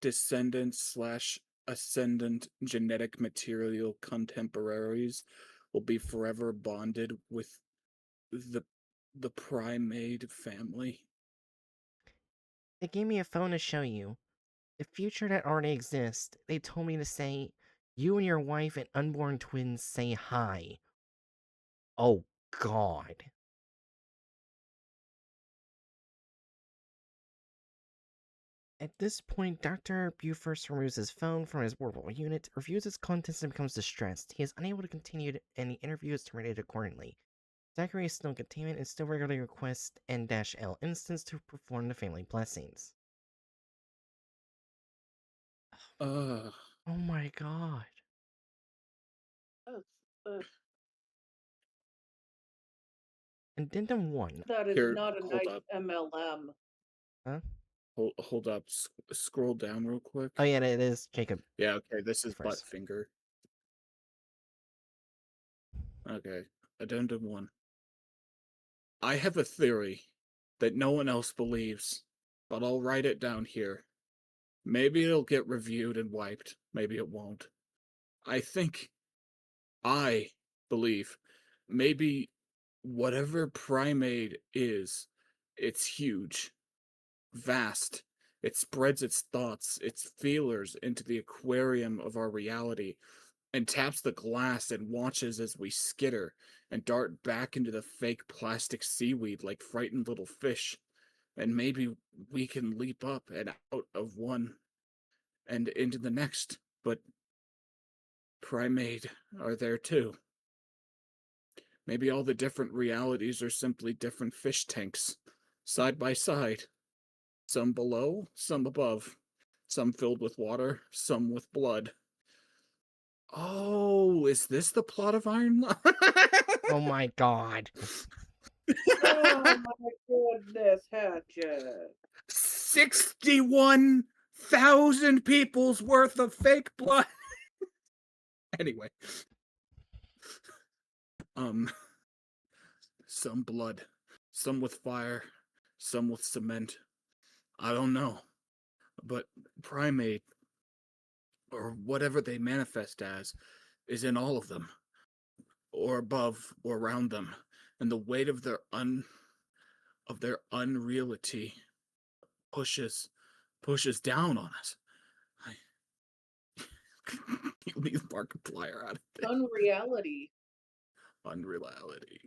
descendants slash ascendant genetic material contemporaries will be forever bonded with the the primate family. They gave me a phone to show you. The future that already exists. They told me to say, you and your wife and unborn twins say hi. Oh, God. At this point, Dr. Buford removes his phone from his portable unit, reviews its contents, and becomes distressed. He is unable to continue, and the interview is terminated accordingly. Zachary is still in containment and still regularly requests N-L instance to perform the family blessings. Ugh. Oh my god. Addendum 1. that is Here, not a hold nice up. MLM. Huh? Hold up. Scroll down real quick. Oh yeah, it is Jacob. Yeah, okay, this is First. Buttfinger. Okay, Addendum 1. I have a theory that no one else believes, but I'll write it down here. Maybe it'll get reviewed and wiped. Maybe it won't. I believe, maybe whatever primate is, it's huge, vast. It spreads its thoughts, its feelers into the aquarium of our reality and taps the glass and watches as we skitter and dart back into the fake plastic seaweed like frightened little fish. And maybe we can leap up and out of one and into the next, but primate are there too. Maybe all the different realities are simply different fish tanks, side by side. Some below, some above. Some filled with water, some with blood. Oh, is this the plot of Iron Lung? Oh my god. Oh my goodness, Hatchet. 61,000 people's worth of fake blood. Anyway. Some blood, some with fire, some with cement. I don't know. But primate, or whatever they manifest as, is in all of them, or above, or around them, and the weight of their unreality pushes down on us. You leave Markiplier out of this. Unreality. Unreality.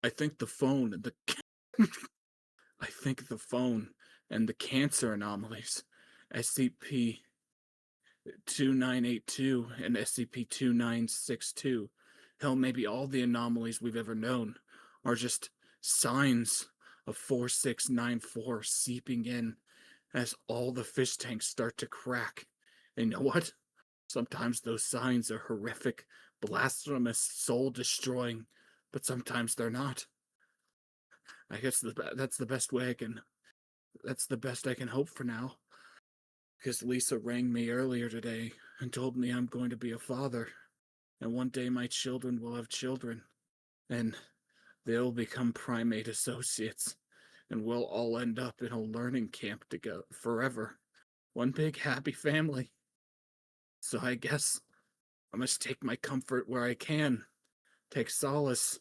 I think the phone and the I think the phone and the cancer anomalies, SCP-2982 and SCP-2962, hell, maybe all the anomalies we've ever known, are just signs of 4694 seeping in as all the fish tanks start to crack. And you know what? Sometimes those signs are horrific, blasphemous, soul-destroying, but sometimes they're not. I guess that's the best way I can. That's the best I can hope for now. Because Lisa rang me earlier today and told me I'm going to be a father, and one day my children will have children, and they'll become primate associates, and we'll all end up in a learning camp together forever. One big happy family. So I guess I must take my comfort where I can, take solace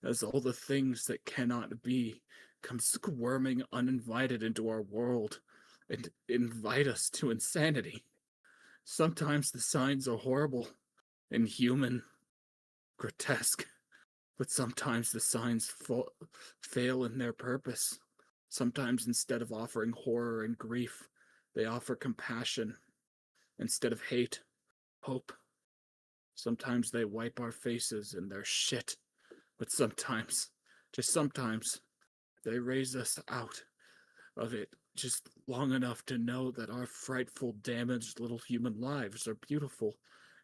as all the things that cannot be come squirming uninvited into our world and invite us to insanity. Sometimes the signs are horrible, inhuman, grotesque, but sometimes the signs fail in their purpose. Sometimes instead of offering horror and grief, they offer compassion. Instead of hate, hope. Sometimes they wipe our faces in their shit. But sometimes, just sometimes, they raise us out of it just long enough to know that our frightful, damaged little human lives are beautiful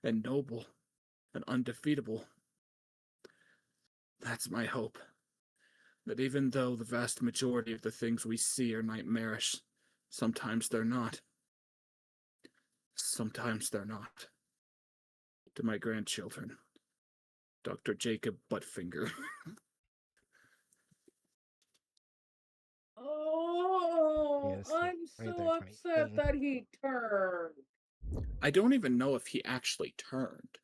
and noble and undefeatable. That's my hope. That even though the vast majority of the things we see are nightmarish, sometimes they're not. Sometimes they're not. To my grandchildren, Dr. Jacob Buttfinger. Oh, Yes, I'm right so there, Tiny. upset that he turned. I don't even know if he actually turned.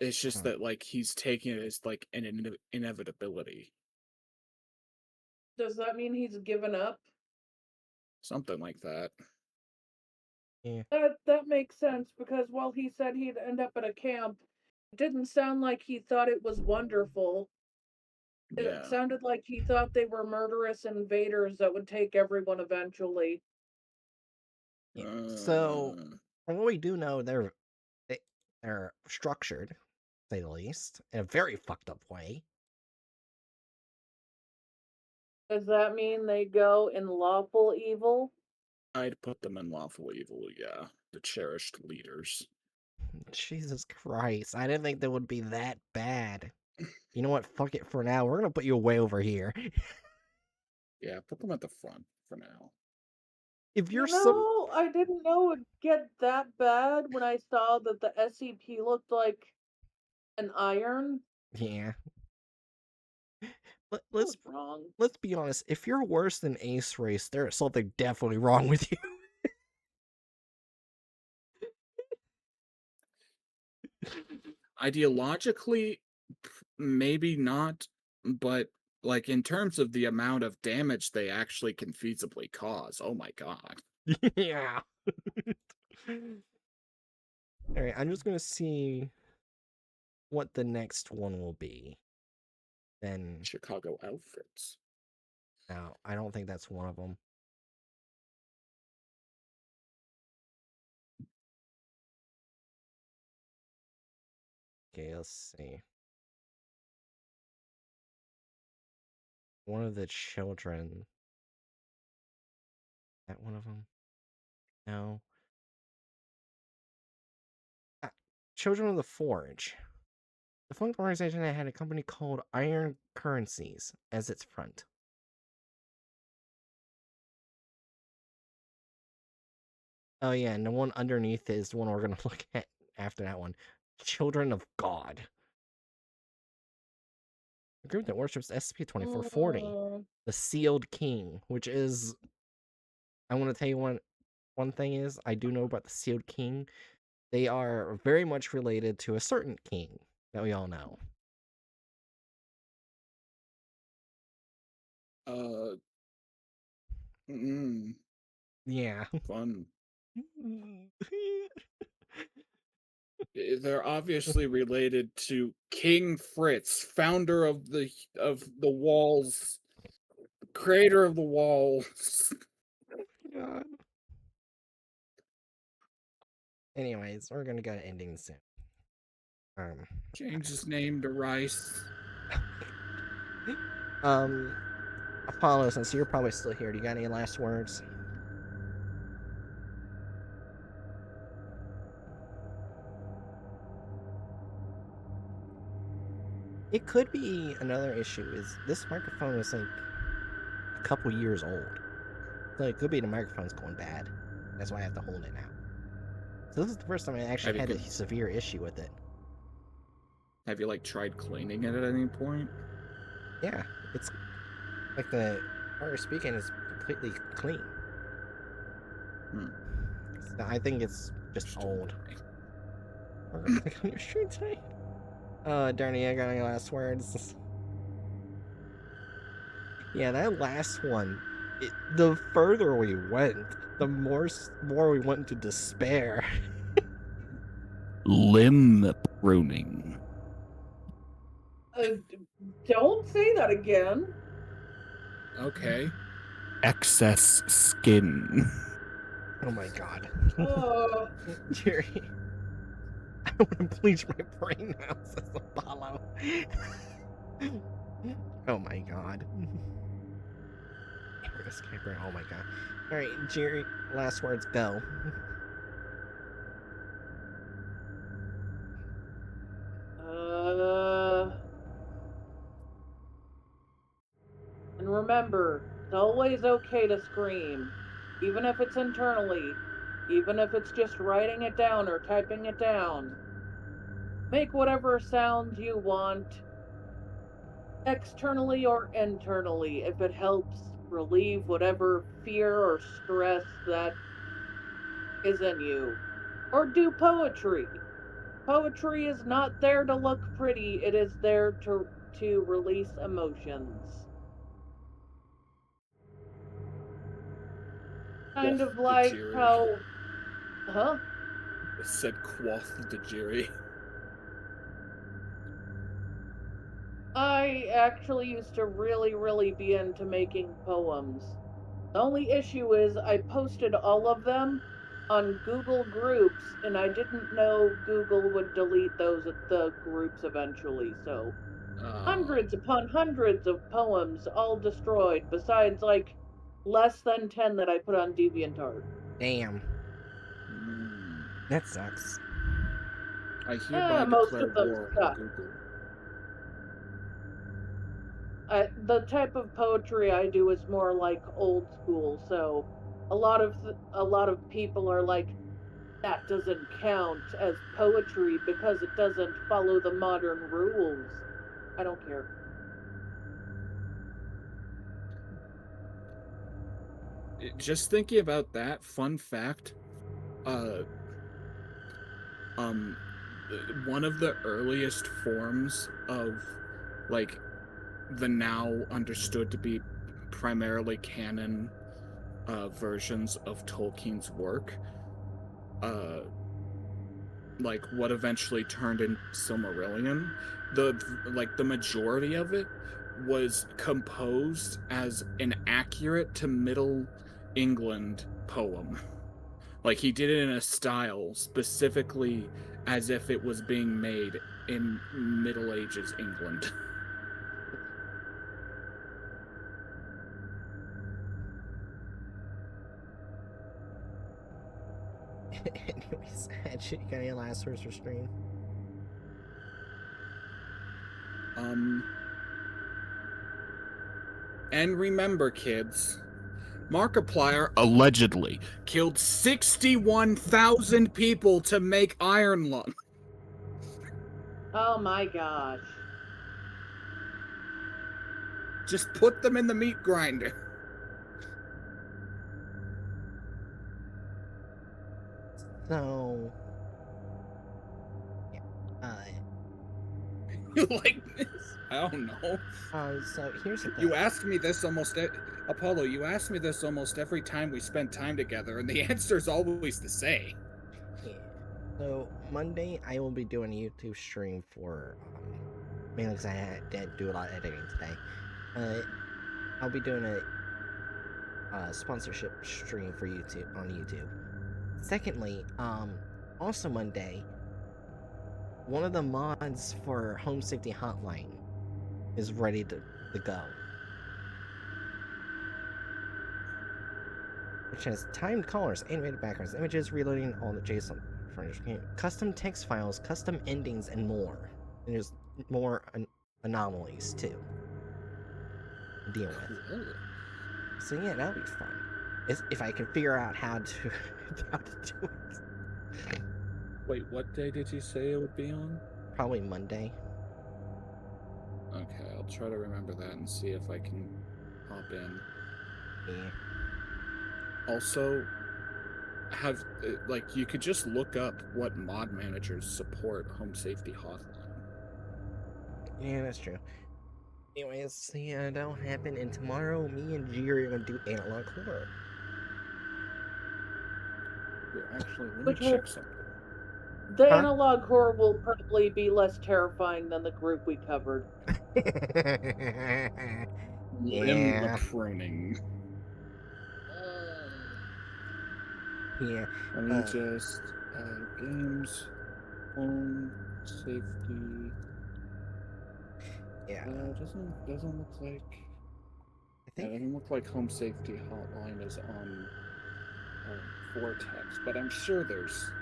It's just Huh. that, like, he's taking it as, like, an inevitability. Does that mean he's given up? Something like that. Yeah. That makes sense because while he said he'd end up at a camp, it didn't sound like he thought it was wonderful. It Yeah. sounded like he thought they were murderous invaders that would take everyone eventually. So, from what we do know, they're structured, to say the least, in a very fucked up way. Does that mean they go in lawful evil? I'd put them in lawful evil, yeah. The cherished leaders. Jesus Christ, I didn't think they would be that bad. You know what? Fuck it for now. We're gonna put you way over here. Yeah, put them at the front for now. If You you're some, know, I didn't know it'd get that bad when I saw that the SCP looked like an iron. yeah. I Let's was wrong. let's be honest. If you're worse than Ace Race, there's something definitely wrong with you. Ideologically, maybe not, but like in terms of the amount of damage they actually can feasibly cause, oh my god. Yeah. Alright, I'm just gonna see what the next one will be. Then, Chicago outfits. no, I don't think that's one of them. Okay, let's see. One of the children. That one of them? No. Ah, Children of the Forge. The funk organization that had a company called Iron Currencies as its front. Oh yeah, and the one underneath is the one we're gonna look at after that one. Children of God. A group that worships SCP-2440, the Sealed King, which is... I want to tell you one thing is, I do know about the Sealed King. They are very much related to a certain king that we all know. Yeah. Fun. They're obviously related to King Fritz, founder of the walls, creator of the walls. God. Anyways, we're gonna go to ending soon. Change his name to Rice. Apollo, since you're probably still here, do you got any last words? It could be another issue is this microphone is like a couple years old. So it could be the microphone's going bad. That's why I have to hold it now. So this is the first time I actually had a severe issue with it. Have you like tried cleaning it at any point? Yeah, it's like the part you're speaking is completely clean. So I think it's just old. We're gonna click on your stream tonight. Darnie, I got any last words? Yeah, that last one, the further we went, the more we went into despair. Limb pruning. Don't say that again. Okay. Excess skin. Oh my god. Oh, Jerry. I want to bleach my brain now, says Apollo. Oh my god. Skipper, oh my god. Alright, Jerry, last words, go. And remember, it's always okay to scream, even if it's internally, even if it's just writing it down or typing it down. Make whatever sound you want, externally or internally, if it helps relieve whatever fear or stress that is in you. Or do poetry. Poetry is not there to look pretty, it is there to release emotions. Kind Quoth of the like jury. how, huh? It said quoth the jury. I actually used to really be into making poems. The only issue is I posted all of them on Google Groups, and I didn't know Google would delete the groups eventually, so hundreds upon hundreds of poems all destroyed, besides like less than 10 that I put on DeviantArt. Damn, Mm. that sucks. I hereby Most declare of them war on suck. Google. The type of poetry I do is more like old school, so a lot of people are like, that doesn't count as poetry because it doesn't follow the modern rules. I don't care. Just thinking about that, fun fact, uh, um, one of the earliest forms of, like, the now understood to be primarily canon versions of Tolkien's work, uh, like what eventually turned into Silmarillion, the majority of it was composed as an accurate to Middle England poem. Like he did it in a style specifically as if it was being made in Middle Ages England. Anyways, you got any last words for stream? And remember, kids, Markiplier allegedly killed 61,000 people to make Iron Lung. Oh my gosh. Just put them in the meat grinder. So, yeah, You like this? I don't know. so here's the thing. You ask me this almost Apollo, you ask me this almost every time we spend time together, and the answer's always the same. Yeah. So Monday I will be doing a YouTube stream for mainly because I didn't do a lot of editing today. I'll be doing a sponsorship stream for YouTube on YouTube. Secondly, also Monday, one of the mods for Home Safety Hotline is ready to go. Which has timed callers, animated backgrounds, images, reloading all the JSON furniture, custom text files, custom endings, and more. And there's more anomalies too to deal with. So yeah, that'll be fun. If I can figure out how to do it. Wait, what day did you say it would be on? Probably Monday. Okay, I'll try to remember that and see if I can hop in. Yeah. Also, you could just look up what mod managers support Home Safety Hotline. Yeah, that's true. Anyways, yeah, that'll happen, and tomorrow me and Jerry are gonna do analog horror. Actually, let Which me will check something. The Huh? analog horror will probably be less terrifying than the group we covered. Limb Yeah. pruning. Yeah. Let me just games, home, safety. Yeah. Doesn't look like. I It doesn't look like Home Safety Hotline is on Vortex, but I'm sure there's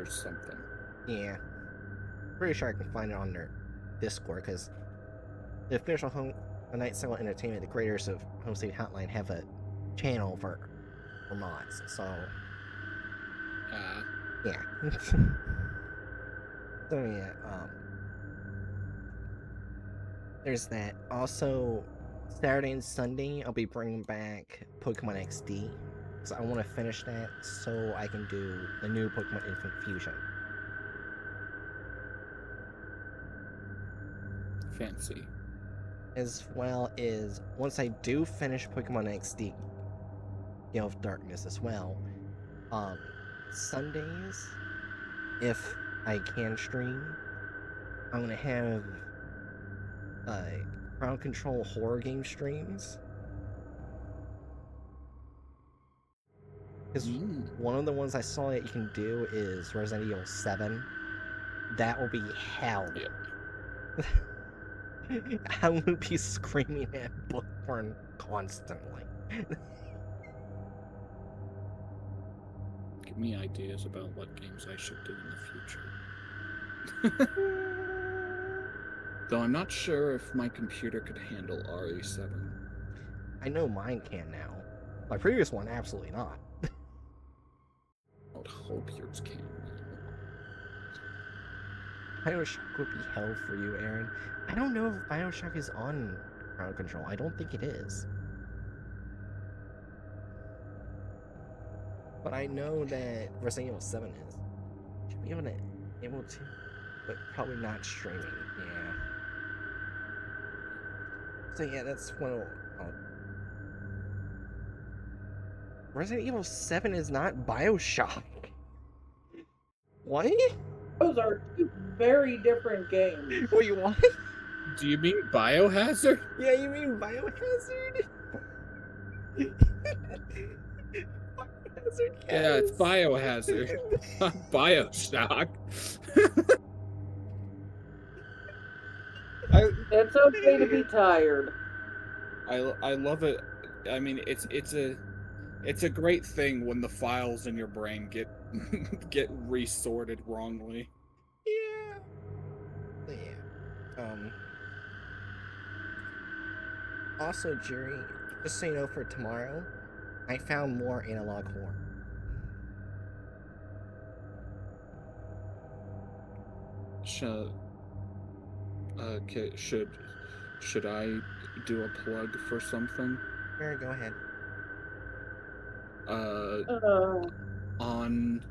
something. Yeah. Pretty sure I can find it on their Discord, because the official Night Silent Entertainment, the creators of Home Safety Hotline, have a channel for mods, so yeah. So yeah, there's that. Also, Saturday and Sunday, I'll be bringing back Pokemon XD. So I want to finish that so I can do the new Pokemon Infant Fusion. Fancy. As well as, once I do finish Pokemon XD, Gale of Darkness as well, Sundays, if I can stream, I'm gonna have crowd control horror game streams. Because one of the ones I saw that you can do is Resident Evil 7. That will be hell. Yep. I will be screaming at Bookburn constantly. Give me ideas about what games I should do in the future. Though I'm not sure if my computer could handle RE7. I know mine can now. My previous one, absolutely not. I would hope yours can now. Bioshock would be hell for you, Aaron. I don't know if Bioshock is on crowd control. I don't think it is. But I know that Resident Evil 7 is. Should be able to, but probably not streaming. Yeah. So yeah, that's one of. Resident Evil 7 is not Bioshock. What? Those are two very different games. Wait, what? Do you mean Biohazard? Yeah, you mean Biohazard? Biohazard, yes. Yeah, it's Biohazard. Not Bioshock. It's okay to be tired. I love it. I mean, it's a great thing when the files in your brain get resorted wrongly. Yeah. Also, Jerry, just so you know, for tomorrow, I found more analog horror. Should I do a plug for something? Here, go ahead. On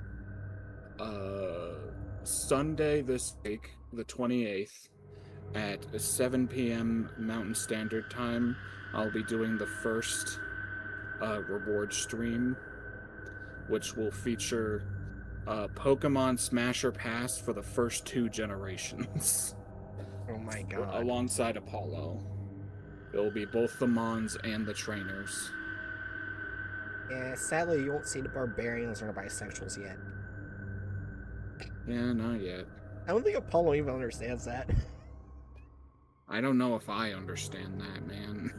Sunday this week, the 28th, at 7 p.m. Mountain Standard Time, I'll be doing the first reward stream, which will feature Pokemon Smasher Pass for the first 2 generations. Oh my god. Alongside Apollo. It will be both the Mons and the trainers. Yeah, sadly you won't see the barbarians or the bisexuals yet. Yeah, not yet. I don't think Apollo even understands that. I don't know if I understand that, man.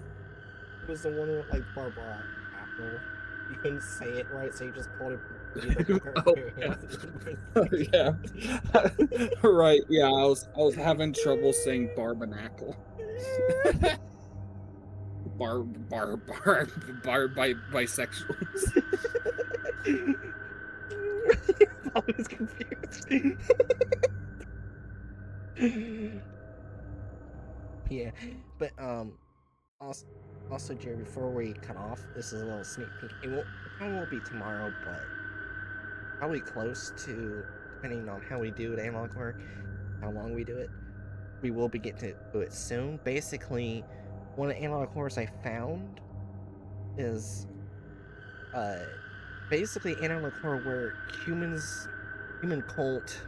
It was the one with, like, Barbara Apple. You couldn't say it right, so you just called it... Yeah. Right, yeah, I was having trouble saying Barbernacle. Bisexuals. I was confused. Yeah, but also Jerry, before we cut off, this is a little sneak peek. It probably won't be tomorrow, but probably close to, depending on how we do it, analog horror, how long we do it. We will be getting to it soon. Basically, one of the analog horrors I found is basically analog horror where human cult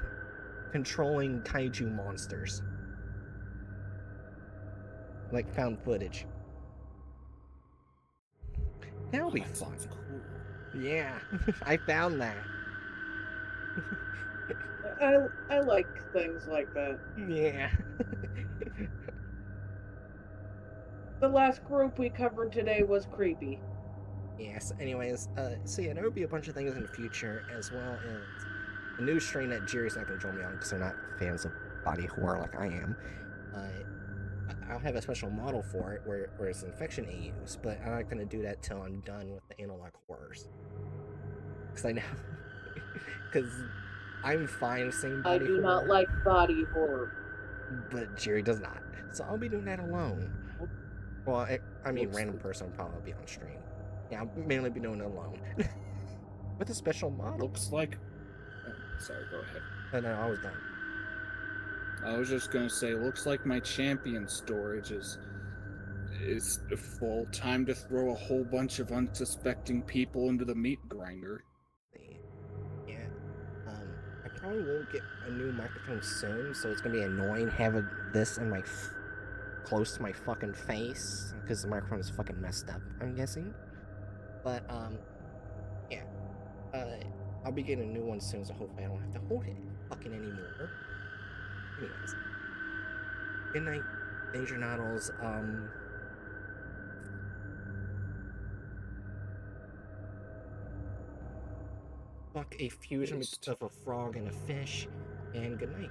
controlling kaiju monsters. Like found footage. That'll be fun. Cool. Yeah, I found that. I like things like that. Yeah. The last group we covered today was creepy. Yes, anyways, so yeah, there will be a bunch of things in the future, as well as a new strain that Jerry's not going to join me on because they're not fans of body horror like I am. I'll have a special model for it where it's infection AUs, but I'm not going to do that till I'm done with the analog horrors. Because I know, because I'm fine saying I body do horror, not like body horror. but Jerry does not. So I'll be doing that alone. Well, I mean, Looks random like- person will probably be on stream. Yeah, I'll mainly be doing it alone. With a special model. Looks like. Oh, sorry, go ahead. And I was done. I was just gonna say, looks like my champion storage is full. Time to throw a whole bunch of unsuspecting people into the meat grinder. Yeah. I probably won't get a new microphone soon, so it's gonna be annoying having this in my close to my fucking face because the microphone is fucking messed up. I'm guessing. But yeah. I'll be getting a new one soon, so hopefully I don't have to hold it fucking anymore. Anyways. Good night, Danger Noddles. Fuck a fusion Paste. of a frog and a fish, and good night.